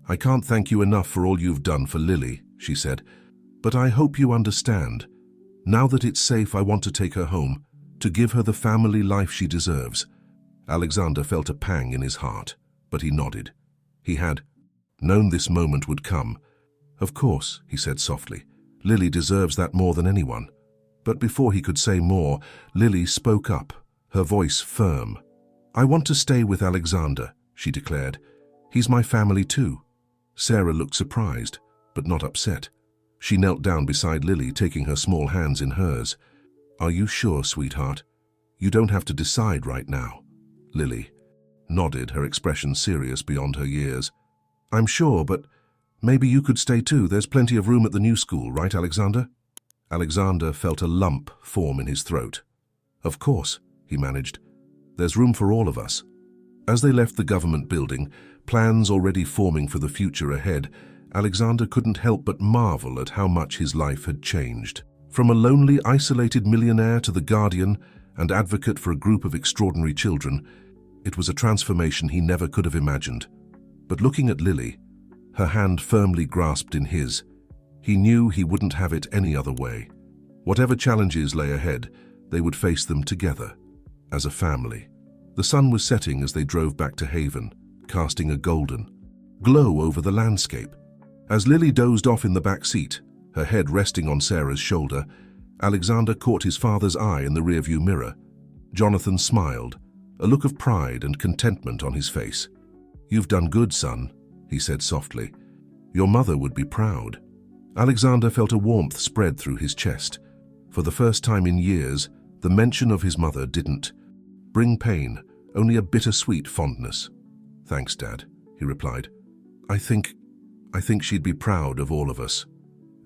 Speaker 1: I can't thank you enough for all you've done for Lily," she said, "but I hope you understand. Now that it's safe, I want to take her home, to give her the family life she deserves." Alexander felt a pang in his heart, but he nodded. He had known this moment would come. "Of course," he said softly, "Lily deserves that more than anyone." But before he could say more, Lily spoke up, her voice firm. "I want to stay with Alexander," she declared. "He's my family too." Sarah looked surprised, but not upset. She knelt down beside Lily, taking her small hands in hers. "Are you sure, sweetheart? You don't have to decide right now." Lily nodded, her expression serious beyond her years. "I'm sure, but maybe you could stay too. There's plenty of room at the new school, right, Alexander?" Alexander felt a lump form in his throat. "Of course," he managed. "There's room for all of us." As they left the government building, plans already forming for the future ahead, Alexander couldn't help but marvel at how much his life had changed. From a lonely, isolated millionaire to the guardian and advocate for a group of extraordinary children, it was a transformation he never could have imagined. But looking at Lily, her hand firmly grasped in his, he knew he wouldn't have it any other way. Whatever challenges lay ahead, they would face them together, as a family. The sun was setting as they drove back to Haven, casting a golden glow over the landscape. As Lily dozed off in the back seat, her head resting on Sarah's shoulder, Alexander caught his father's eye in the rearview mirror. Jonathan smiled, a look of pride and contentment on his face. "You've done good, son," he said softly. "Your mother would be proud." Alexander felt a warmth spread through his chest. For the first time in years, the mention of his mother didn't bring pain, only a bittersweet fondness. "Thanks, Dad," he replied. I think she'd be proud of all of us."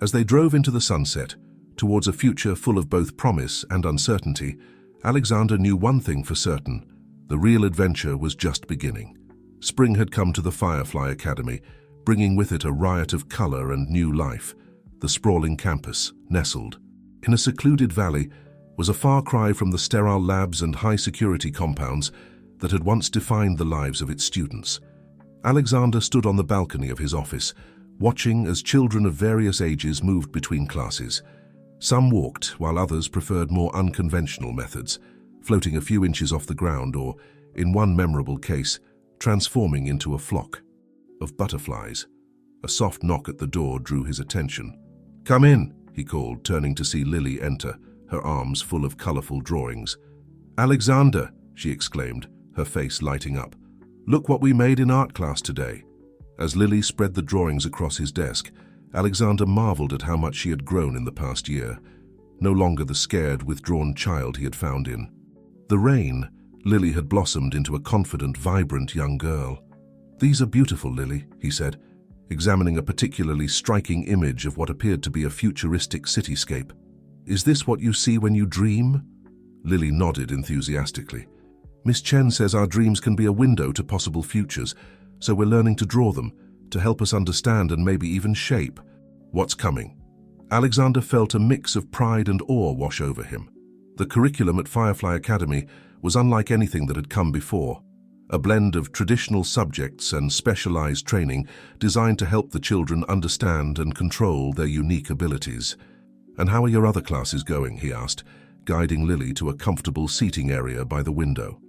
Speaker 1: As they drove into the sunset, towards a future full of both promise and uncertainty, Alexander knew one thing for certain: the real adventure was just beginning. Spring had come to the Firefly Academy, bringing with it a riot of color and new life. The sprawling campus, nestled in a secluded valley, was a far cry from the sterile labs and high-security compounds that had once defined the lives of its students. Alexander stood on the balcony of his office, watching as children of various ages moved between classes. Some walked, while others preferred more unconventional methods, floating a few inches off the ground or, in one memorable case, transforming into a flock of butterflies. A soft knock at the door drew his attention. "Come in," he called, turning to see Lily enter, her arms full of colorful drawings. "Alexander," she exclaimed, her face lighting up. "Look what we made in art class today." As Lily spread the drawings across his desk, Alexander marveled at how much she had grown in the past year, no longer the scared, withdrawn child he had found in the rain. Lily had blossomed into a confident, vibrant young girl. "These are beautiful, Lily," he said, examining a particularly striking image of what appeared to be a futuristic cityscape. "Is this what you see when you dream?" Lily nodded enthusiastically. "Miss Chen says our dreams can be a window to possible futures, so we're learning to draw them, to help us understand and maybe even shape what's coming." Alexander felt a mix of pride and awe wash over him. The curriculum at Firefly Academy was unlike anything that had come before, a blend of traditional subjects and specialized training designed to help the children understand and control their unique abilities. "And how are your other classes going?" he asked, guiding Lily to a comfortable seating area by the window.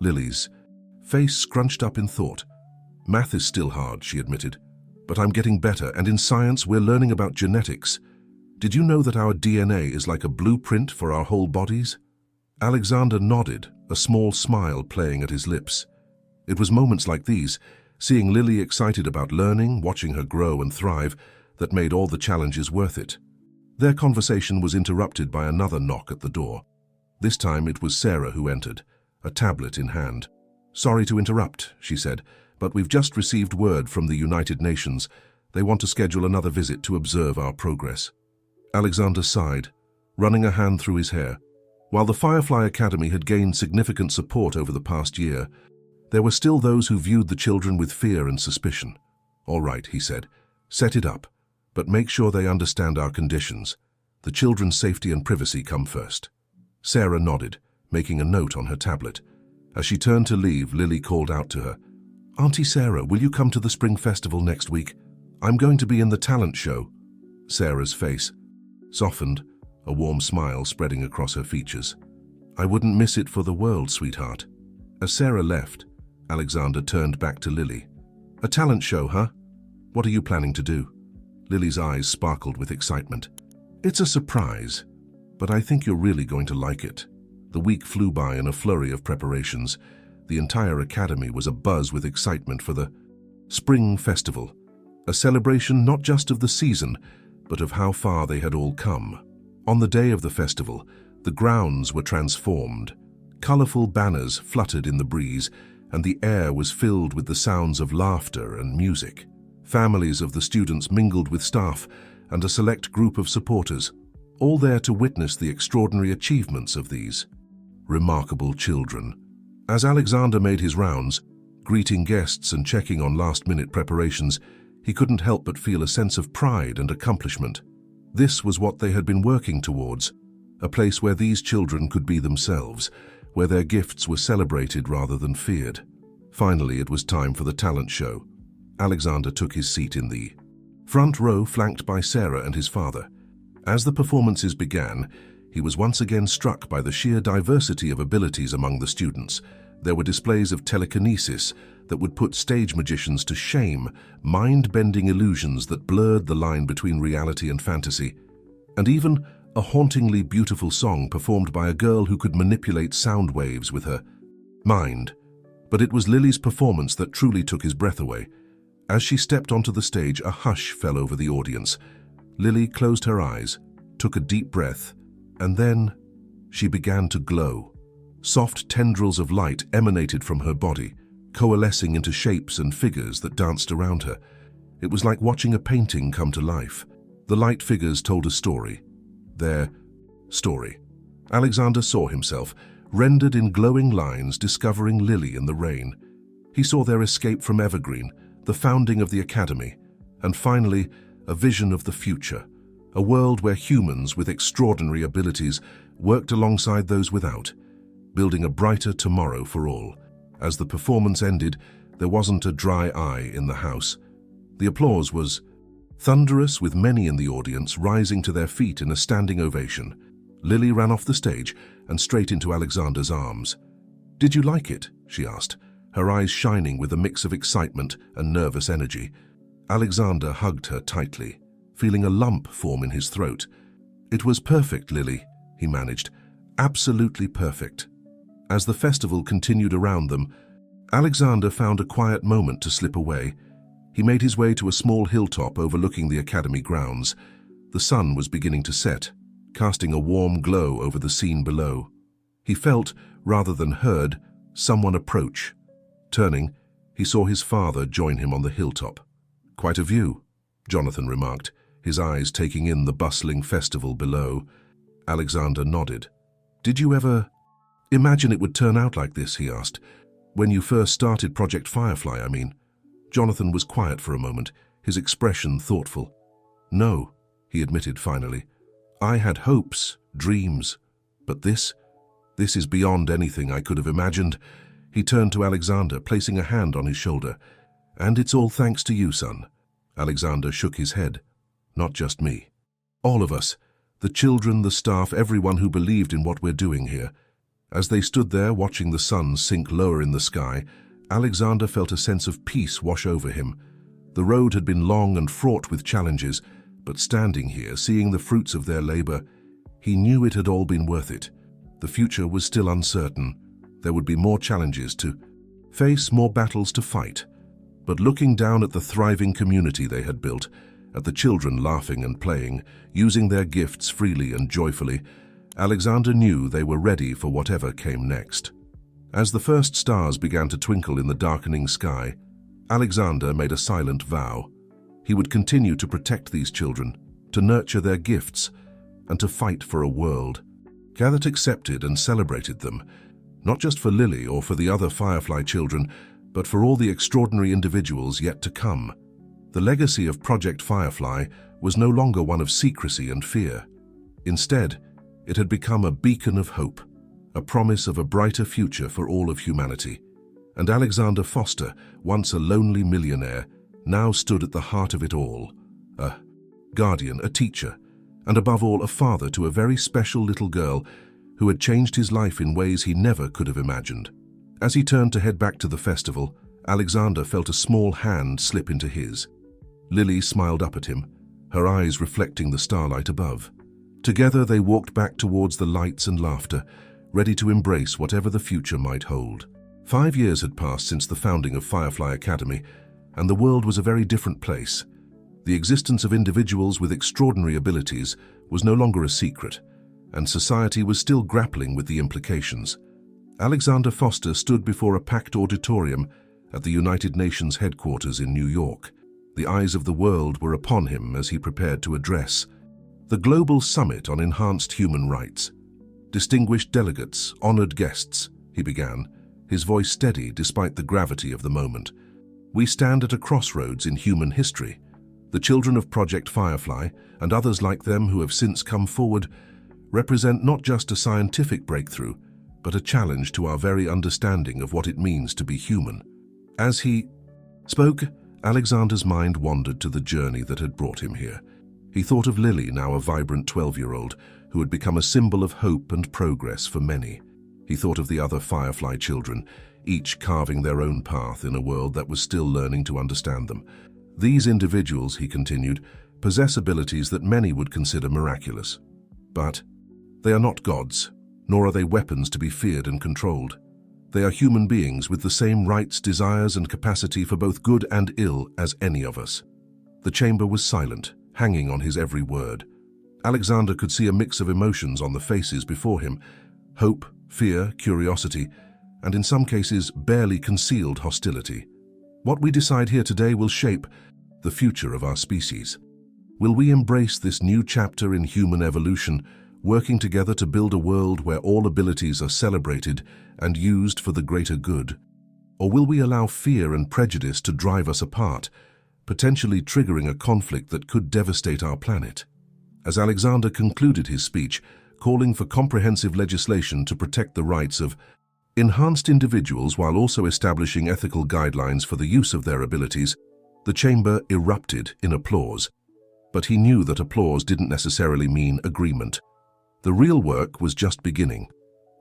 Speaker 1: Lily's face scrunched up in thought. "Math is still hard," she admitted, "but I'm getting better, and in science we're learning about genetics. Did you know that our DNA is like a blueprint for our whole bodies?" Alexander nodded, a small smile playing at his lips. It was moments like these, seeing Lily excited about learning, watching her grow and thrive, that made all the challenges worth it. Their conversation was interrupted by another knock at the door. This time it was Sarah who entered, a tablet in hand. "Sorry to interrupt," she said, "but we've just received word from the United Nations. They want to schedule another visit to observe our progress." Alexander sighed, running a hand through his hair. While the Firefly Academy had gained significant support over the past year, there were still those who viewed the children with fear and suspicion. "All right," he said, "set it up, but make sure they understand our conditions. The children's safety and privacy come first." Sarah nodded, making a note on her tablet. As she turned to leave, Lily called out to her, "Auntie Sarah, will you come to the Spring Festival next week? I'm going to be in the talent show." Sarah's face softened, a warm smile spreading across her features. "I wouldn't miss it for the world, sweetheart." As Sarah left, Alexander turned back to Lily. "A talent show, huh? What are you planning to do?" Lily's eyes sparkled with excitement. "It's a surprise, but I think you're really going to like it." The week flew by in a flurry of preparations. The entire academy was abuzz with excitement for the Spring Festival, a celebration not just of the season, but of how far they had all come. On the day of the festival, the grounds were transformed. Colorful banners fluttered in the breeze, and the air was filled with the sounds of laughter and music. Families of the students mingled with staff and a select group of supporters, all there to witness the extraordinary achievements of these remarkable children. As Alexander made his rounds, greeting guests and checking on last-minute preparations, he couldn't help but feel a sense of pride and accomplishment. This was what they had been working towards, a place where these children could be themselves, where their gifts were celebrated rather than feared. Finally, it was time for the talent show. Alexander took his seat in the front row, flanked by Sarah and his father. As the performances began, he was once again struck by the sheer diversity of abilities among the students. There were displays of telekinesis that would put stage magicians to shame, mind-bending illusions that blurred the line between reality and fantasy, and even a hauntingly beautiful song performed by a girl who could manipulate sound waves with her mind. But it was Lily's performance that truly took his breath away. As she stepped onto the stage, a hush fell over the audience. Lily closed her eyes, took a deep breath, and then she began to glow. Soft tendrils of light emanated from her body, coalescing into shapes and figures that danced around her. It was like watching a painting come to life. The light figures told a story. Their story. Alexander saw himself, rendered in glowing lines, discovering Lily in the rain. He saw their escape from Evergreen, the founding of the academy, and finally, a vision of the future, a world where humans with extraordinary abilities worked alongside those without, building a brighter tomorrow for all. As the performance ended, there wasn't a dry eye in the house. The applause was Thunderous, with many in the audience rising to their feet in a standing ovation, Lily ran off the stage and straight into Alexander's arms. "Did you like it?" she asked, her eyes shining with a mix of excitement and nervous energy. Alexander hugged her tightly, feeling a lump form in his throat. "It was perfect, Lily," he managed. "Absolutely perfect." As the festival continued around them, Alexander found a quiet moment to slip away. He made his way to a small hilltop overlooking the academy grounds. The sun was beginning to set, casting a warm glow over the scene below. He felt, rather than heard, someone approach. Turning, he saw his father join him on the hilltop. "Quite a view," Jonathan remarked, his eyes taking in the bustling festival below. Alexander nodded. "Did you ever imagine it would turn out like this?" he asked. "When you first started Project Firefly, I mean." Jonathan was quiet for a moment, his expression thoughtful. "No," he admitted finally. "I had hopes, dreams, but this is beyond anything I could have imagined." He turned to Alexander, placing a hand on his shoulder. "And it's all thanks to you, son." Alexander shook his head. "Not just me. All of us, the children, the staff, everyone who believed in what we're doing here." As they stood there watching the sun sink lower in the sky, Alexander felt a sense of peace wash over him. The road had been long and fraught with challenges, but standing here, seeing the fruits of their labor, he knew it had all been worth it. The future was still uncertain. There would be more challenges to face, more battles to fight. But looking down at the thriving community they had built, at the children laughing and playing, using their gifts freely and joyfully, Alexander knew they were ready for whatever came next. As the first stars began to twinkle in the darkening sky, Alexander made a silent vow. He would continue to protect these children, to nurture their gifts, and to fight for a world that accepted and celebrated them, not just for Lily or for the other Firefly children, but for all the extraordinary individuals yet to come. The legacy of Project Firefly was no longer one of secrecy and fear. Instead, it had become a beacon of hope, a promise of a brighter future for all of humanity. And Alexander Foster, once a lonely millionaire, now stood at the heart of it all, a guardian, a teacher, and above all a father to a very special little girl who had changed his life in ways he never could have imagined. As he turned to head back to the festival, Alexander felt a small hand slip into his. Lily smiled up at him, her eyes reflecting the starlight above. Together they walked back towards the lights and laughter, ready to embrace whatever the future might hold. 5 years had passed since the founding of Firefly Academy, and the world was a very different place. The existence of individuals with extraordinary abilities was no longer a secret, and society was still grappling with the implications. Alexander Foster stood before a packed auditorium at the United Nations headquarters in New York. The eyes of the world were upon him as he prepared to address the Global Summit on Enhanced Human Rights. "Distinguished delegates, honored guests," he began, his voice steady despite the gravity of the moment. "We stand at a crossroads in human history. The children of Project Firefly, and others like them who have since come forward, represent not just a scientific breakthrough, but a challenge to our very understanding of what it means to be human." As he spoke, Alexander's mind wandered to the journey that had brought him here. He thought of Lily, now a vibrant 12-year-old, who had become a symbol of hope and progress for many. He thought of the other Firefly children, each carving their own path in a world that was still learning to understand them. These individuals, he continued, possess abilities that many would consider miraculous. But they are not gods, nor are they weapons to be feared and controlled. They are human beings with the same rights, desires, and capacity for both good and ill as any of us. The chamber was silent, hanging on his every word. Alexander could see a mix of emotions on the faces before him: hope, fear, curiosity, and in some cases barely concealed hostility. What we decide here today will shape the future of our species. Will we embrace this new chapter in human evolution, working together to build a world where all abilities are celebrated and used for the greater good? Or will we allow fear and prejudice to drive us apart, potentially triggering a conflict that could devastate our planet? As Alexander concluded his speech, calling for comprehensive legislation to protect the rights of enhanced individuals while also establishing ethical guidelines for the use of their abilities, the chamber erupted in applause. But he knew that applause didn't necessarily mean agreement. The real work was just beginning.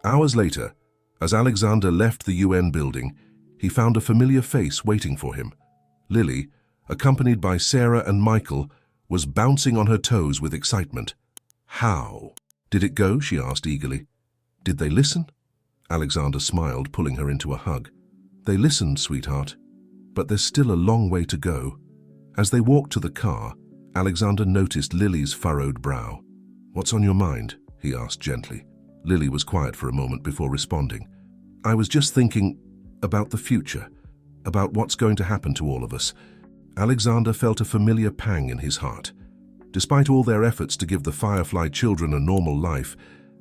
Speaker 1: Hours later, as Alexander left the UN building, he found a familiar face waiting for him. Lily, accompanied by Sarah and Michael, was bouncing on her toes with excitement. "How did it go?" she asked eagerly. "Did they listen?" Alexander smiled, pulling her into a hug. "They listened, sweetheart, but there's still a long way to go." As they walked to the car, Alexander noticed Lily's furrowed brow. "What's on your mind?" he asked gently. Lily was quiet for a moment before responding. "I was just thinking about the future, about what's going to happen to all of us." Alexander felt a familiar pang in his heart. Despite all their efforts to give the Firefly children a normal life,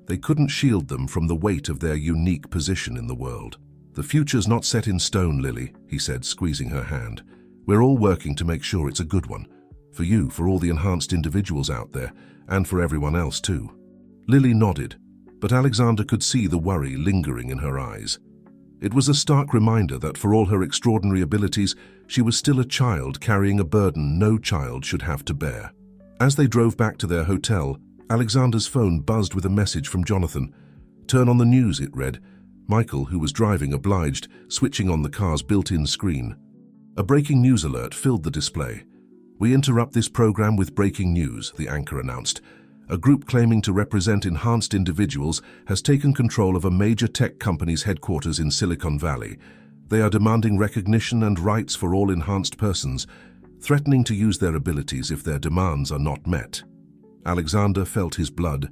Speaker 1: they couldn't shield them from the weight of their unique position in the world. "The future's not set in stone, Lily," he said, squeezing her hand. "We're all working to make sure it's a good one. For you, for all the enhanced individuals out there, and for everyone else too." Lily nodded, but Alexander could see the worry lingering in her eyes. It was a stark reminder that for all her extraordinary abilities, she was still a child carrying a burden no child should have to bear. As they drove back to their hotel, Alexander's phone buzzed with a message from Jonathan. "Turn on the news," it read. Michael, who was driving, obliged, switching on the car's built-in screen. A breaking news alert filled the display. "We interrupt this program with breaking news," the anchor announced. "A group claiming to represent enhanced individuals has taken control of a major tech company's headquarters in Silicon Valley. They are demanding recognition and rights for all enhanced persons, threatening to use their abilities if their demands are not met." Alexander felt his blood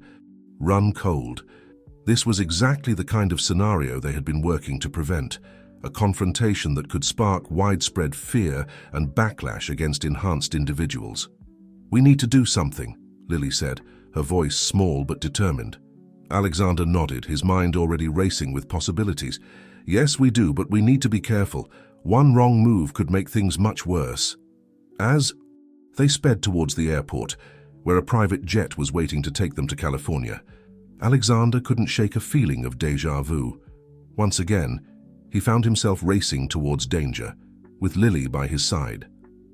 Speaker 1: run cold. This was exactly the kind of scenario they had been working to prevent, a confrontation that could spark widespread fear and backlash against enhanced individuals. "We need to do something," Lily said, her voice small but determined. Alexander nodded, his mind already racing with possibilities. "Yes, we do, but we need to be careful. One wrong move could make things much worse." As they sped towards the airport, where a private jet was waiting to take them to California, Alexander couldn't shake a feeling of déjà vu. Once again, he found himself racing towards danger, with Lily by his side.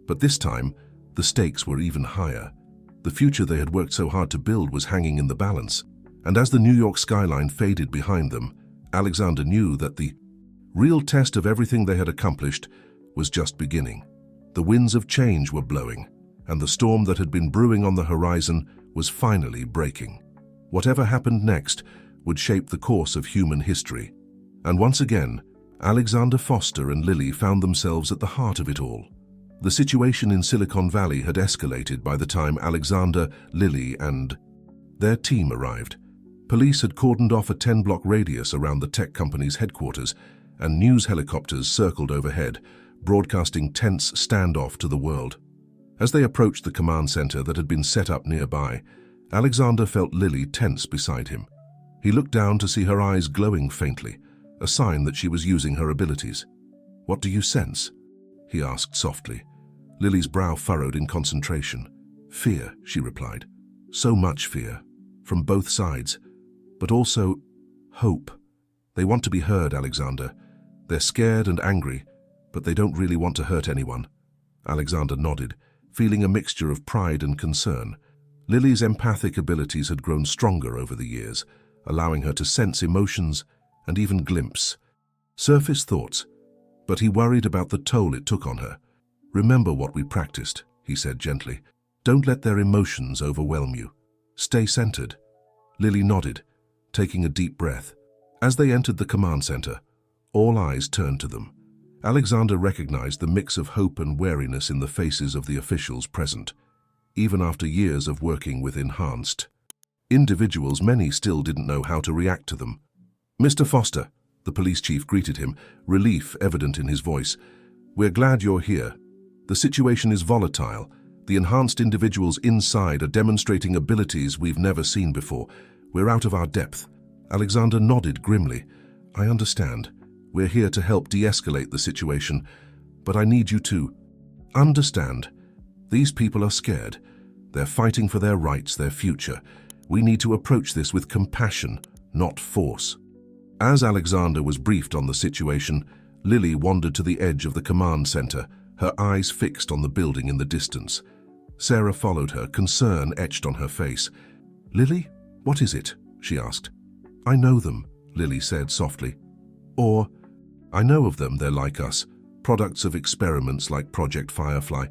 Speaker 1: But this time, the stakes were even higher. The future they had worked so hard to build was hanging in the balance, and as the New York skyline faded behind them, Alexander knew that the real test of everything they had accomplished was just beginning. The winds of change were blowing, and the storm that had been brewing on the horizon was finally breaking. Whatever happened next would shape the course of human history. And once again, Alexander Foster and Lily found themselves at the heart of it all. The situation in Silicon Valley had escalated by the time Alexander, Lily, and their team arrived. Police had cordoned off a 10-block radius around the tech company's headquarters, and news helicopters circled overhead, broadcasting tense standoff to the world. As they approached the command center that had been set up nearby, Alexander felt Lily tense beside him. He looked down to see her eyes glowing faintly, a sign that she was using her abilities. "What do you sense?" he asked softly. Lily's brow furrowed in concentration. "Fear," she replied. "So much fear, from both sides, but also hope. They want to be heard, Alexander. They're scared and angry, but they don't really want to hurt anyone." Alexander nodded, feeling a mixture of pride and concern. Lily's empathic abilities had grown stronger over the years, allowing her to sense emotions and even glimpse surface thoughts, but he worried about the toll it took on her. "Remember what we practiced," he said gently. "Don't let their emotions overwhelm you. Stay centered." Lily nodded, taking a deep breath. As they entered the command center, all eyes turned to them. Alexander recognized the mix of hope and wariness in the faces of the officials present. Even after years of working with enhanced individuals, many still didn't know how to react to them. "Mr. Foster," the police chief greeted him, relief evident in his voice. "We're glad you're here. The situation is volatile. The enhanced individuals inside are demonstrating abilities we've never seen before. We're out of our depth." Alexander nodded grimly. "I understand. We're here to help de-escalate the situation, but I need you to understand. These people are scared. They're fighting for their rights, their future. We need to approach this with compassion, not force." As Alexander was briefed on the situation, Lily wandered to the edge of the command center, her eyes fixed on the building in the distance. Sarah followed her, concern etched on her face. "Lily, what is it?" she asked. "I know them," Lily said softly. "Or, I know of them, they're like us, products of experiments like Project Firefly,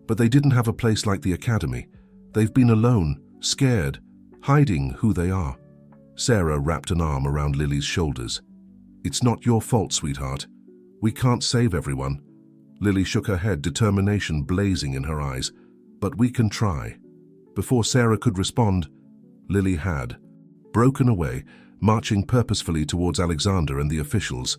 Speaker 1: but they didn't have a place like the Academy. They've been alone, scared, hiding who they are." Sarah wrapped an arm around Lily's shoulders. "It's not your fault, sweetheart. We can't save everyone." Lily shook her head, determination blazing in her eyes. "But we can try." Before Sarah could respond, Lily had broken away, marching purposefully towards Alexander and the officials.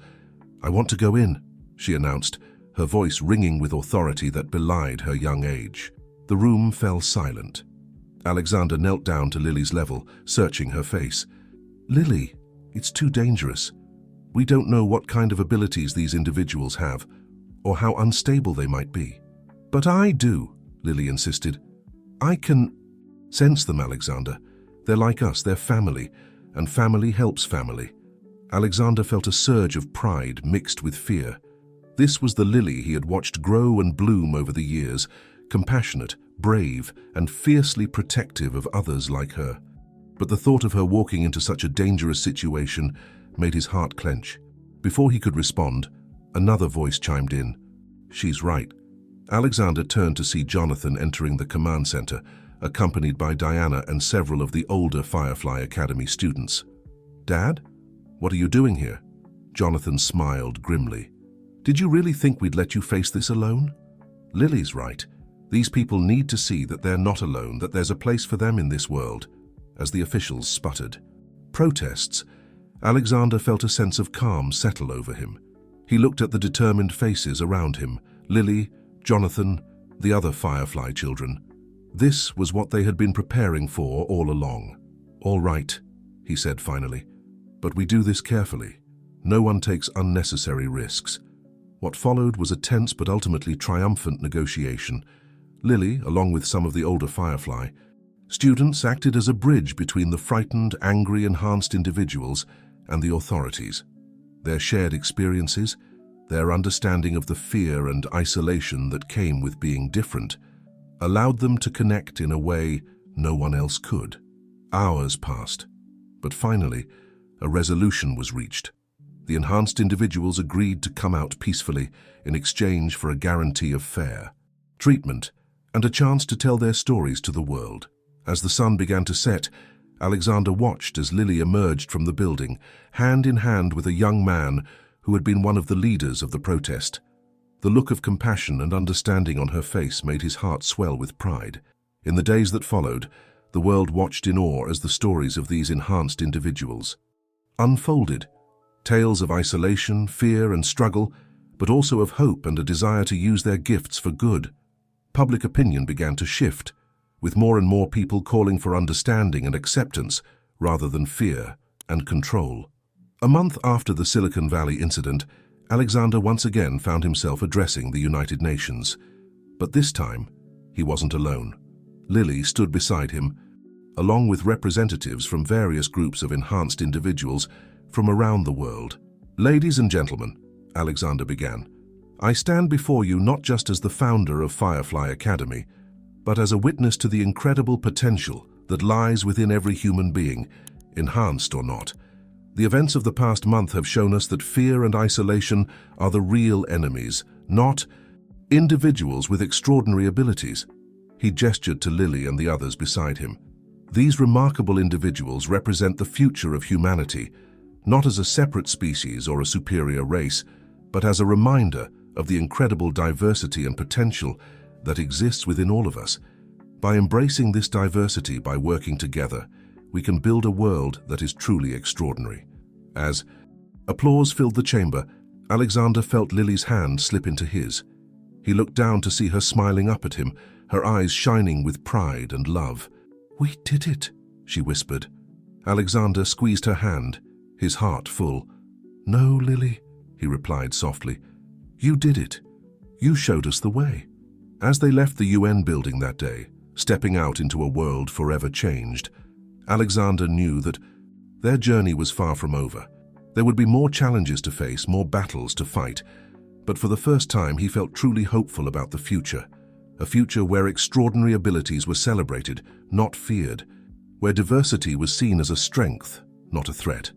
Speaker 1: "I want to go in," she announced, her voice ringing with authority that belied her young age. The room fell silent. Alexander knelt down to Lily's level, searching her face. "Lily, it's too dangerous. We don't know what kind of abilities these individuals have, or how unstable they might be." "But I do," Lily insisted. "I can sense them, Alexander. They're like us, they're family, and family helps family." Alexander felt a surge of pride mixed with fear. This was the Lily he had watched grow and bloom over the years, compassionate, brave, and fiercely protective of others like her. But the thought of her walking into such a dangerous situation made his heart clench. Before he could respond, another voice chimed in. "She's right." Alexander turned to see Jonathan entering the command center, accompanied by Diana and several of the older Firefly Academy students. "Dad? What are you doing here?" Jonathan smiled grimly. "Did you really think we'd let you face this alone?" "Lily's right. These people need to see that they're not alone, that there's a place for them in this world," as the officials sputtered. Protests. Alexander felt a sense of calm settle over him. He looked at the determined faces around him, Lily, Jonathan, the other Firefly children. This was what they had been preparing for all along. "All right," he said finally, "but we do this carefully. No one takes unnecessary risks." What followed was a tense but ultimately triumphant negotiation. Lily, along with some of the older Firefly students, acted as a bridge between the frightened, angry, enhanced individuals and the authorities. Their shared experiences, their understanding of the fear and isolation that came with being different, allowed them to connect in a way no one else could. Hours passed, but finally, a resolution was reached. The enhanced individuals agreed to come out peacefully in exchange for a guarantee of fair treatment and a chance to tell their stories to the world. As the sun began to set, Alexander watched as Lily emerged from the building, hand in hand with a young man who had been one of the leaders of the protest. The look of compassion and understanding on her face made his heart swell with pride. In the days that followed, the world watched in awe as the stories of these enhanced individuals unfolded. Tales of isolation, fear, and struggle, but also of hope and a desire to use their gifts for good. Public opinion began to shift, with more and more people calling for understanding and acceptance rather than fear and control. A month after the Silicon Valley incident, Alexander once again found himself addressing the United Nations. But this time, he wasn't alone. Lily stood beside him, along with representatives from various groups of enhanced individuals from around the world. "Ladies and gentlemen," Alexander began, "I stand before you not just as the founder of Firefly Academy, but as a witness to the incredible potential that lies within every human being, enhanced or not. The events of the past month have shown us that fear and isolation are the real enemies, not individuals with extraordinary abilities." He gestured to Lily and the others beside him. "These remarkable individuals represent the future of humanity, not as a separate species or a superior race, but as a reminder of the incredible diversity and potential that exists within all of us. By embracing this diversity, by working together, we can build a world that is truly extraordinary." As applause filled the chamber, Alexander felt Lily's hand slip into his. He looked down to see her smiling up at him, her eyes shining with pride and love. "We did it," she whispered. Alexander squeezed her hand, his heart full. "No, Lily," he replied softly. "You did it. You showed us the way." As they left the UN building that day, stepping out into a world forever changed, Alexander knew that their journey was far from over. There would be more challenges to face, more battles to fight, but for the first time he felt truly hopeful about the future, A future where extraordinary abilities were celebrated, not feared, where diversity was seen as a strength, not a threat.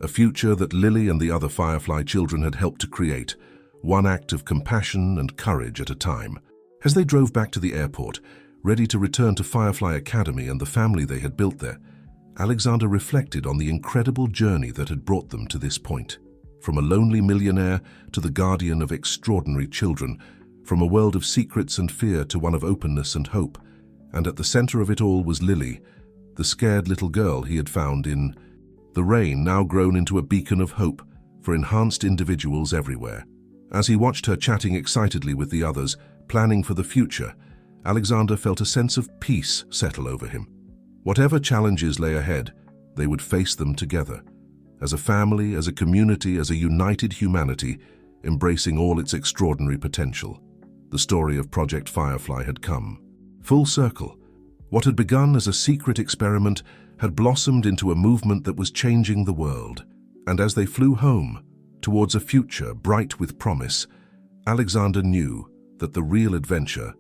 Speaker 1: A future that Lily and the other Firefly children had helped to create, one act of compassion and courage at a time. As they drove back to the airport, ready to return to Firefly Academy and the family they had built there, Alexander reflected on the incredible journey that had brought them to this point. From a lonely millionaire to the guardian of extraordinary children, from a world of secrets and fear to one of openness and hope. And at the center of it all was Lily, the scared little girl he had found in the rain, now grown into a beacon of hope for enhanced individuals everywhere. As he watched her chatting excitedly with the others, planning for the future, Alexander felt a sense of peace settle over him. Whatever challenges lay ahead, they would face them together. As a family, as a community, as a united humanity, embracing all its extraordinary potential. The story of Project Firefly had come full circle. What had begun as a secret experiment had blossomed into a movement that was changing the world. And as they flew home, towards a future bright with promise, Alexander knew that the real adventure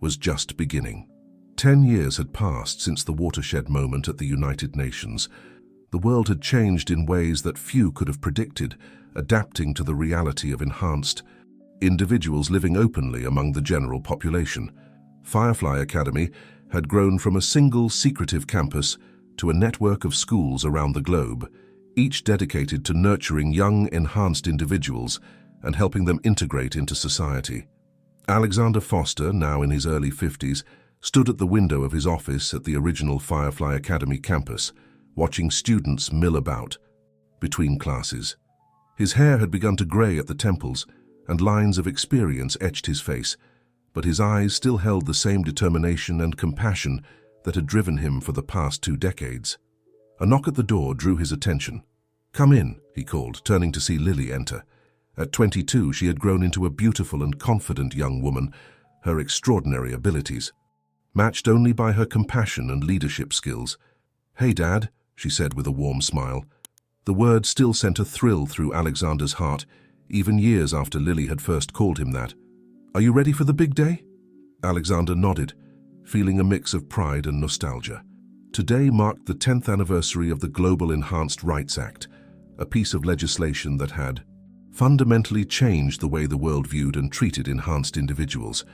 Speaker 1: was just beginning. 10 years had passed since the watershed moment at the United Nations. The world had changed in ways that few could have predicted, adapting to the reality of enhanced individuals living openly among the general population. Firefly Academy had grown from a single secretive campus to a network of schools around the globe, each dedicated to nurturing young, enhanced individuals and helping them integrate into society. Alexander Foster, now in his early 50s, stood at the window of his office at the original Firefly Academy campus, watching students mill about between classes. His hair had begun to gray at the temples, and lines of experience etched his face, but his eyes still held the same determination and compassion that had driven him for the past 2 decades. A knock at the door drew his attention. "Come in," he called, turning to see Lily enter. At 22, she had grown into a beautiful and confident young woman, her extraordinary abilities matched only by her compassion and leadership skills. "Hey, Dad," she said with a warm smile. The word still sent a thrill through Alexander's heart, even years after Lily had first called him that. "Are you ready for the big day?" Alexander nodded, feeling a mix of pride and nostalgia. Today marked the 10th anniversary of the Global Enhanced Rights Act, a piece of legislation that had fundamentally changed the way the world viewed and treated enhanced individuals.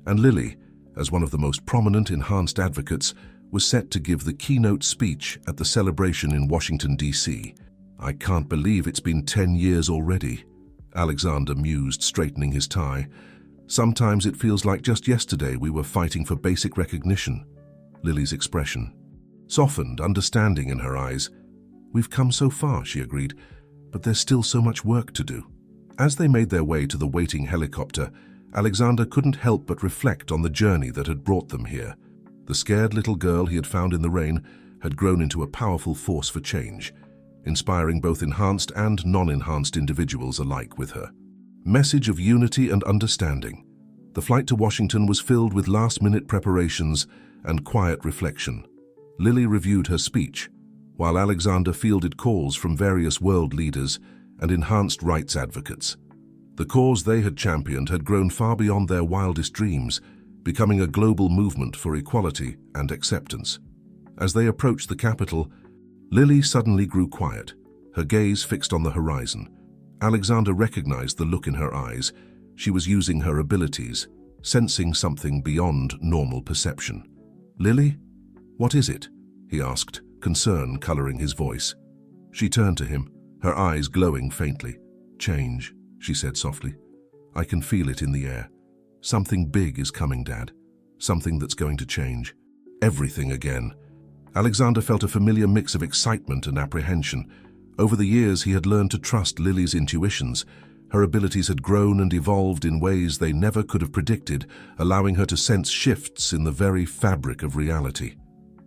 Speaker 1: And Lily, as one of the most prominent enhanced advocates, was set to give the keynote speech at the celebration in Washington, D.C. "I can't believe it's been 10 years already," Alexander mused, straightening his tie. "Sometimes it feels like just yesterday we were fighting for basic recognition." Lily's expression softened, understanding in her eyes. "We've come so far," she agreed, "but there's still so much work to do." As they made their way to the waiting helicopter, Alexander couldn't help but reflect on the journey that had brought them here. The scared little girl he had found in the rain had grown into a powerful force for change, inspiring both enhanced and non-enhanced individuals alike with her message of unity and understanding. The flight to Washington was filled with last-minute preparations and quiet reflection. Lily reviewed her speech, while Alexander fielded calls from various world leaders and enhanced rights advocates. The cause they had championed had grown far beyond their wildest dreams, becoming a global movement for equality and acceptance. As they approached the Capitol, Lily suddenly grew quiet, her gaze fixed on the horizon. Alexander recognized the look in her eyes. She was using her abilities, sensing something beyond normal perception. "Lily, what is it?" he asked, concern coloring his voice. She turned to him, her eyes glowing faintly. "Change," she said softly. "I can feel it in the air. Something big is coming, Dad. Something that's going to change everything again." Alexander felt a familiar mix of excitement and apprehension. Over the years, he had learned to trust Lily's intuitions. Her abilities had grown and evolved in ways they never could have predicted, allowing her to sense shifts in the very fabric of reality.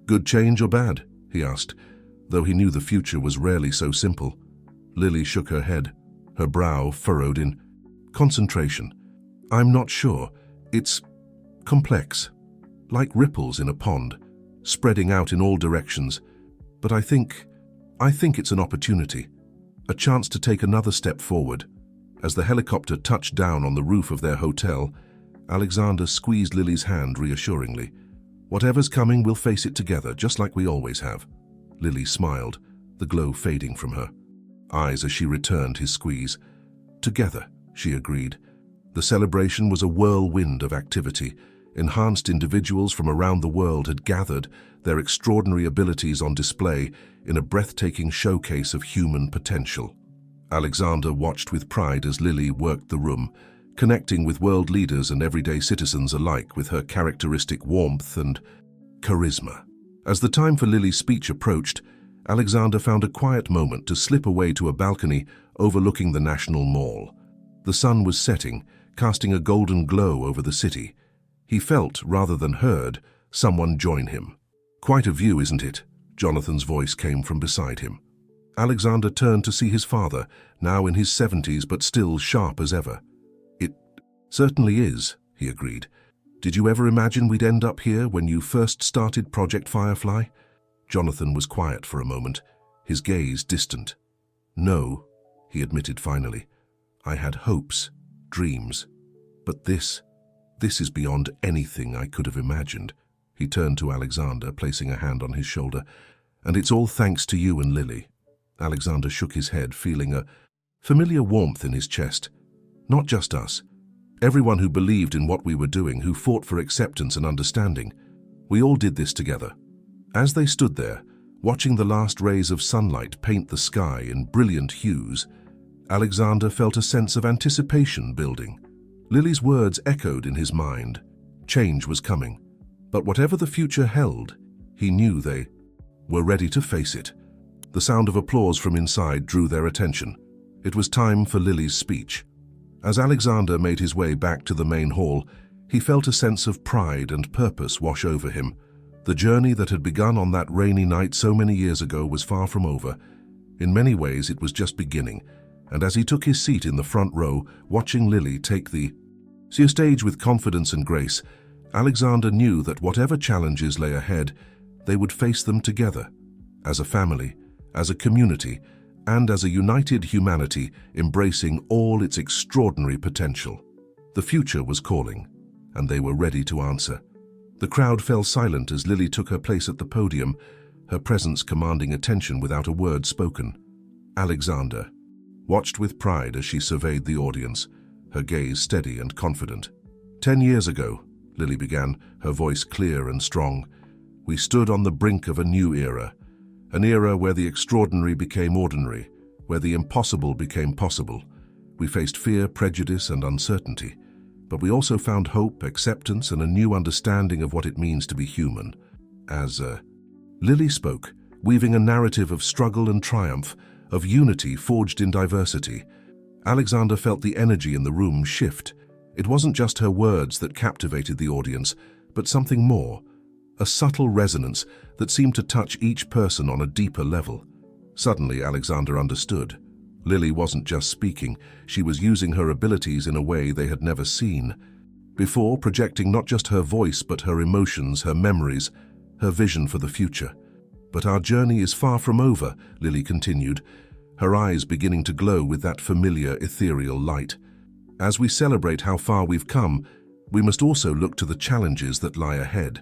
Speaker 1: "Good change or bad?" he asked, though he knew the future was rarely so simple. Lily shook her head, her brow furrowed in concentration. "I'm not sure. It's complex, like ripples in a pond, spreading out in all directions. But I think it's an opportunity, a chance to take another step forward." As the helicopter touched down on the roof of their hotel, Alexander squeezed Lily's hand reassuringly. Whatever's coming, we'll face it together, just like we always have. Lily smiled, the glow fading from her eyes as she returned his squeeze. Together, she agreed. The celebration was a whirlwind of activity. Enhanced individuals from around the world had gathered, their extraordinary abilities on display in a breathtaking showcase of human potential. Alexander watched with pride as Lily worked the room, connecting with world leaders and everyday citizens alike with her characteristic warmth and charisma. As the time for Lily's speech approached, Alexander found a quiet moment to slip away to a balcony overlooking the National Mall. The sun was setting, casting a golden glow over the city. He felt, rather than heard, someone join him. "Quite a view, isn't it?" Jonathan's voice came from beside him. Alexander turned to see his father, now in his 70s but still sharp as ever. "It certainly is," he agreed. "Did you ever imagine we'd end up here when you first started Project Firefly?" Jonathan was quiet for a moment, his gaze distant. "No," he admitted finally. "I had hopes, dreams. But this is beyond anything I could have imagined." He turned to Alexander, placing a hand on his shoulder. "And it's all thanks to you and Lily." Alexander shook his head, feeling a familiar warmth in his chest. "Not just us. Everyone who believed in what we were doing, who fought for acceptance and understanding. We all did this together." As they stood there, watching the last rays of sunlight paint the sky in brilliant hues, Alexander felt a sense of anticipation building. Lily's words echoed in his mind. Change was coming. But whatever the future held, he knew they were ready to face it. The sound of applause from inside drew their attention. It was time for Lily's speech. As Alexander made his way back to the main hall, he felt a sense of pride and purpose wash over him. The journey that had begun on that rainy night so many years ago was far from over. In many ways, it was just beginning, and as he took his seat in the front row, watching Lily take the stage with confidence and grace, Alexander knew that whatever challenges lay ahead, they would face them together, as a family, as a community, and as a united humanity embracing all its extraordinary potential. The future was calling, and they were ready to answer. The crowd fell silent as Lily took her place at the podium, her presence commanding attention without a word spoken. Alexander watched with pride as she surveyed the audience, her gaze steady and confident. 10 years ago, Lily began, her voice clear and strong, we stood on the brink of a new era, an era where the extraordinary became ordinary, where the impossible became possible. We faced fear, prejudice, and uncertainty. But we also found hope, acceptance, and a new understanding of what it means to be human. As Lily spoke, weaving a narrative of struggle and triumph, of unity forged in diversity, Alexander felt the energy in the room shift. It wasn't just her words that captivated the audience, but something more, a subtle resonance that seemed to touch each person on a deeper level. Suddenly, Alexander understood. Lily wasn't just speaking, she was using her abilities in a way they had never seen before, projecting not just her voice but her emotions, her memories, her vision for the future. "But our journey is far from over," Lily continued, her eyes beginning to glow with that familiar ethereal light. "As we celebrate how far we've come, we must also look to the challenges that lie ahead.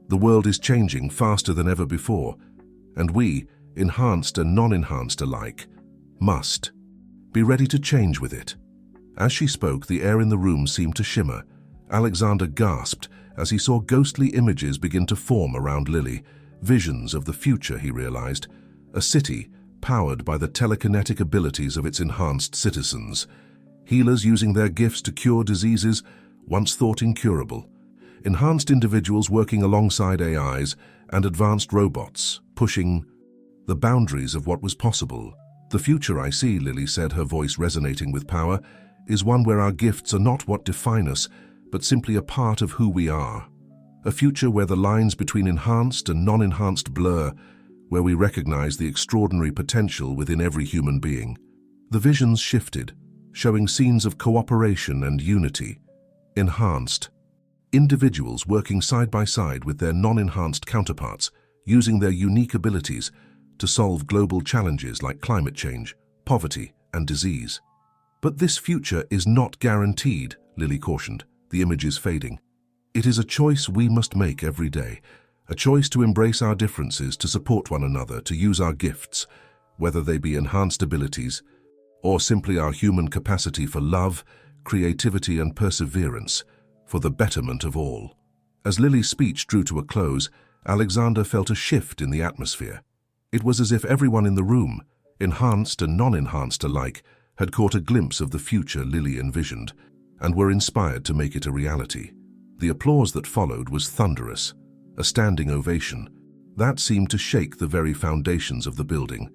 Speaker 1: The world is changing faster than ever before, and we, enhanced and non-enhanced alike, must be ready to change with it." As she spoke, the air in the room seemed to shimmer. Alexander gasped as he saw ghostly images begin to form around Lily, visions of the future, he realized, a city powered by the telekinetic abilities of its enhanced citizens, healers using their gifts to cure diseases once thought incurable, enhanced individuals working alongside AIs, and advanced robots pushing the boundaries of what was possible. "The future I see," Lily said, her voice resonating with power, "is one where our gifts are not what define us, but simply a part of who we are. A future where the lines between enhanced and non-enhanced blur, where we recognize the extraordinary potential within every human being." The visions shifted, showing scenes of cooperation and unity. Enhanced individuals working side by side with their non-enhanced counterparts, using their unique abilities to solve global challenges like climate change, poverty, and disease. "But this future is not guaranteed," Lily cautioned. the images fading. It is a choice we must make every day, a choice to embrace our differences, to support one another, to use our gifts, whether they be enhanced abilities or simply our human capacity for love, creativity and perseverance, for the betterment of all. As Lily's speech drew to a close, Alexander felt a shift in the atmosphere. It was as if everyone in the room, enhanced and non-enhanced alike, had caught a glimpse of the future Lily envisioned and were inspired to make it a reality. The applause that followed was thunderous, a standing ovation. That seemed to shake the very foundations of the building.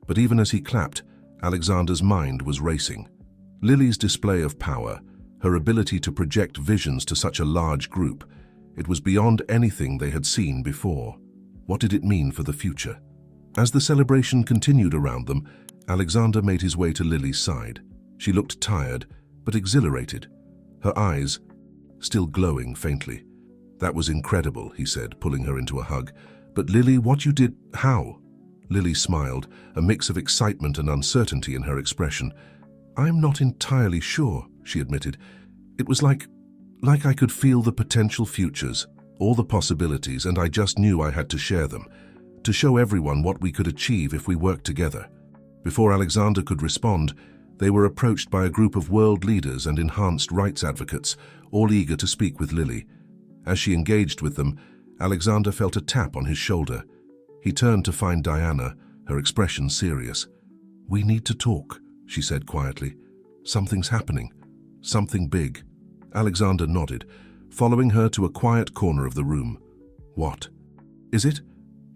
Speaker 1: But even as he clapped, Alexander's mind was racing. Lily's display of power, her ability to project visions to such a large group, it was beyond anything they had seen before. What did it mean for the future? As the celebration continued around them, Alexander made his way to Lily's side. She looked tired, but exhilarated, her eyes still glowing faintly. "That was incredible," he said, pulling her into a hug. "But Lily, what you did, how?" Lily smiled, a mix of excitement and uncertainty in her expression. "I'm not entirely sure," she admitted. "It was like I could feel the potential futures, all the possibilities, and I just knew I had to share them, to show everyone what we could achieve if we worked together." Before Alexander could respond, they were approached by a group of world leaders and enhanced rights advocates, all eager to speak with Lily. As she engaged with them, Alexander felt a tap on his shoulder. He turned to find Diana, her expression serious. "We need to talk," she said quietly. "Something's happening. Something big." Alexander nodded, following her to a quiet corner of the room. "What is it?"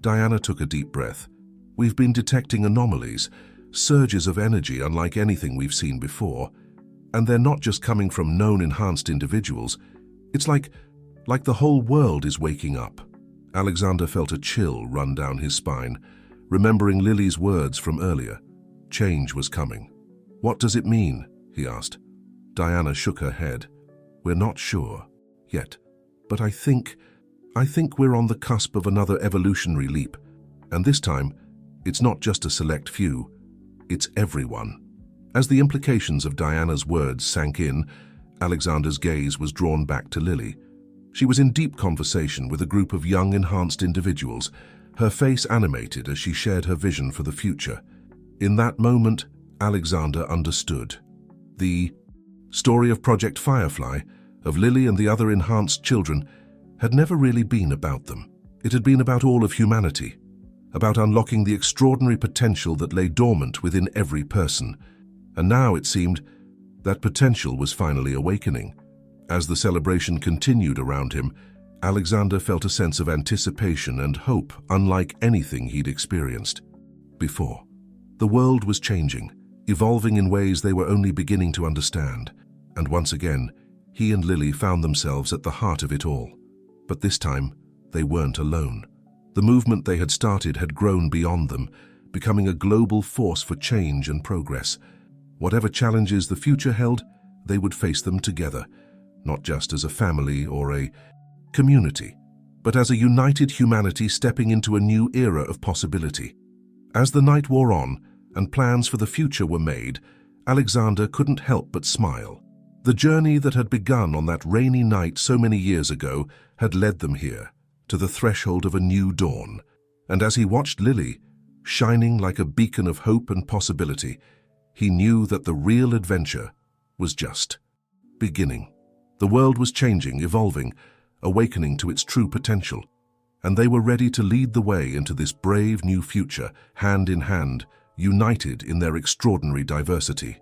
Speaker 1: Diana took a deep breath. "We've been detecting anomalies, surges of energy unlike anything we've seen before. And they're not just coming from known enhanced individuals. It's like the whole world is waking up." Alexander felt a chill run down his spine, remembering Lily's words from earlier. Change was coming. "What does it mean?" he asked. Diana shook her head. "We're not sure yet, but I think we're on the cusp of another evolutionary leap. And this time, it's not just a select few, it's everyone." As the implications of Diana's words sank in, Alexander's gaze was drawn back to Lily. She was in deep conversation with a group of young, enhanced individuals, her face animated as she shared her vision for the future. In that moment, Alexander understood. The story of Project Firefly, of Lily and the other enhanced children, had never really been about them. It had been about all of humanity, about unlocking the extraordinary potential that lay dormant within every person. And now it seemed that potential was finally awakening. As the celebration continued around him, Alexander felt a sense of anticipation and hope unlike anything he'd experienced before. The world was changing, evolving in ways they were only beginning to understand. And once again, he and Lily found themselves at the heart of it all. But this time, they weren't alone. The movement they had started had grown beyond them, becoming a global force for change and progress. Whatever challenges the future held, they would face them together, not just as a family or a community, but as a united humanity stepping into a new era of possibility. As the night wore on and plans for the future were made, Alexander couldn't help but smile. The journey that had begun on that rainy night so many years ago had led them here, to the threshold of a new dawn. And as he watched Lily, shining like a beacon of hope and possibility, he knew that the real adventure was just beginning. The world was changing, evolving, awakening to its true potential, and they were ready to lead the way into this brave new future, hand in hand, united in their extraordinary diversity.